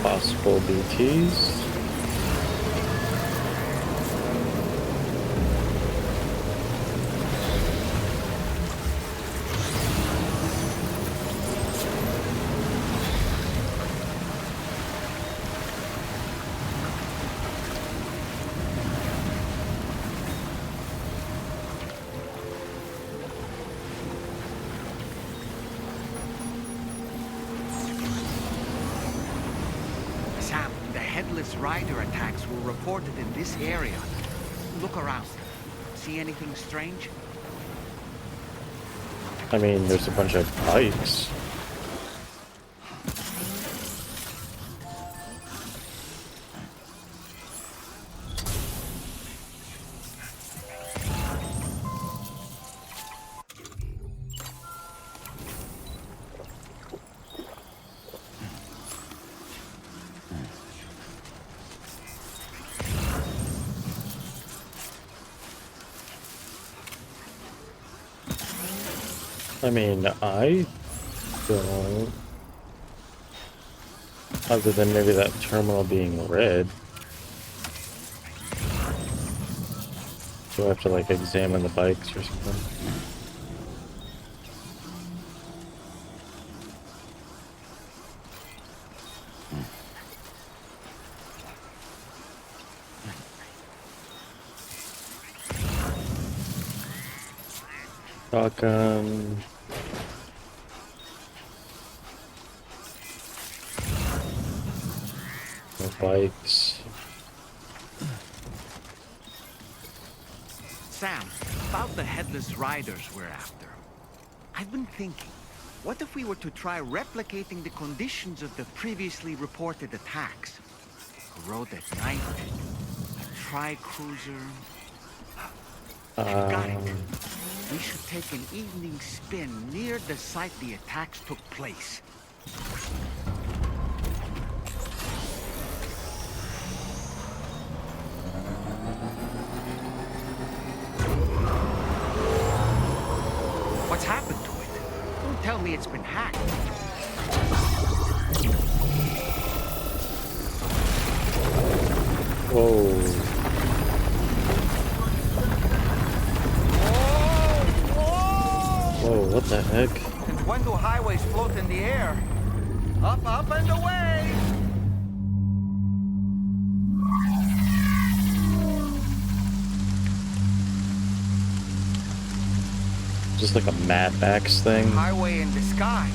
Possible BTs. Sam, the Headless Rider attacks were reported in this area. Look around. See anything strange? I mean, there's a bunch of bikes. I mean, I don't... Other than maybe that terminal being red. Do I have to, like, examine the bikes or something? Shotgun. No bikes. Sam, about the Headless Riders we're after. I've been thinking, what if we were to try replicating the conditions of the previously reported attacks? A road at night. A tri-cruiser. Got it. We should take an evening spin near the site the attacks took place. What's happened to it? Don't tell me it's been hacked. Whoa. Whoa, what the heck? Since when do highways float in the air? Up, up, and away! Just like a Mad Max thing. Highway in the sky.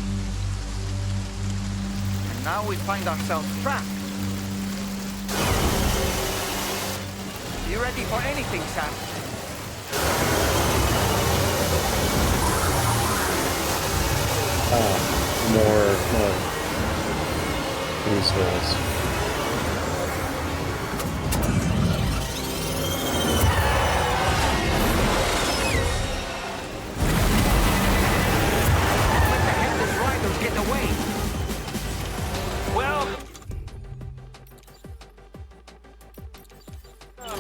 And now we find ourselves trapped. You ready for anything, Sam? More these guys. Let the headless riders get away. Well,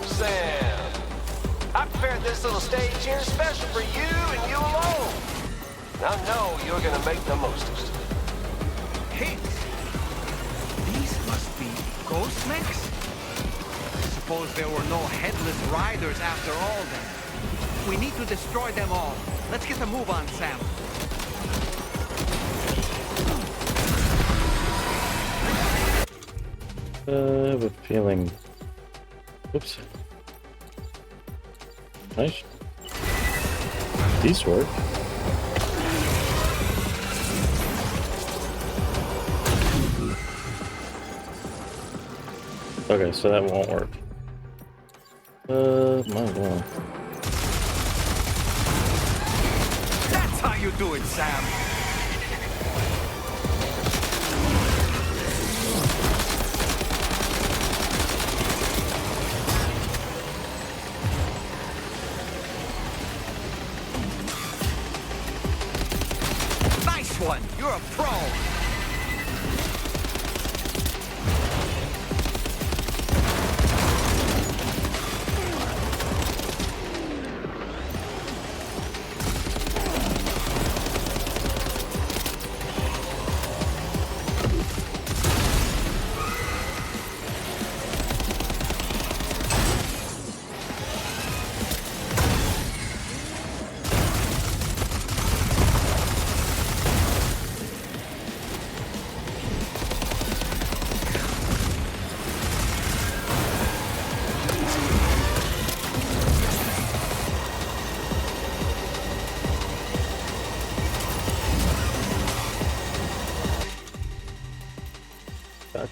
Sam, I prepared this little stage here special for you and you alone. I know you're gonna make the most of it. Hits? These must be ghost mechs? I suppose there were no headless riders after all then. We need to destroy them all. Let's get a move on, Sam. I have a feeling. Oops. Nice. These work. Okay, so that won't work. Might as well. That's how you do it, Sam. Nice one. You're a pro.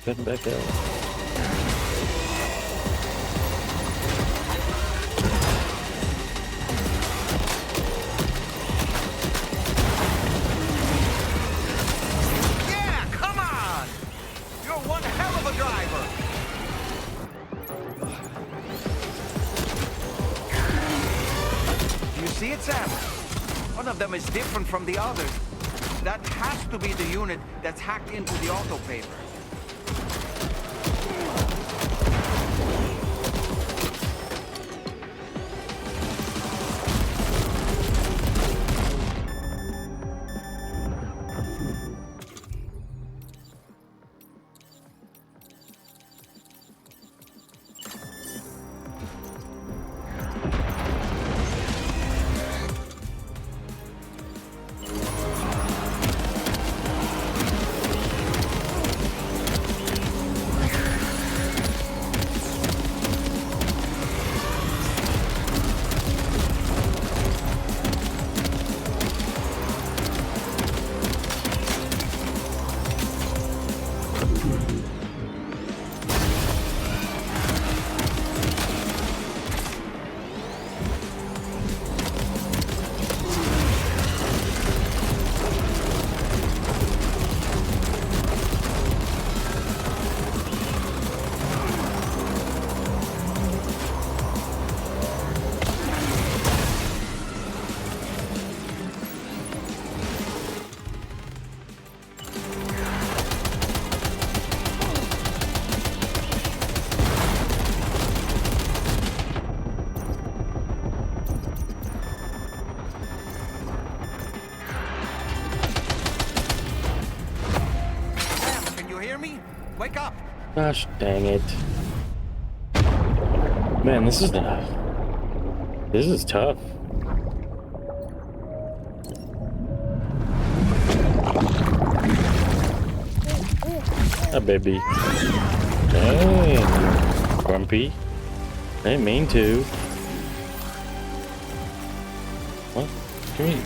Getting back out. Yeah, come on! You're one hell of a driver! Do you see it, Sam? One of them is different from the others. That has to be the unit that's hacked into the auto paper. Wake up! Gosh dang it. Man, this is tough. Ah, baby. Dang. Grumpy. I didn't mean to. What? What do you mean?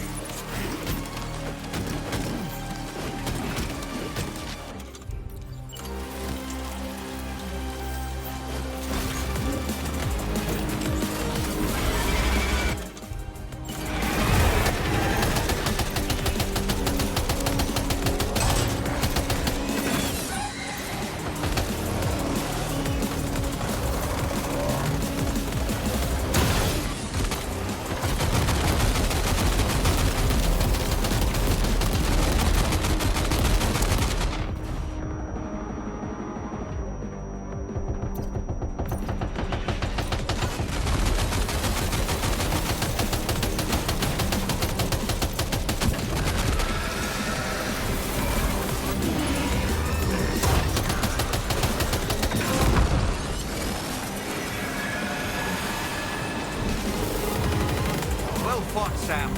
Well fought, Sam.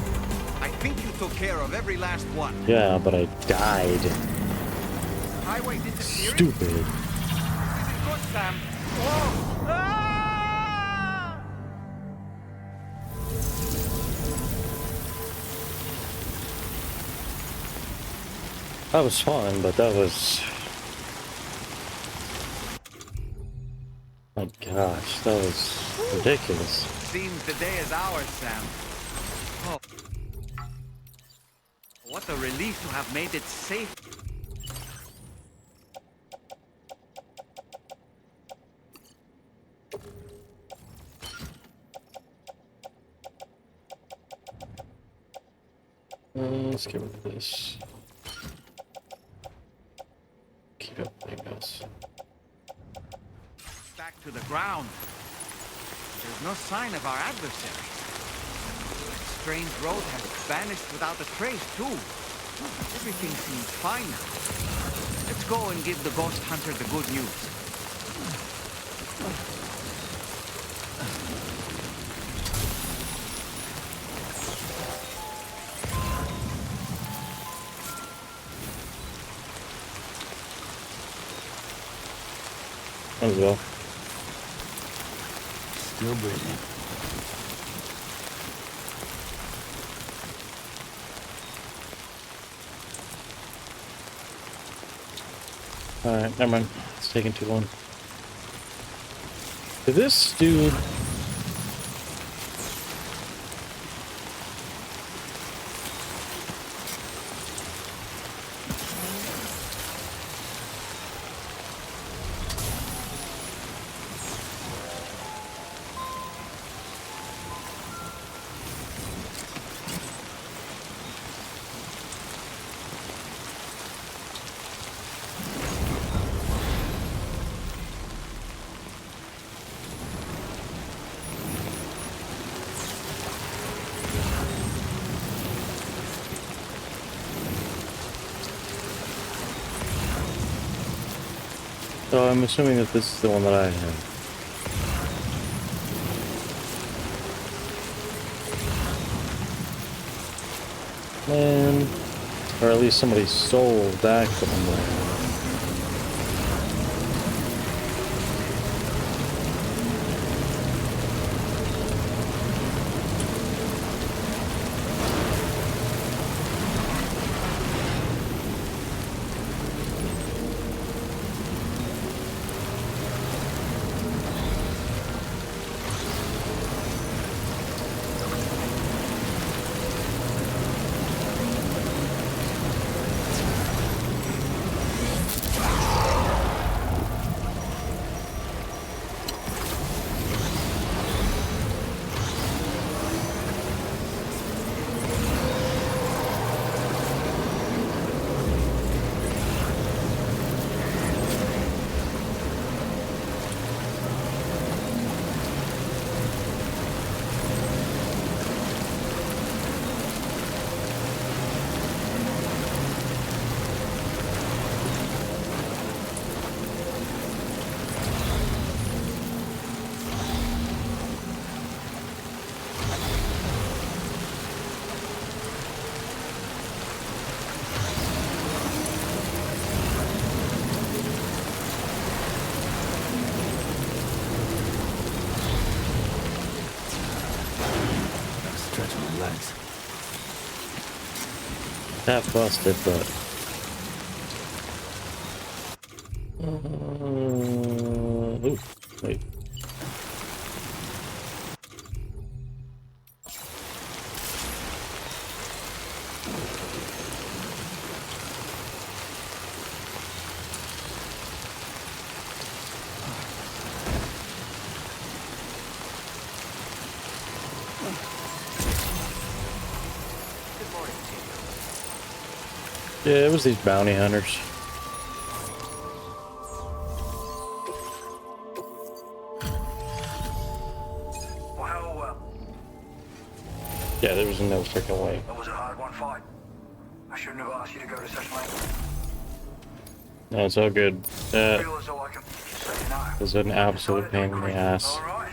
I think you took care of every last one. Yeah, but I died. Highway disappearing? Stupid. This is good, Sam. Whoa! Ah! That was fun, but that was... My gosh, that was ridiculous. Seems the day is ours, Sam. Oh. What a relief to have made it safe. Let's get rid of this. Keep up, I guess. Back to the ground. There's no sign of our adversary. That strange road has vanished without a trace, too. Everything seems fine now. Let's go and give the ghost hunter the good news. As well. Still breathing. Alright, never mind. It's taking too long. Did this dude... So I'm assuming that this is the one that I have. Man, or at least somebody stole that from there. That busted, but ooh, wait. Yeah, it was these bounty hunters. Yeah, there was no freaking way. That was a hard-won fight. I shouldn't have asked you to go to such lengths. No, it's all good. That Feel as though I can say no. was an absolute pain in the ass. All right.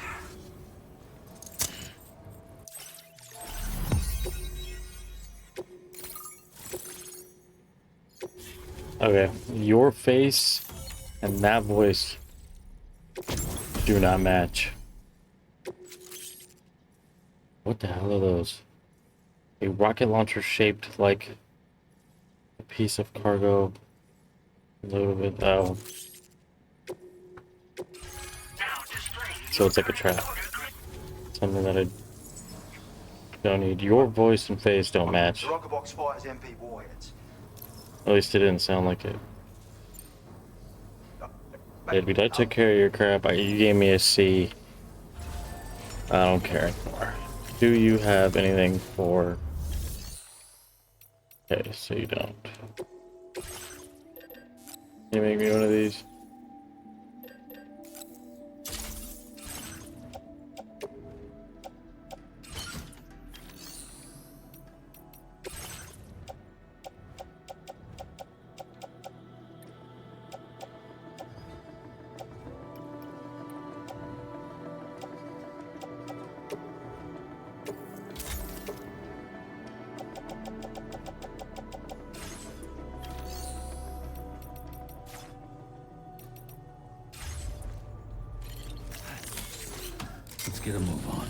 Okay, your face and that voice do not match. What the hell are those? A rocket launcher shaped like a piece of cargo. A little bit. Oh. So it's like a trap. Something that I don't need. Your voice and face don't match. The rocket box fires MP warheads. At least it didn't sound like it. Yeah, dude, I took care of your crap. You gave me a C. I don't care anymore. Do you have anything for... Okay, so you don't. Can you make me one of these? Let's get a move on.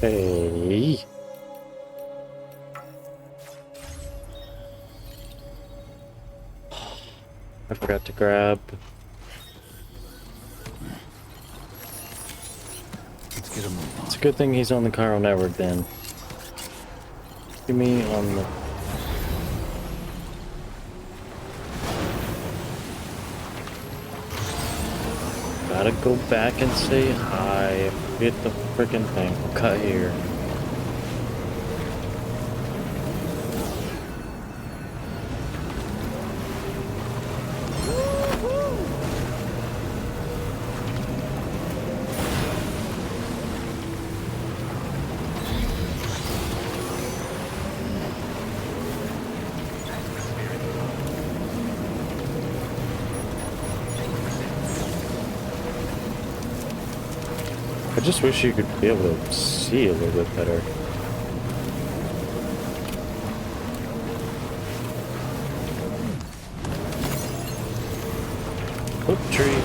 Hey. I forgot to grab. Let's get a move on. It's a good thing he's on the chiral network then. Give me on the... Gotta go back and say hi. Hit the freaking thing. We'll cut here. just wish you could be able to see a little bit better. Oop, tree.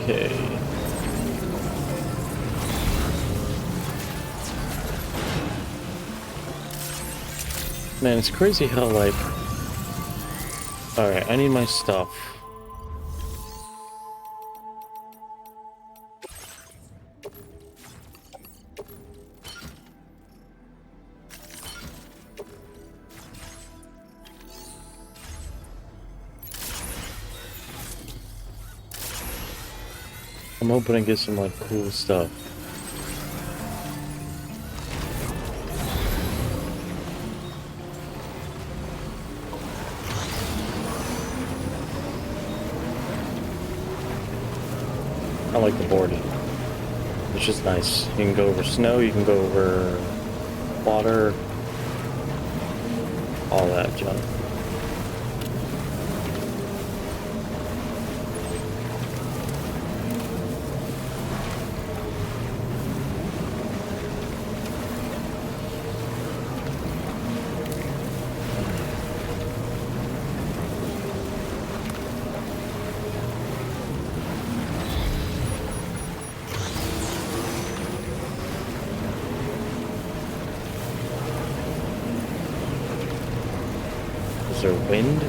Okay. Man, it's crazy how, like... Alright, I need my stuff. I'm hoping I get some, like, cool stuff. I like the boarding. It's just nice. You can go over snow, you can go over water, all that junk. Is there wind?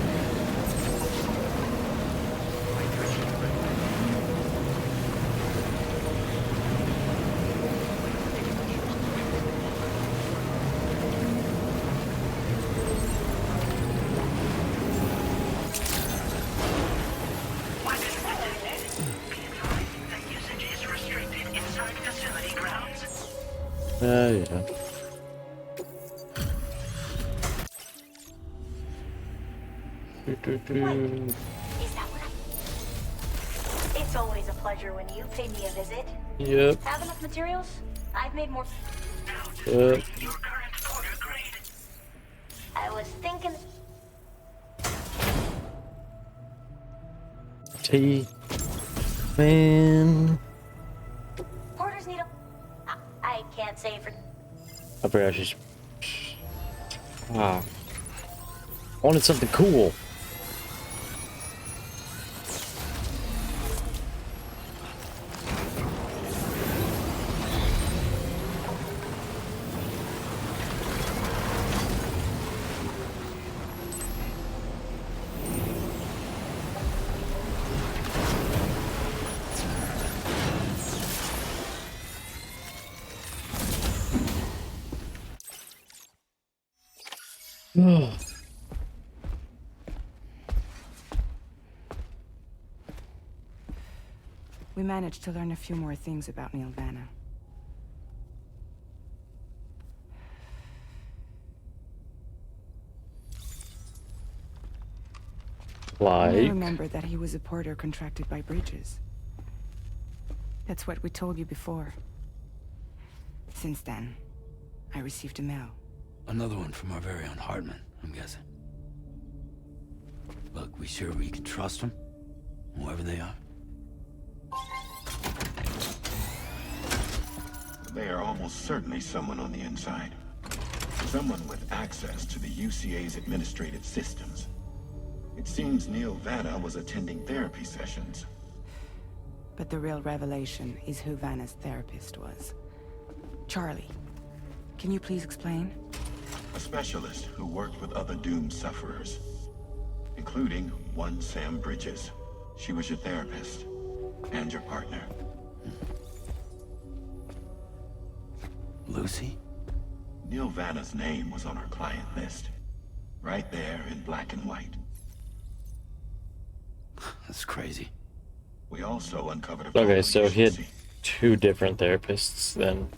Yeah. Is that what It's always a pleasure when you pay me a visit. Yep. Have enough materials? I've made more. Yep. I was thinking. Tea. Man. Porter's need a. I can't say for. I forgot I should. Ah. I wanted something cool. We managed to learn a few more things about Neil Vanna. Like? I remember that he was a porter contracted by Bridges. That's what we told you before. Since then, I received a mail. Another one from our very own Hartman, I'm guessing. Look, we sure we can trust them? Whoever they are? They are almost certainly someone on the inside. Someone with access to the UCA's administrative systems. It seems Neil Vanna was attending therapy sessions. But the real revelation is who Vanna's therapist was. Charlie. Can you please explain? A specialist who worked with other doomed sufferers, including one Sam Bridges. She was your therapist and your partner. Lucy? Neil Vanna's name was on our client list. Right there in black and white. That's crazy. We also uncovered a Okay, so he had two different therapists then.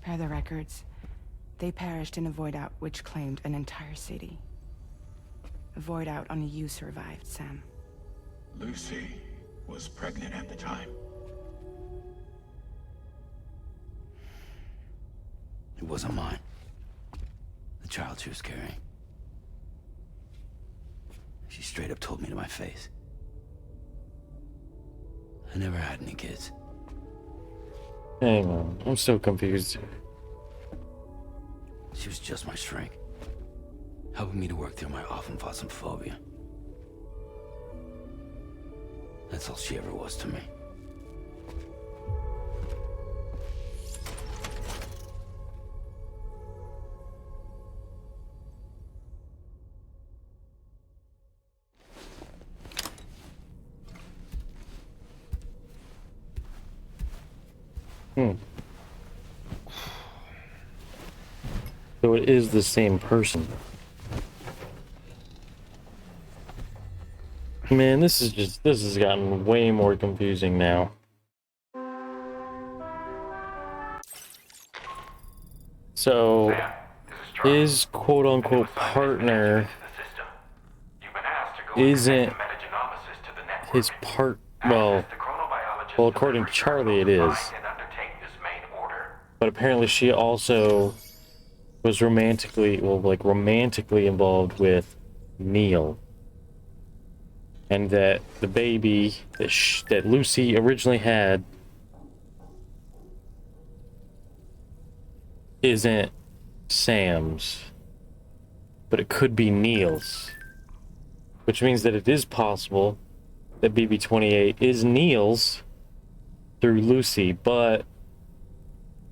Per the records, they perished in a void out which claimed an entire city. A void out only you survived, Sam. Lucy was pregnant at the time. It wasn't mine. The child she was carrying. She straight up told me to my face. I never had any kids. Hang on, I'm so confused. She was just my shrink, helping me to work through my often phobia. That's all she ever was to me. So it is the same person. Man, this has gotten way more confusing now. So, his quote-unquote partner isn't his well, according to Charlie it is. But apparently she also was romantically involved with Neil. And that the baby that Lucy originally had isn't Sam's, but it could be Neil's. Which means that it is possible that BB-28 is Neil's through Lucy, but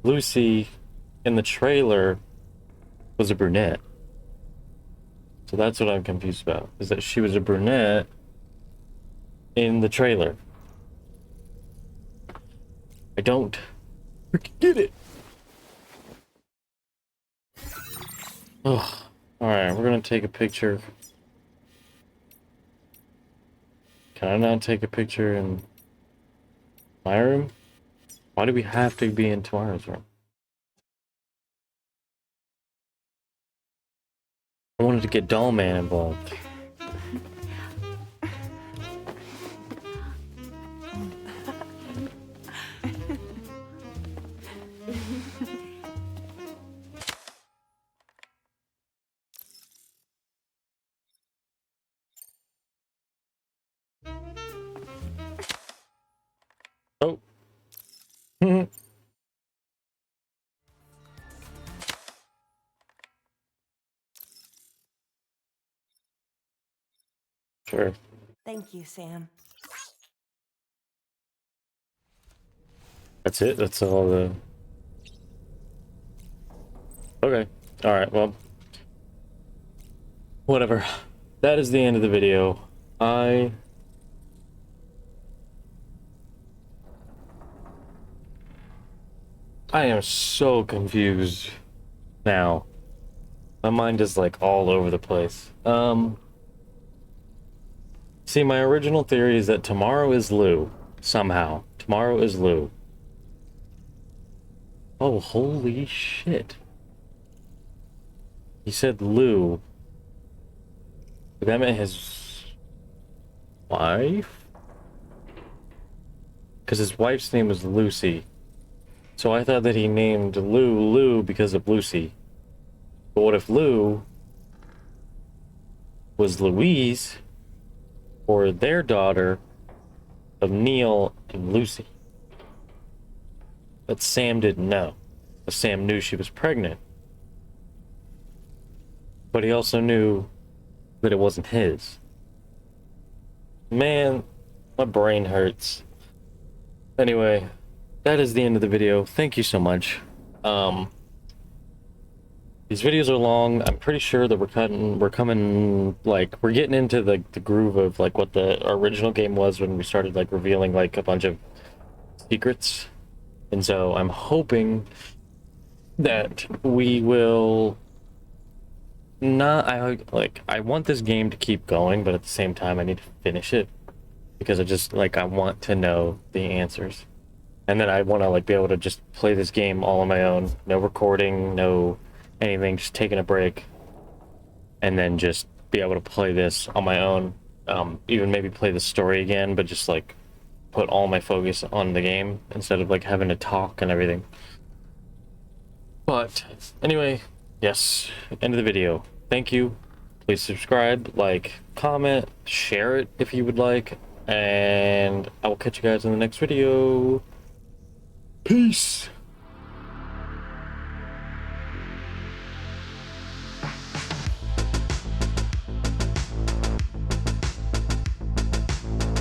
Lucy in the trailer was a brunette. So that's what I'm confused about, is that she was a brunette in the trailer. I don't freaking get it. Oh, alright, we're gonna take a picture. Can I not take a picture in my room? Why do we have to be in Tamara's room? I wanted to get Doll Man involved. Oh. Sure. Thank you, Sam. That's it? That's all the... Okay. Alright, well... whatever. That is the end of the video. I am so confused now. My mind is like all over the place. See, my original theory is that tomorrow is Lou. Somehow. Tomorrow is Lou. Oh, holy shit. He said Lou. But that meant his wife? Because his wife's name is Lucy. So I thought that he named Lou because of Lucy. But what if Lou was Louise, or their daughter of Neil and Lucy? But Sam didn't know. But Sam knew she was pregnant. But he also knew that it wasn't his. Man, my brain hurts. Anyway, that is the end of the video. Thank you so much. These videos are long. I'm pretty sure that we're getting into the groove of like what the original game was when we started like revealing like a bunch of secrets. And so I'm hoping that we will not, I want this game to keep going, but at the same time I need to finish it because I want to know the answers. And then I want to like be able to just play this game all on my own. No recording, no anything, just taking a break. And then just be able to play this on my own even maybe play the story again, but just like put all my focus on the game instead of like having to talk and everything. But anyway, yes, end of the video. Thank you. Please subscribe, like, comment, share it if you would like, and I will catch you guys in the next video. Peace.